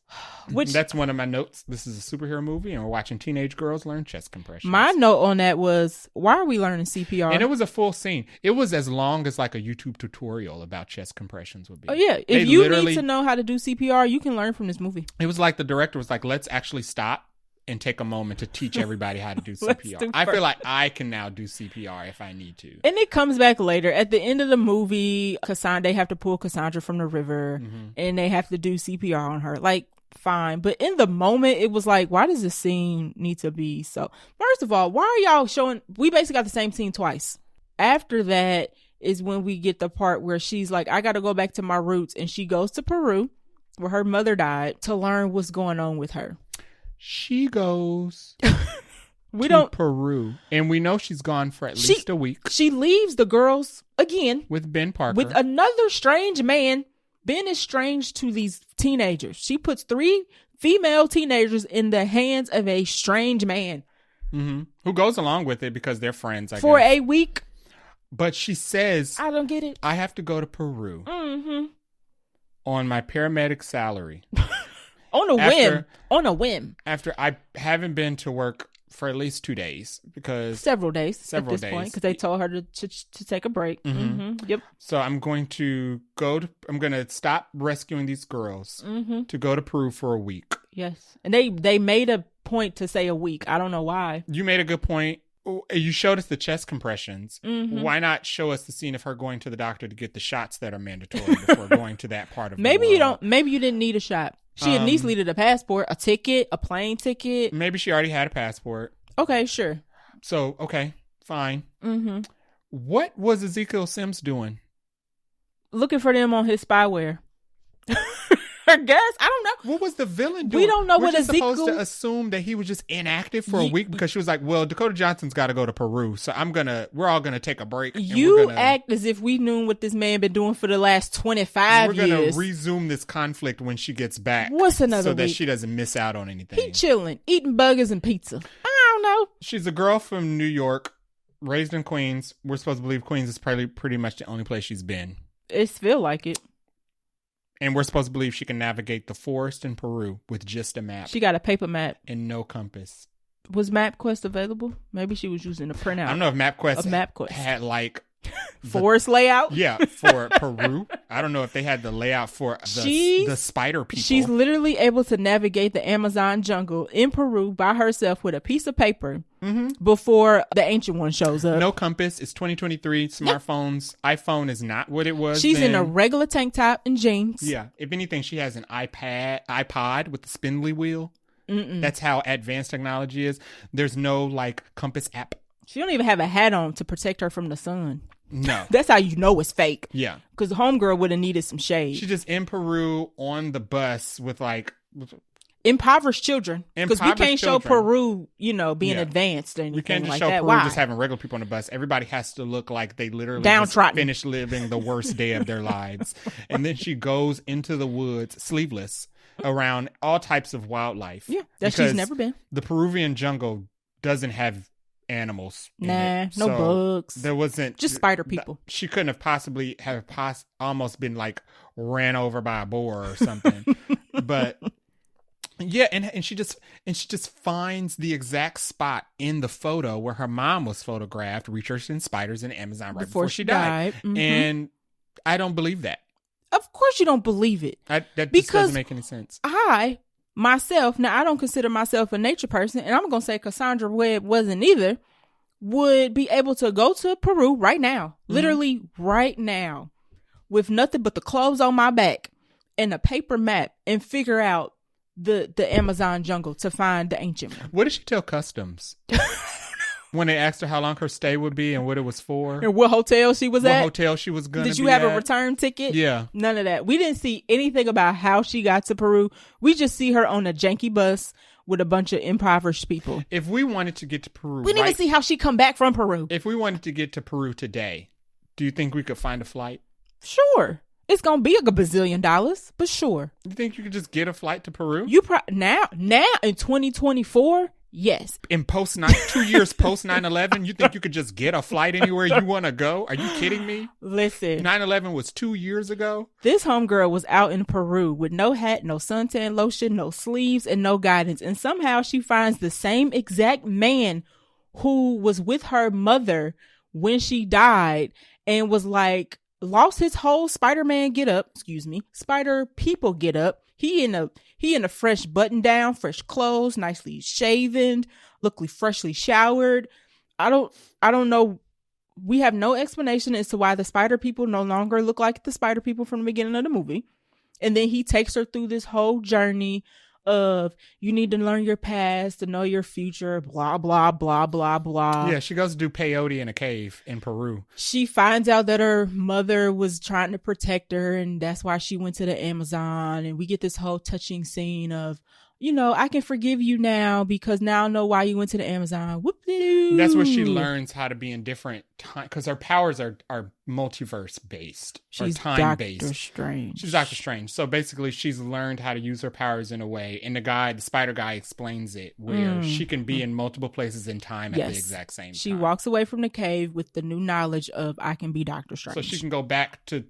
That's one of my notes. This is a superhero movie, and we're watching teenage girls learn chest compressions. My note on that was, why are we learning CPR? And it was a full scene. It was as long as a YouTube tutorial about chest compressions would be. Oh yeah, if you need to know how to do CPR, you can learn from this movie. It was like the director was like, let's actually stop and take a moment to teach everybody how to do Let's CPR. do I feel first. like I can now do CPR if I need to. And it comes back later. At the end of the movie, they have to pull Cassandra from the river and they have to do CPR on her. Like, fine. But in the moment, it was like, why does this scene need to be so? First of all, why are y'all showing? We basically got the same scene twice. After that is when we get the part where she's like, I got to go back to my roots. And she goes to Peru, where her mother died, to learn what's going on with her. She goes to Peru, and we know she's gone for at least a week. She leaves the girls again with Ben Parker, with another strange man. Ben is strange to these teenagers. She puts 3 female teenagers in the hands of a strange man, who goes along with it because they're friends. I for guess. a week. But she says, I don't get it. I have to go to Peru on my paramedic salary. On a whim. After I haven't been to work for at least 2 days because several days at this point because they told her to take a break. Yep. So I'm going to stop rescuing these girls to go to Peru for a week. Yes, and they made a point to say a week. I don't know why. You made a good point. You showed us the chest compressions. Why not show us the scene of her going to the doctor to get the shots that are mandatory before going to that part of the world? Maybe you didn't need a shot. She at least needed a passport, a ticket, a plane ticket. Maybe she already had a passport. Okay, sure. So, okay, fine. What was Ezekiel Sims doing? Looking for them on his spyware. I guess. I don't know. What was the villain doing? We don't know We're what just Ezekiel... supposed to assume that he was just inactive for a week because she was like, well, Dakota Johnson's got to go to Peru, so we're all going to take a break. You act as if we knew what this man been doing for the last 25 years. We're going to resume this conflict when she gets back. What's another so that week? she doesn't miss out on anything. He chilling, eating burgers and pizza. I don't know. She's a girl from New York, raised in Queens. We're supposed to believe Queens is probably pretty much the only place she's been. It feel like it. And we're supposed to believe she can navigate the forest in Peru with just a map. She got a paper map. And no compass. Was MapQuest available? Maybe she was using a printout. I don't know if MapQuest had like... forest layout? Yeah, for Peru. I don't know if they had the layout for the spider people. She's literally able to navigate the Amazon jungle in Peru by herself with a piece of paper before the ancient one shows up. No compass. It's 2023. Smartphones. Yep. iPhone is not what it was. She's in a regular tank top and jeans. Yeah. If anything, she has an iPod with the spindly wheel. That's how advanced technology is. There's no like compass app. She don't even have a hat on to protect her from the sun. No. That's how you know it's fake. Yeah. Because the homegirl would have needed some shade. She's just in Peru on the bus with like... impoverished children. Because we can't show Peru, being advanced or anything like that. We can't just show Peru just having regular people on the bus. Everybody has to look like they literally just finished living the worst day of their lives. And then she goes into the woods, sleeveless, around all types of wildlife. Yeah, that she's never been. The Peruvian jungle doesn't have animals. No bugs. There wasn't just spider people. She couldn't have possibly almost been like ran over by a boar or something. But yeah, and she just finds the exact spot in the photo where her mom was photographed researching spiders in Amazon before she died. And I don't believe that. Of course you don't believe it. That just doesn't make any sense. Myself, now I don't consider myself a nature person, and I'm going to say Cassandra Webb wasn't either, would be able to go to Peru right now, literally right now, with nothing but the clothes on my back and a paper map and figure out the Amazon jungle to find the ancient one. What did she tell Customs? When they asked her how long her stay would be and what it was for. And what hotel she was at. What hotel she was going to be at. Did you have a return ticket? Yeah. None of that. We didn't see anything about how she got to Peru. We just see her on a janky bus with a bunch of impoverished people. If we wanted to get to Peru... We didn't even see how she come back from Peru. If we wanted to get to Peru today, do you think we could find a flight? Sure. It's going to be a bazillion dollars, but sure. You think you could just get a flight to Peru? Now in 2024... Yes. In 2 years post 9/11, you think you could just get a flight anywhere you want to go? Are you kidding me? Listen. 9/11 was 2 years ago. This homegirl was out in Peru with no hat, no suntan lotion, no sleeves, and no guidance. And somehow she finds the same exact man who was with her mother when she died and was like, lost his whole Spider-Man get up, Spider people get up, He in a fresh button down, fresh clothes, nicely shaven, lookly freshly showered. I don't know. We have no explanation as to why the spider people no longer look like the spider people from the beginning of the movie. And then he takes her through this whole journey of, you need to learn your past to know your future, blah, blah, blah, blah, blah. Yeah, she goes to do peyote in a cave in Peru. She finds out that her mother was trying to protect her, and that's why she went to the Amazon. And we get this whole touching scene of, I can forgive you now because now I know why you went to the Amazon. Whoop-de-doo. That's where she learns how to be in different time, because her powers are multiverse based. She's or time based. Doctor Strange. She's Doctor Strange. So basically, she's learned how to use her powers in a way, and the spider guy explains it, where she can be in multiple places in time at the exact same time. She walks away from the cave with the new knowledge of, I can be Doctor Strange. So she can go back to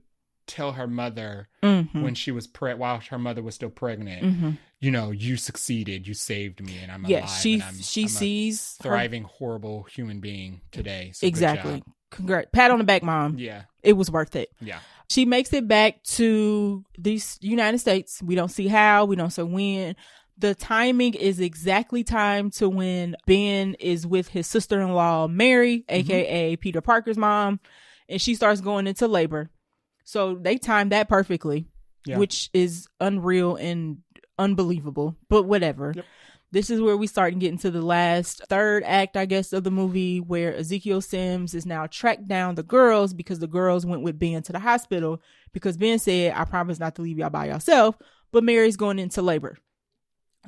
tell her mother when she was while her mother was still pregnant, you succeeded, you saved me, and I'm alive. She I'm sees a thriving, horrible human being today. So exactly. Congrats. Pat on the back, Mom. Yeah. It was worth it. Yeah. She makes it back to the United States. We don't see how, we don't see when. The timing is exactly time to when Ben is with his sister-in-law, Mary, aka Peter Parker's mom, and she starts going into labor. So they timed that perfectly, which is unreal and unbelievable, but whatever. Yep. This is where we start and get into the last third act, I guess, of the movie, where Ezekiel Sims is now tracked down the girls because the girls went with Ben to the hospital because Ben said, I promise not to leave y'all by yourself, but Mary's going into labor.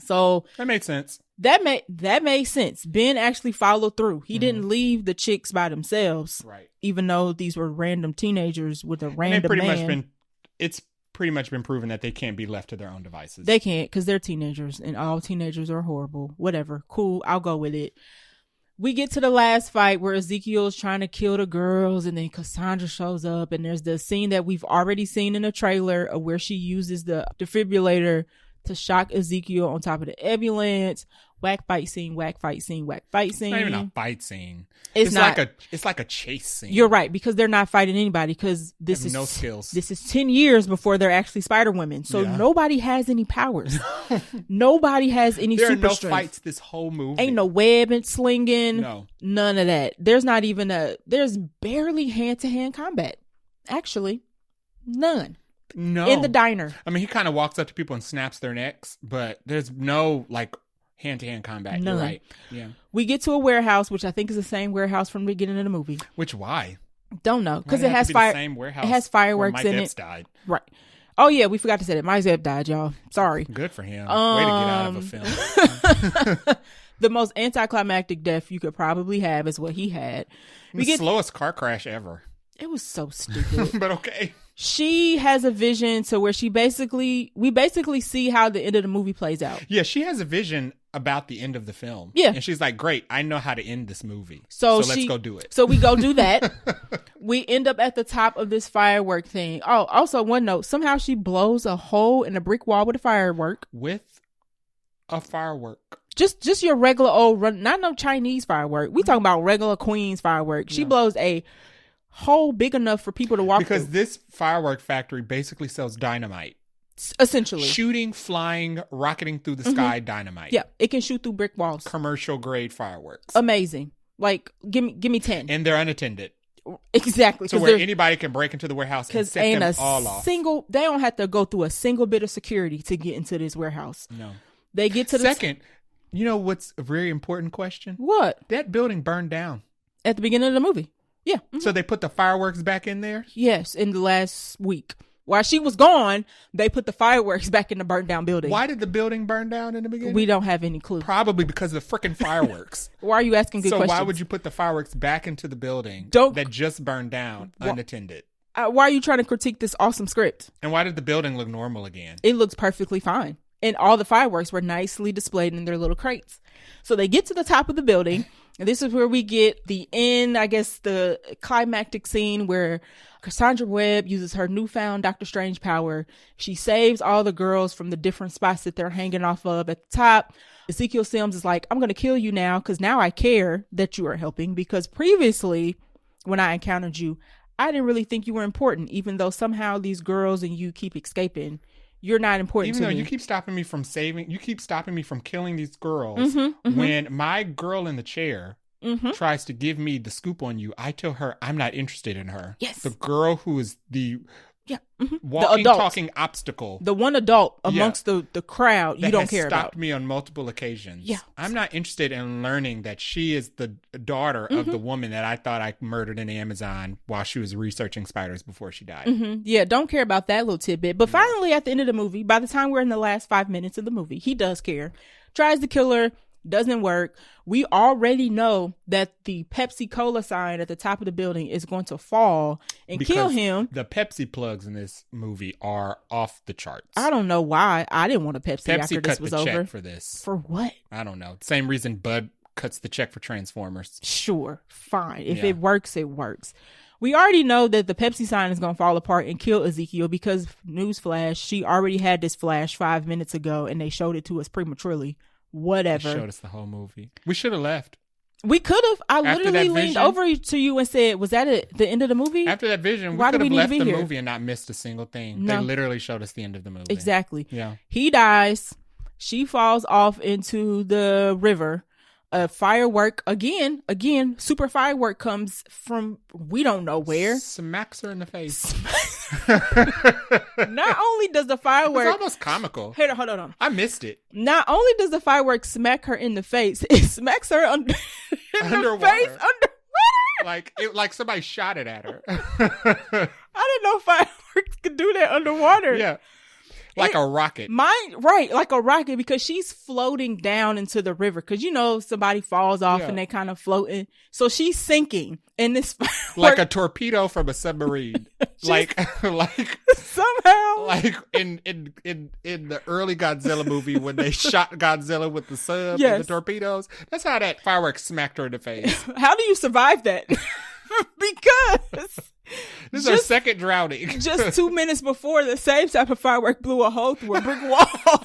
So that makes sense. That made sense. Ben actually followed through. He didn't leave the chicks by themselves, right? Even though these were random teenagers with a random man. It's pretty much been proven that they can't be left to their own devices. They can't, because they're teenagers, and all teenagers are horrible. Whatever, cool. I'll go with it. We get to the last fight where Ezekiel's trying to kill the girls, and then Cassandra shows up, and there's the scene that we've already seen in the trailer of where she uses the defibrillator to shock Ezekiel on top of the ambulance. Whack fight scene, whack fight scene, whack fight scene. It's not even a fight scene. It's not. It's like a chase scene. You're right, because they're not fighting anybody, because this is no skills. This is 10 years before they're actually Spider Women. So nobody has any powers. Nobody has any super strength. There are no fights this whole movie. Ain't no web and slinging. No. None of that. There's barely hand-to-hand combat. Actually, none. No. In the diner. I mean, he kind of walks up to people and snaps their necks, but there's no hand-to-hand combat. None. You're right. Yeah. We get to a warehouse, which I think is the same warehouse from the beginning of the movie. Which why? Don't know, because it has fire. Same warehouse. It has fireworks in it. Died. Right. Oh yeah, we forgot to say that. Mike Epps died, y'all. Sorry. Good for him. Way to get out of a film. The most anticlimactic death you could probably have is what he had. Slowest car crash ever. It was so stupid. But okay. She has a vision to where we basically see how the end of the movie plays out. Yeah, she has a vision about the end of the film. Yeah. And she's like, great, I know how to end this movie. So let's go do it. So we go do that. We end up at the top of this firework thing. Oh, also one note, somehow she blows a hole in a brick wall with a firework. With a firework. Just your regular old run, not no Chinese firework. We talking about regular Queen's firework. She blows a hole big enough for people to walk through. Because this firework factory basically sells dynamite. Essentially. Shooting, flying, rocketing through the sky dynamite. Yeah, it can shoot through brick walls. Commercial grade fireworks. Amazing. Like, give me 10. And they're unattended. Exactly. So where anybody can break into the warehouse and set them all off. They don't have to go through a single bit of security to get into this warehouse. No. They get to the... Second, you know what's a very important question? What? That building burned down. At the beginning of the movie. Yeah. Mm-hmm. So they put the fireworks back in there? Yes, in the last week. While she was gone, they put the fireworks back in the burnt down building. Why did the building burn down in the beginning? We don't have any clue. Probably because of the freaking fireworks. Why are you asking good questions? So why would you put the fireworks back into the building that just burned down unattended? Why are you trying to critique this awesome script? And why did the building look normal again? It looks perfectly fine. And all the fireworks were nicely displayed in their little crates. So they get to the top of the building. And this is where we get the end, I guess, the climactic scene where Cassandra Webb uses her newfound Doctor Strange power. She saves all the girls from the different spots that they're hanging off of at the top. Ezekiel Sims is like, I'm going to kill you now because now I care that you are helping, because previously when I encountered you, I didn't really think you were important, even though somehow these girls and you keep escaping. you're not important Even to though me. you keep stopping me from killing these girls. When my girl in the chair tries to give me the scoop on you, I tell her I'm not interested in her. Yes. The girl who is the the walking, adult. talking obstacle. The one adult amongst the crowd you don't care about. Stopped me on multiple occasions. Yeah. I'm not interested in learning that she is the daughter of the woman that I thought I murdered in the Amazon while she was researching spiders before she died. Yeah, don't care about that little tidbit. But finally, at the end of the movie, by the time we're in the last 5 minutes of the movie, he does care. Tries to kill her. Doesn't work. We already know that the Pepsi Cola sign at the top of the building is going to fall and kill him. The Pepsi plugs in this movie are off the charts. I don't know why. I didn't want a Pepsi after this was over. Pepsi cut the check for this. For what? I don't know. Same reason Bud cuts the check for Transformers. Sure. Fine. If it works, it works. We already know that the Pepsi sign is going to fall apart and kill Ezekiel because, newsflash, she already had this flash 5 minutes ago and they showed it to us prematurely. Whatever. They showed us the whole movie. We should have left. We could have. I literally leaned over to you and said, was that the end of the movie? After that vision, we could have left the movie and not missed a single thing. No. They literally showed us the end of the movie. Exactly. Yeah. He dies. She falls off into the river. A firework, again, super firework comes from we don't know where. Smacks her in the face. Not only does the firework... It's almost comical. Hey, hold on. I missed it. Not only does the firework smack her in the face, it smacks her underwater. Like somebody shot it at her. I didn't know fireworks could do that underwater. Yeah. Like a rocket. Like a rocket, because she's floating down into the river. Because, somebody falls off and they kind of floating. So she's sinking in this firework. Like a torpedo from a submarine. like somehow. Like in the early Godzilla movie when they shot Godzilla with the sub and the torpedoes. That's how that firework smacked her in the face. How do you survive that? Because... This is our second drowning. Just 2 minutes before, the same type of firework blew a hole through a brick wall.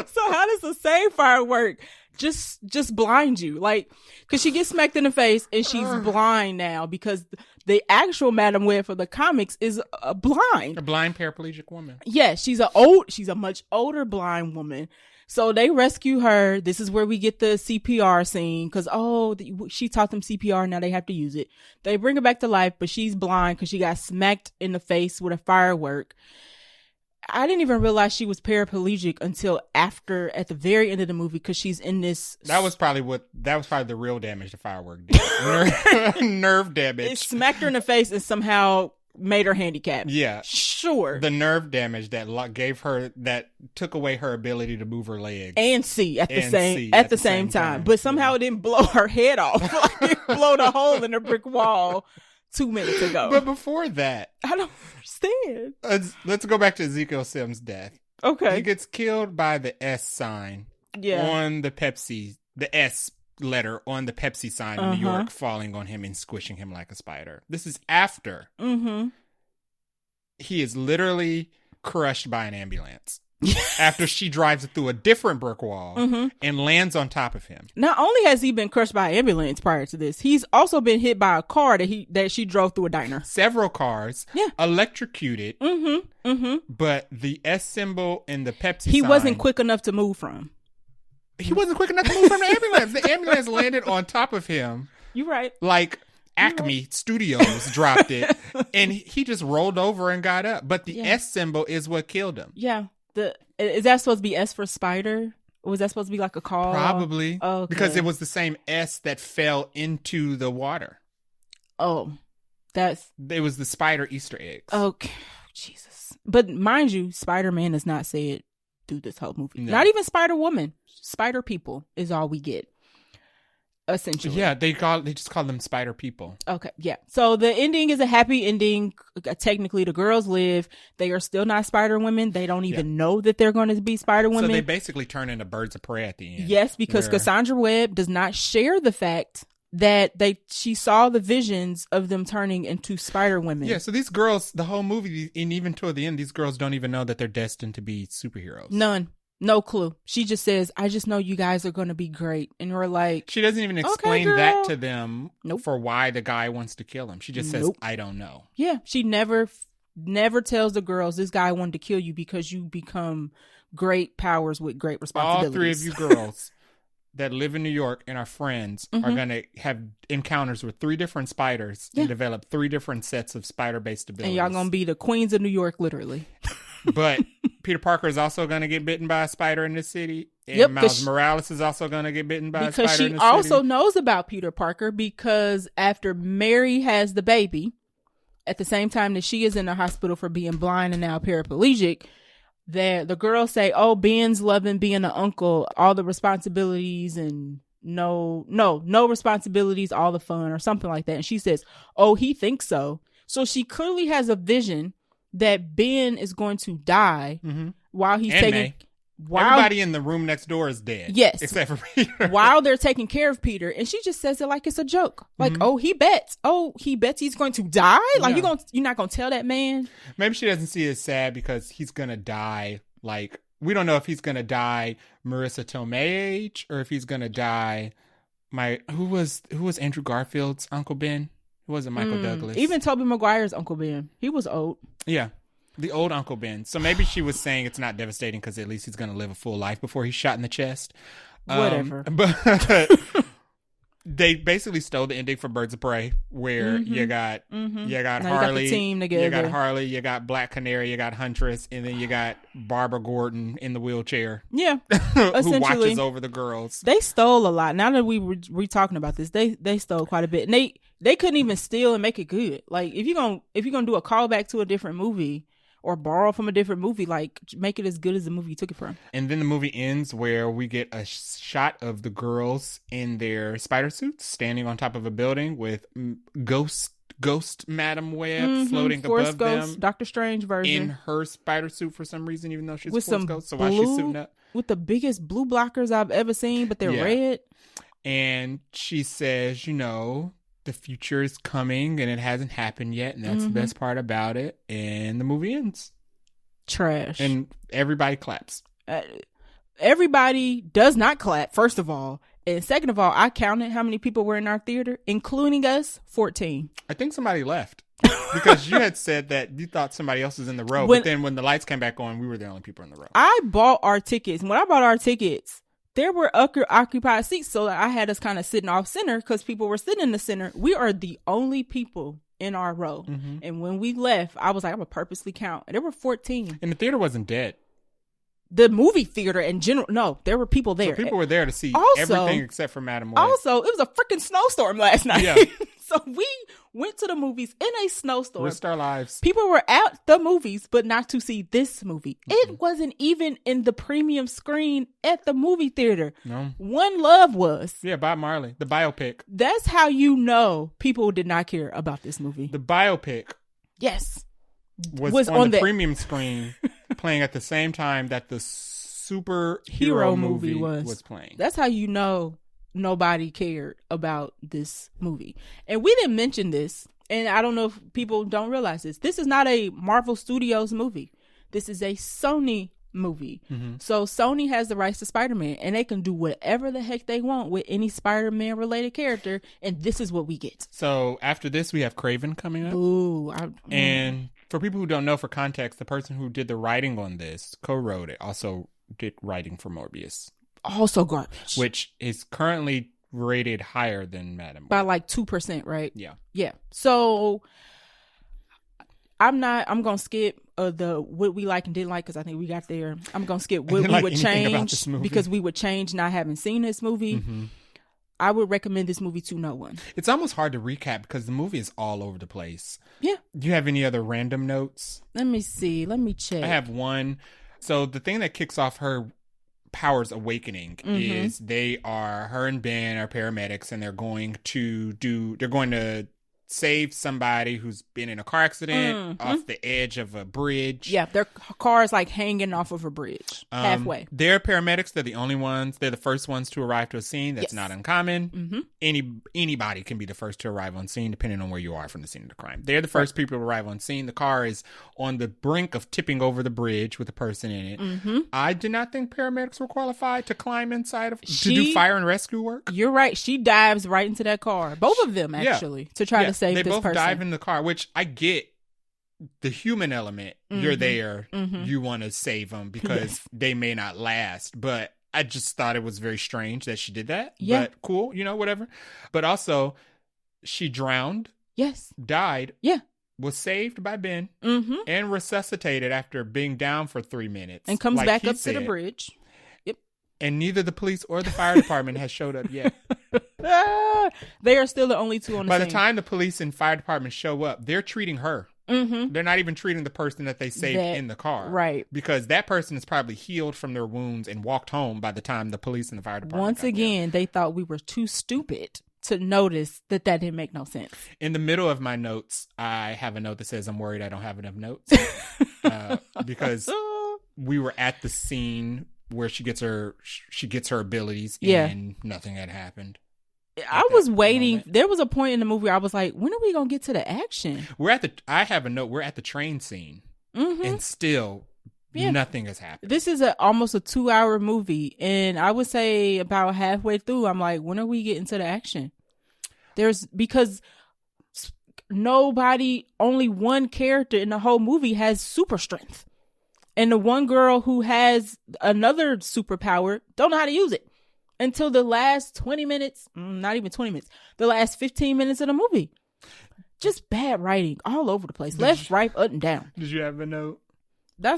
So how does the same firework just blind you? Like, because she gets smacked in the face and she's blind now because the actual Madam Web for the comics is blind. A blind paraplegic woman. Yeah, she's a much older blind woman. So they rescue her. This is where we get the CPR scene because, she taught them CPR. Now they have to use it. They bring her back to life, but she's blind because she got smacked in the face with a firework. I didn't even realize she was paraplegic until at the very end of the movie, because she's in this. That was probably the real damage the firework did. Nerve damage. It smacked her in the face and somehow made her handicapped. Yeah. Sure. The nerve damage that took away her ability to move her legs and see at the same time. But somehow it didn't blow her head off. Like it blowed a hole in the brick wall 2 minutes ago. But before that, I don't understand. Let's go back to Ezekiel Sims' death. Okay. He gets killed by the S sign on the Pepsi, the S letter on the Pepsi sign in New York falling on him and squishing him like a spider. This is after he is literally crushed by an ambulance. After she drives through a different brick wall and lands on top of him. Not only has he been crushed by an ambulance prior to this, he's also been hit by a car that she drove through a diner. Several cars. Yeah. Electrocuted. But the S symbol and the Pepsi sign. He wasn't quick enough to move from. He wasn't quick enough to move from the ambulance. The ambulance landed on top of him. You're right. Like Acme Studios dropped it. And he just rolled over and got up. But the S symbol is what killed him. Yeah. Is that supposed to be S for spider? Or was that supposed to be like a call? Probably. Okay. Because it was the same S that fell into the water. Oh. It was the spider Easter eggs. Okay. Jesus. But mind you, Spider-Man is not said through this whole movie. No. Not even Spider-Woman. Spider people is all we get. Essentially. Yeah, they just call them spider people. Okay, yeah. So the ending is a happy ending. Technically, the girls live. They are still not spider women. They don't even know that they're going to be spider women. So they basically turn into birds of prey at the end. Yes, because Cassandra Webb does not share the fact that she saw the visions of them turning into spider women. Yeah, so these girls, the whole movie, and even toward the end, these girls don't even know that they're destined to be superheroes. None. No clue. She just says, I just know you guys are going to be great. And we're like... She doesn't even explain that to them for why the guy wants to kill him. She just says, I don't know. Yeah. She never never tells the girls this guy wanted to kill you because you become great powers with great responsibilities. All three of you girls that live in New York and are friends are going to have encounters with 3 different spiders and develop 3 different sets of spider-based abilities. And y'all going to be the queens of New York, literally. But Peter Parker is also going to get bitten by a spider in this city. And Miles Morales is also going to get bitten by a spider in this city. Because she also knows about Peter Parker, because after Mary has the baby, at the same time that she is in the hospital for being blind and now paraplegic, the girls say, oh, Ben's loving being an uncle, all the responsibilities and no responsibilities, all the fun, or something like that. And she says, oh, he thinks so. So she clearly has a vision that Ben is going to die while he's taking... Everybody in the room next door is dead. Yes. Except for Peter. While they're taking care of Peter. And she just says it like it's a joke. Like, oh, he bets he's going to die? Like, you're not going to tell that man? Maybe she doesn't see it as sad because he's going to die. Like, we don't know if he's going to die Marissa Tomei age or if he's going to die who was Andrew Garfield's Uncle Ben? It wasn't Michael Douglas. Even Tobey Maguire's Uncle Ben. He was old. Yeah. The old Uncle Ben. So maybe she was saying it's not devastating because at least he's going to live a full life before he's shot in the chest. Whatever. But they basically stole the ending from Birds of Prey, where you got Harley, you got the team together. You got Harley, you got Black Canary, you got Huntress, and then you got Barbara Gordon in the wheelchair. Yeah, who watches over the girls. They stole a lot. Now that we talking about this, they stole quite a bit, and they couldn't even steal and make it good. Like if you're gonna do a callback to a different movie or borrow from a different movie, like make it as good as the movie you took it from. And then the movie ends where we get a shot of the girls in their spider suits standing on top of a building with Ghost Madam Web floating Force above Ghost, them. Dr. Strange version. In her spider suit for some reason, even though she's with a Force Ghost. So while she's suiting up. With the biggest blue blockers I've ever seen, but they're red. And she says, the future is coming and it hasn't happened yet, and that's the best part about it. And the movie ends. Trash. And everybody claps. Everybody does not clap, first of all. And second of all, I counted how many people were in our theater, including us, 14. I think somebody left. Because you had said that you thought somebody else was in the row. But then when the lights came back on, we were the only people in the row. I bought our tickets. When I bought our tickets, there were occupied seats, so I had us kind of sitting off center because people were sitting in the center. We are the only people in our row. And when we left, I was like, I'm going to purposely count. And there were 14. And the theater wasn't dead. The movie theater in general, no, there were people there. So people were there to see everything except for Madam Web. Also, it was a freaking snowstorm last night. Yeah. So we went to the movies in a snowstorm. Risked our lives. People were at the movies, but not to see this movie. It wasn't even in the premium screen at the movie theater. No. One Love was. Yeah, Bob Marley, the biopic. That's how you know people did not care about this movie. The biopic. Yes. Was on the premium screen playing at the same time that the superhero movie was playing. That's how you know nobody cared about this movie. And we didn't mention this, and I don't know if people don't realize this. This is not a Marvel Studios movie. This is a Sony movie. So Sony has the rights to Spider-Man, and they can do whatever the heck they want with any Spider-Man related character, and this is what we get. So after this, we have Kraven coming up. Ooh. And for people who don't know, for context, the person who did the writing on this, co-wrote it, also did writing for Morbius. Also garbage. Which is currently rated higher than Madam Web. By like 2%, right? Yeah. Yeah. So I'm going to skip the what we like and didn't like because I think we got there. I'm going to skip what we would change because we would change not having seen this movie. I would recommend this movie to no one. It's almost hard to recap because the movie is all over the place. Yeah. Do you have any other random notes? Let me see. Let me check. I have one. So the thing that kicks off her powers awakening is her and Ben are paramedics, and they're going to save somebody who's been in a car accident off the edge of a bridge. Yeah, their car is like hanging off of a bridge halfway. They're paramedics. They're the only ones. They're the first ones to arrive to a scene. That's not uncommon. Anybody can be the first to arrive on scene depending on where you are from the scene of the crime. They're the first people to arrive on scene. The car is on the brink of tipping over the bridge with a person in it. I did not think paramedics were qualified to climb inside to do fire and rescue work. You're right. She dives right into that car. Both of them, actually, to try to save this person. They both dive in the car, which I get. the human element, you're there, you want to save them because they may not last. But I just thought it was very strange that she did that. Yeah. But cool, whatever. But also, she drowned. Yes. Died. Yeah. Was saved by Ben and resuscitated after being down for 3 minutes. And comes back up to the bridge. Yep. And neither the police or the fire department has showed up yet. They are still the only two on the scene. By the time the police and fire department show up, they're treating her. They're not even treating the person that they saved in the car. Right. Because that person is probably healed from their wounds and walked home by the time the police and the fire department Once again, they thought we were too stupid to notice that didn't make no sense. In the middle of my notes, I have a note that says, I'm worried I don't have enough notes. Because we were at the scene where she gets her abilities and nothing had happened. I was waiting. Moment. There was a point in the movie where I was like, when are we going to get to the action? I have a note. We're at the train scene and still nothing has happened. This is almost a 2-hour movie. And I would say about halfway through, I'm like, when are we getting to the action? Because only one character in the whole movie has super strength. And the one girl who has another superpower don't know how to use it. Until the last 20 minutes, not even 20 minutes, the last 15 minutes of the movie. Just bad writing all over the place. Left, right, up and down. Did you have a note? I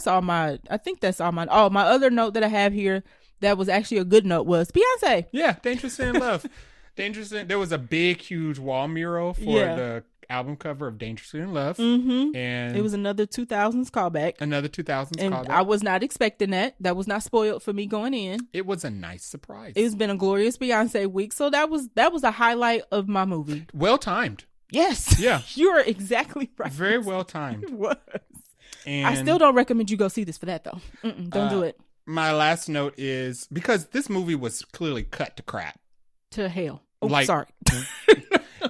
think that's all my other note that I have here that was actually a good note was Beyonce. Yeah, Dangerously in Love. There was a big, huge wall mural for the album cover of Dangerously in Love. And it was another 2000s callback. Callback. I was not expecting that. That was not spoiled for me going in. It was a nice surprise. It's been a glorious Beyonce week. So that was a highlight of my movie. Well timed. Yes. Yeah. You're exactly right. Very well timed. It was. And I still don't recommend you go see this for that though. Don't do it. My last note is because this movie was clearly cut to crap. To hell. Oh, sorry.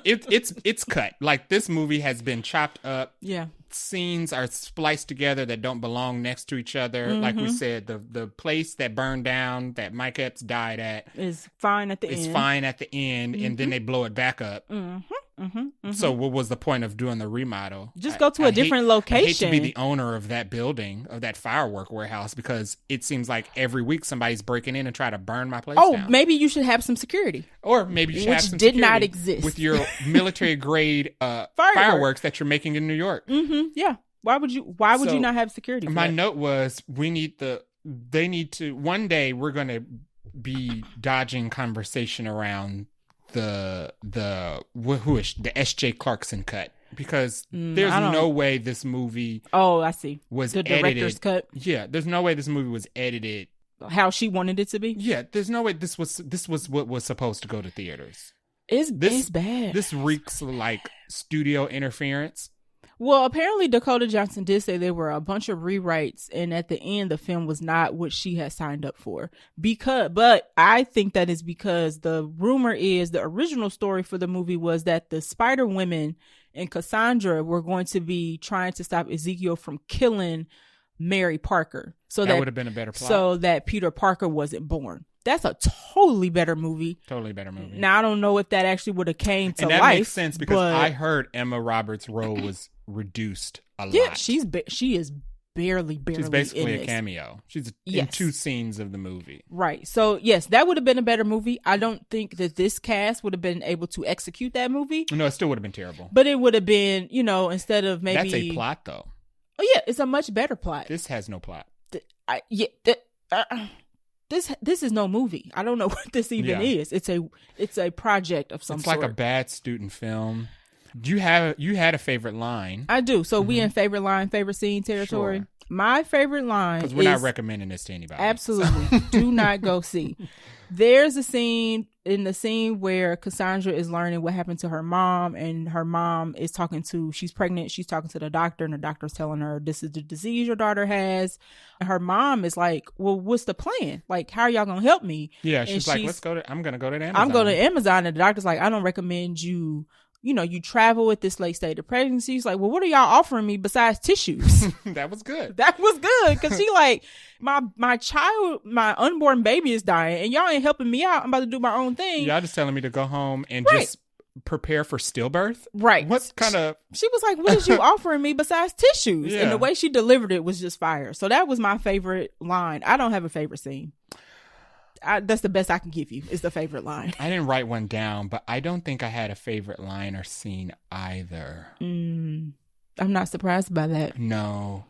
It's cut. Like, this movie has been chopped up. Yeah. Scenes are spliced together that don't belong next to each other. Like we said, the place that burned down that Mike Epps died at is fine at the end. And then they blow it back up. So what was the point of doing the remodel? Just go to a different location. I hate to be the owner of that building, of that firework warehouse, because it seems like every week somebody's breaking in and trying to burn my place down. Maybe you should have some security. Or maybe you should have some security. Which did not security exist. with your military grade fireworks that you're making in New York. Yeah. Why would you not have security? My note was, one day we're going to be dodging conversation around the S.J. Clarkson cut, because there's no way this movie I see was the director's edited. cut. Yeah, there's no way this movie was edited how she wanted it to be. Yeah, there's no way this was what was supposed to go to theaters. It's bad. This reeks like studio interference. Well, apparently Dakota Johnson did say there were a bunch of rewrites, and at the end, the film was not what she had signed up for. But I think that is because the rumor is the original story for the movie was that the Spider Women and Cassandra were going to be trying to stop Ezekiel from killing Mary Parker. So that would have been a better plot. So that Peter Parker wasn't born. That's a totally better movie. Now, I don't know if that actually would have came to life. And that makes sense because I heard Emma Roberts' role was reduced a lot. Yeah, she is barely She's basically in a cameo. She's in 2 scenes of the movie. Right. So, yes, that would have been a better movie. I don't think that this cast would have been able to execute that movie. No, it still would have been terrible. But it would have been, instead of maybe... That's a plot, though. Oh, yeah, it's a much better plot. This has no plot. This is no movie. I don't know what this even is. It's a project of some sort. It's like a bad student film. You had a favorite line. I do. So we in favorite line, favorite scene territory. Sure. My favorite line because we're not recommending this to anybody. Absolutely. So. Do not go see. There's a scene where Cassandra is learning what happened to her mom, and her mom is she's pregnant. She's talking to the doctor, and the doctor's telling her, this is the disease your daughter has. And her mom is like, well, what's the plan? Like, how are y'all going to help me? Yeah. She's like, I'm going to go to Amazon. I'm going to Amazon. And the doctor's like, I don't recommend you you travel with this late stage of pregnancy. She's like, well, what are y'all offering me besides tissues? That was good. Because she like, my unborn baby is dying and y'all ain't helping me out. I'm about to do my own thing. Y'all just telling me to go home and just prepare for stillbirth. Right. What kind of... She was like, what is you offering me besides tissues? Yeah. And the way she delivered it was just fire. So that was my favorite line. I don't have a favorite scene. That's the best I can give you, is the favorite line. I didn't write one down, but I don't think I had a favorite line or scene either. I'm not surprised by that. No.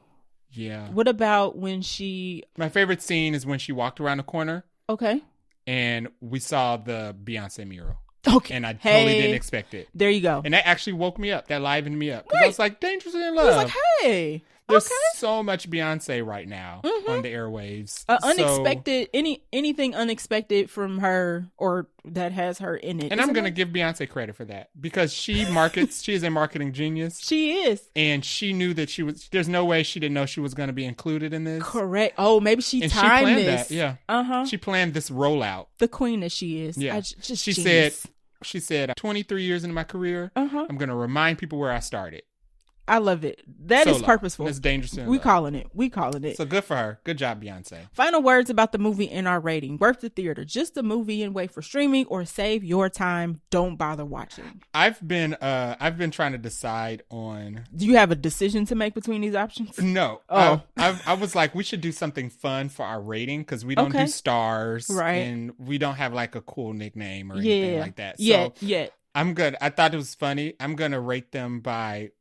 Yeah. What about when she... My favorite scene is when she walked around the corner. Okay. And we saw the Beyonce mural. Okay. And I totally didn't expect it. There you go. And that actually woke me up. That livened me up. Because Right. I was like, Dangerously in Love. I was like, hey. There's so much Beyonce right now on the airwaves. Unexpected, anything unexpected from her or that has her in it. And I'm going to give Beyonce credit for that because she is a marketing genius. She is. And she knew that there's no way she didn't know she was going to be included in this. Correct. Oh, maybe she and timed she planned this. That, yeah. Uh-huh. She planned this rollout. The queen that she is. Yeah. She said, 23 years into my career, I'm going to remind people where I started. I love it. That is purposeful. That's dangerous. We calling it. So good for her. Good job, Beyonce. Final words about the movie and our rating. Worth the theater. Just a movie and wait for streaming, or save your time. Don't bother watching. I've been trying to decide on. Do you have a decision to make between these options? No. Oh. I was like, we should do something fun for our rating because we don't do stars, right? And we don't have like a cool nickname or anything like that. So I'm good. I thought it was funny. I'm gonna rate them by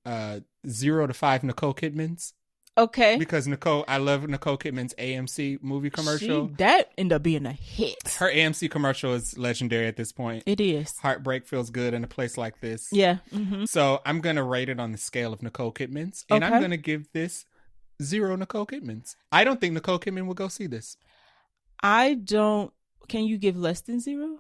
0 to 5 Nicole Kidmans. Okay. Because I love Nicole Kidman's AMC movie commercial. That ended up being a hit. Her AMC commercial is legendary at this point. It is. Heartbreak feels good in a place like this. Yeah. Mm-hmm. So I'm gonna rate it on the scale of Nicole Kidman's, and I'm gonna give this 0 Nicole Kidmans. I don't think Nicole Kidman will go see this. I don't. Can you give less than 0?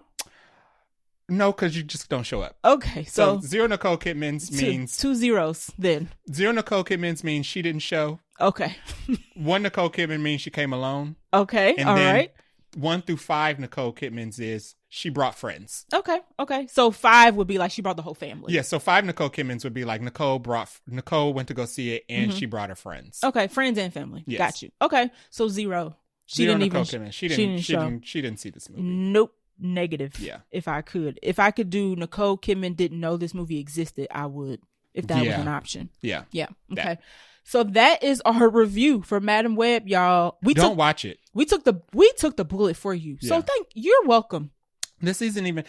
No, because you just don't show up. Okay, so 0 Nicole Kidmans means 2 zeros. Then 0 Nicole Kidmans means she didn't show. Okay. 1 Nicole Kidman means she came alone. Okay, and all then right. 1 through 5 Nicole Kidmans is she brought friends. Okay. So 5 would be like she brought the whole family. Yeah. So 5 Nicole Kidmans would be like Nicole went to go see it and she brought her friends. Okay, friends and family. Yes. Got you. Okay, so 0. She didn't Nicole even. Kidman. She didn't see this movie. Nope. Negative. Yeah. If I could do Nicole Kidman didn't know this movie existed, I would, if that was an option. Yeah. Okay. That. So that is our review for Madam Web, y'all. Don't watch it. We took the bullet for you. Yeah. So you're welcome. This isn't even,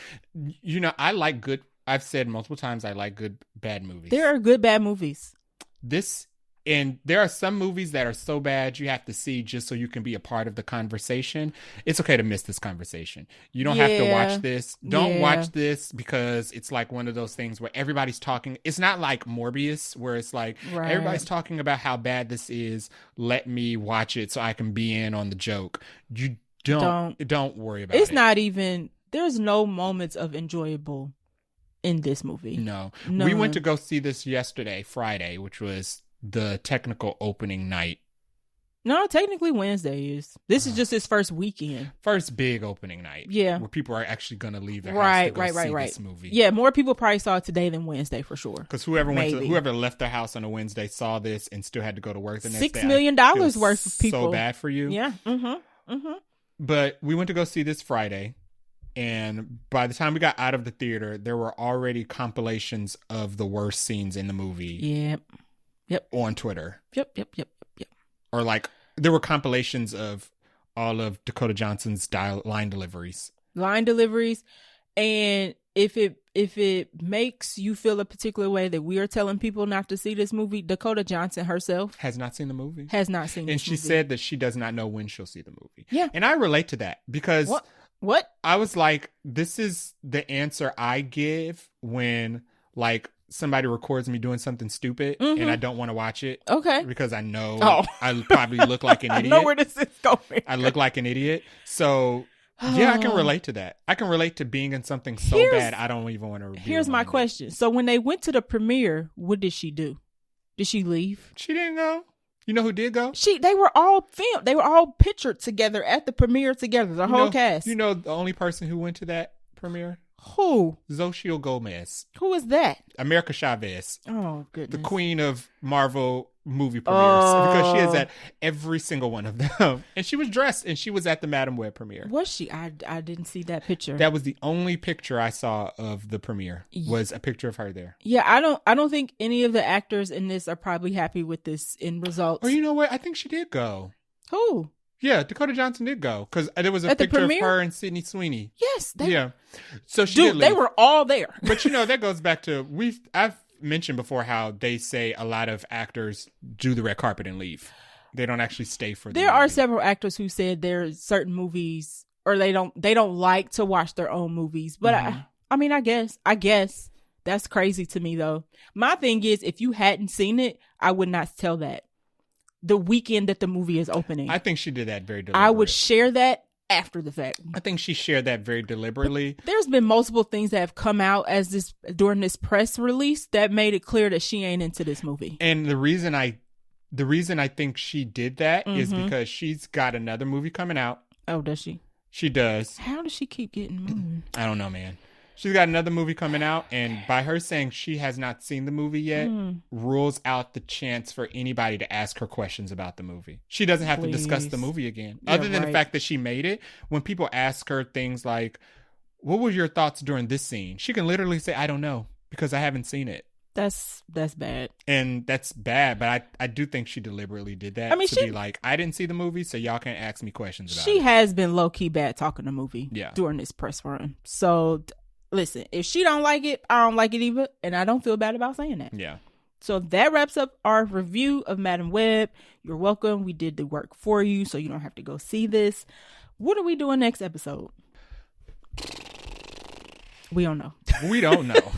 I like good. I've said multiple times I like good bad movies. There are good bad movies. And there are some movies that are so bad you have to see just so you can be a part of the conversation. It's okay to miss this conversation. You don't have to watch this. Don't watch this because it's like one of those things where everybody's talking. It's not like Morbius where it's like everybody's talking about how bad this is. Let me watch it so I can be in on the joke. You don't worry about it. It's not even, there's no moments of enjoyable in this movie. No. We went to go see this yesterday, Friday, which was the technical opening night. No, technically Wednesday is. This is just his first weekend. First big opening night. Yeah. Where people are actually going to leave their house to go see this movie. Yeah, more people probably saw it today than Wednesday for sure. Because whoever left their house on a Wednesday saw this and still had to go to work the next day. $6 million worth of people. So bad for you. Yeah. But we went to go see this Friday. And by the time we got out of the theater, there were already compilations of the worst scenes in the movie. Yep. On Twitter. Yep. Or like there were compilations of all of Dakota Johnson's line deliveries. And if it makes you feel a particular way that we are telling people not to see this movie, Dakota Johnson herself has not seen the movie. And she said that she does not know when she'll see the movie. Yeah. And I relate to that because what? I was like, this is the answer I give when like somebody records me doing something stupid and I don't want to watch it. Okay. Because I know I probably look like an idiot. I know where this is going. I look like an idiot. So yeah, I can relate to that. I can relate to being in something so bad I don't even want to review. Here's my question. So when they went to the premiere, what did she do? Did she leave? She didn't go. You know who did go? They were all filmed. They were all pictured together at the premiere together. The whole cast. You know the only person who went to that premiere? Who? Xochitl Gomez. Who is that? America Chavez. Oh, goodness. The queen of Marvel movie premieres because she is at every single one of them. And she was dressed and she was at the Madam Web premiere. Was she? I didn't see that picture. That was the only picture I saw of the premiere, was a picture of her there. Yeah, I don't think any of the actors in this are probably happy with this end result. Or you know what? I think she did go. Who? Yeah, Dakota Johnson did go because there was a picture of her and Sydney Sweeney. Yes. So she did leave. They were all there. But that goes back to I've mentioned before how they say a lot of actors do the red carpet and leave. They don't actually stay for the movie. Are several actors who said there's certain movies or they don't like to watch their own movies. But I mean, I guess that's crazy to me though. My thing is, if you hadn't seen it, I would not tell that the weekend that the movie is opening. I think she did that very deliberately. I would share that after the fact. I think she shared that very deliberately. But there's been multiple things that have come out during this press release that made it clear that she ain't into this movie. And the reason I think she did that is because she's got another movie coming out. Oh, does she? She does. How does she keep getting moved? I don't know, man. She's got another movie coming out, and by her saying she has not seen the movie yet, rules out the chance for anybody to ask her questions about the movie. She doesn't have to discuss the movie again. Yeah, other than the fact that she made it, when people ask her things like, what were your thoughts during this scene? She can literally say, I don't know, because I haven't seen it. That's bad. And that's bad, but I do think she deliberately did that be like, I didn't see the movie, so y'all can't ask me questions about it. She has been low-key bad talking the movie during this press run. So... listen, if she don't like it, I don't like it either, and I don't feel bad about saying that. Yeah. So that wraps up our review of Madam Web. You're welcome. We did the work for you, so you don't have to go see this. What are we doing next episode? We don't know. We don't know.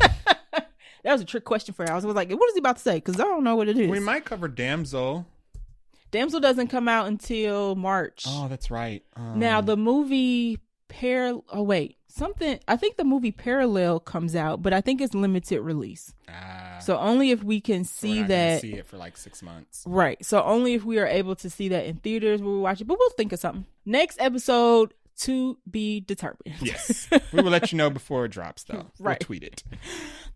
That was a trick question for you. I was like, what is he about to say? Because I don't know what it is. We might cover Damsel. Damsel doesn't come out until March. Oh, that's right. Now, the movie... I think the movie Parallel comes out, but I think it's limited release. So only if we can see that. See it for like 6 months. Right. So only if we are able to see that in theaters will we watch it, but we'll think of something. Next episode to be determined. Yes. We will let you know before it drops though. Right. We'll tweet it.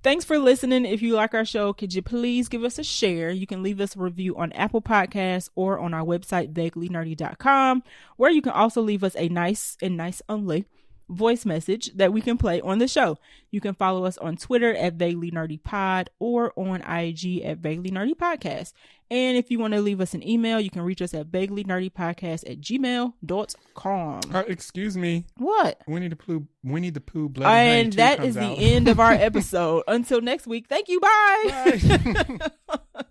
Thanks for listening. If you like our show, could you please give us a share? You can leave us a review on Apple Podcasts or on our website, vaguelynerdy.com, where you can also leave us a nice only voice message that we can play on the show. You can follow us on Twitter at Vaguely Nerdy Pod or on IG at Vaguely Nerdy Podcast. And if you want to leave us an email, you can reach us at vaguelynerdpodcast@gmail.com. Excuse me. What? Winnie the Pooh, Blood and that is the end of our episode. Until next week. Thank you. Bye. Bye.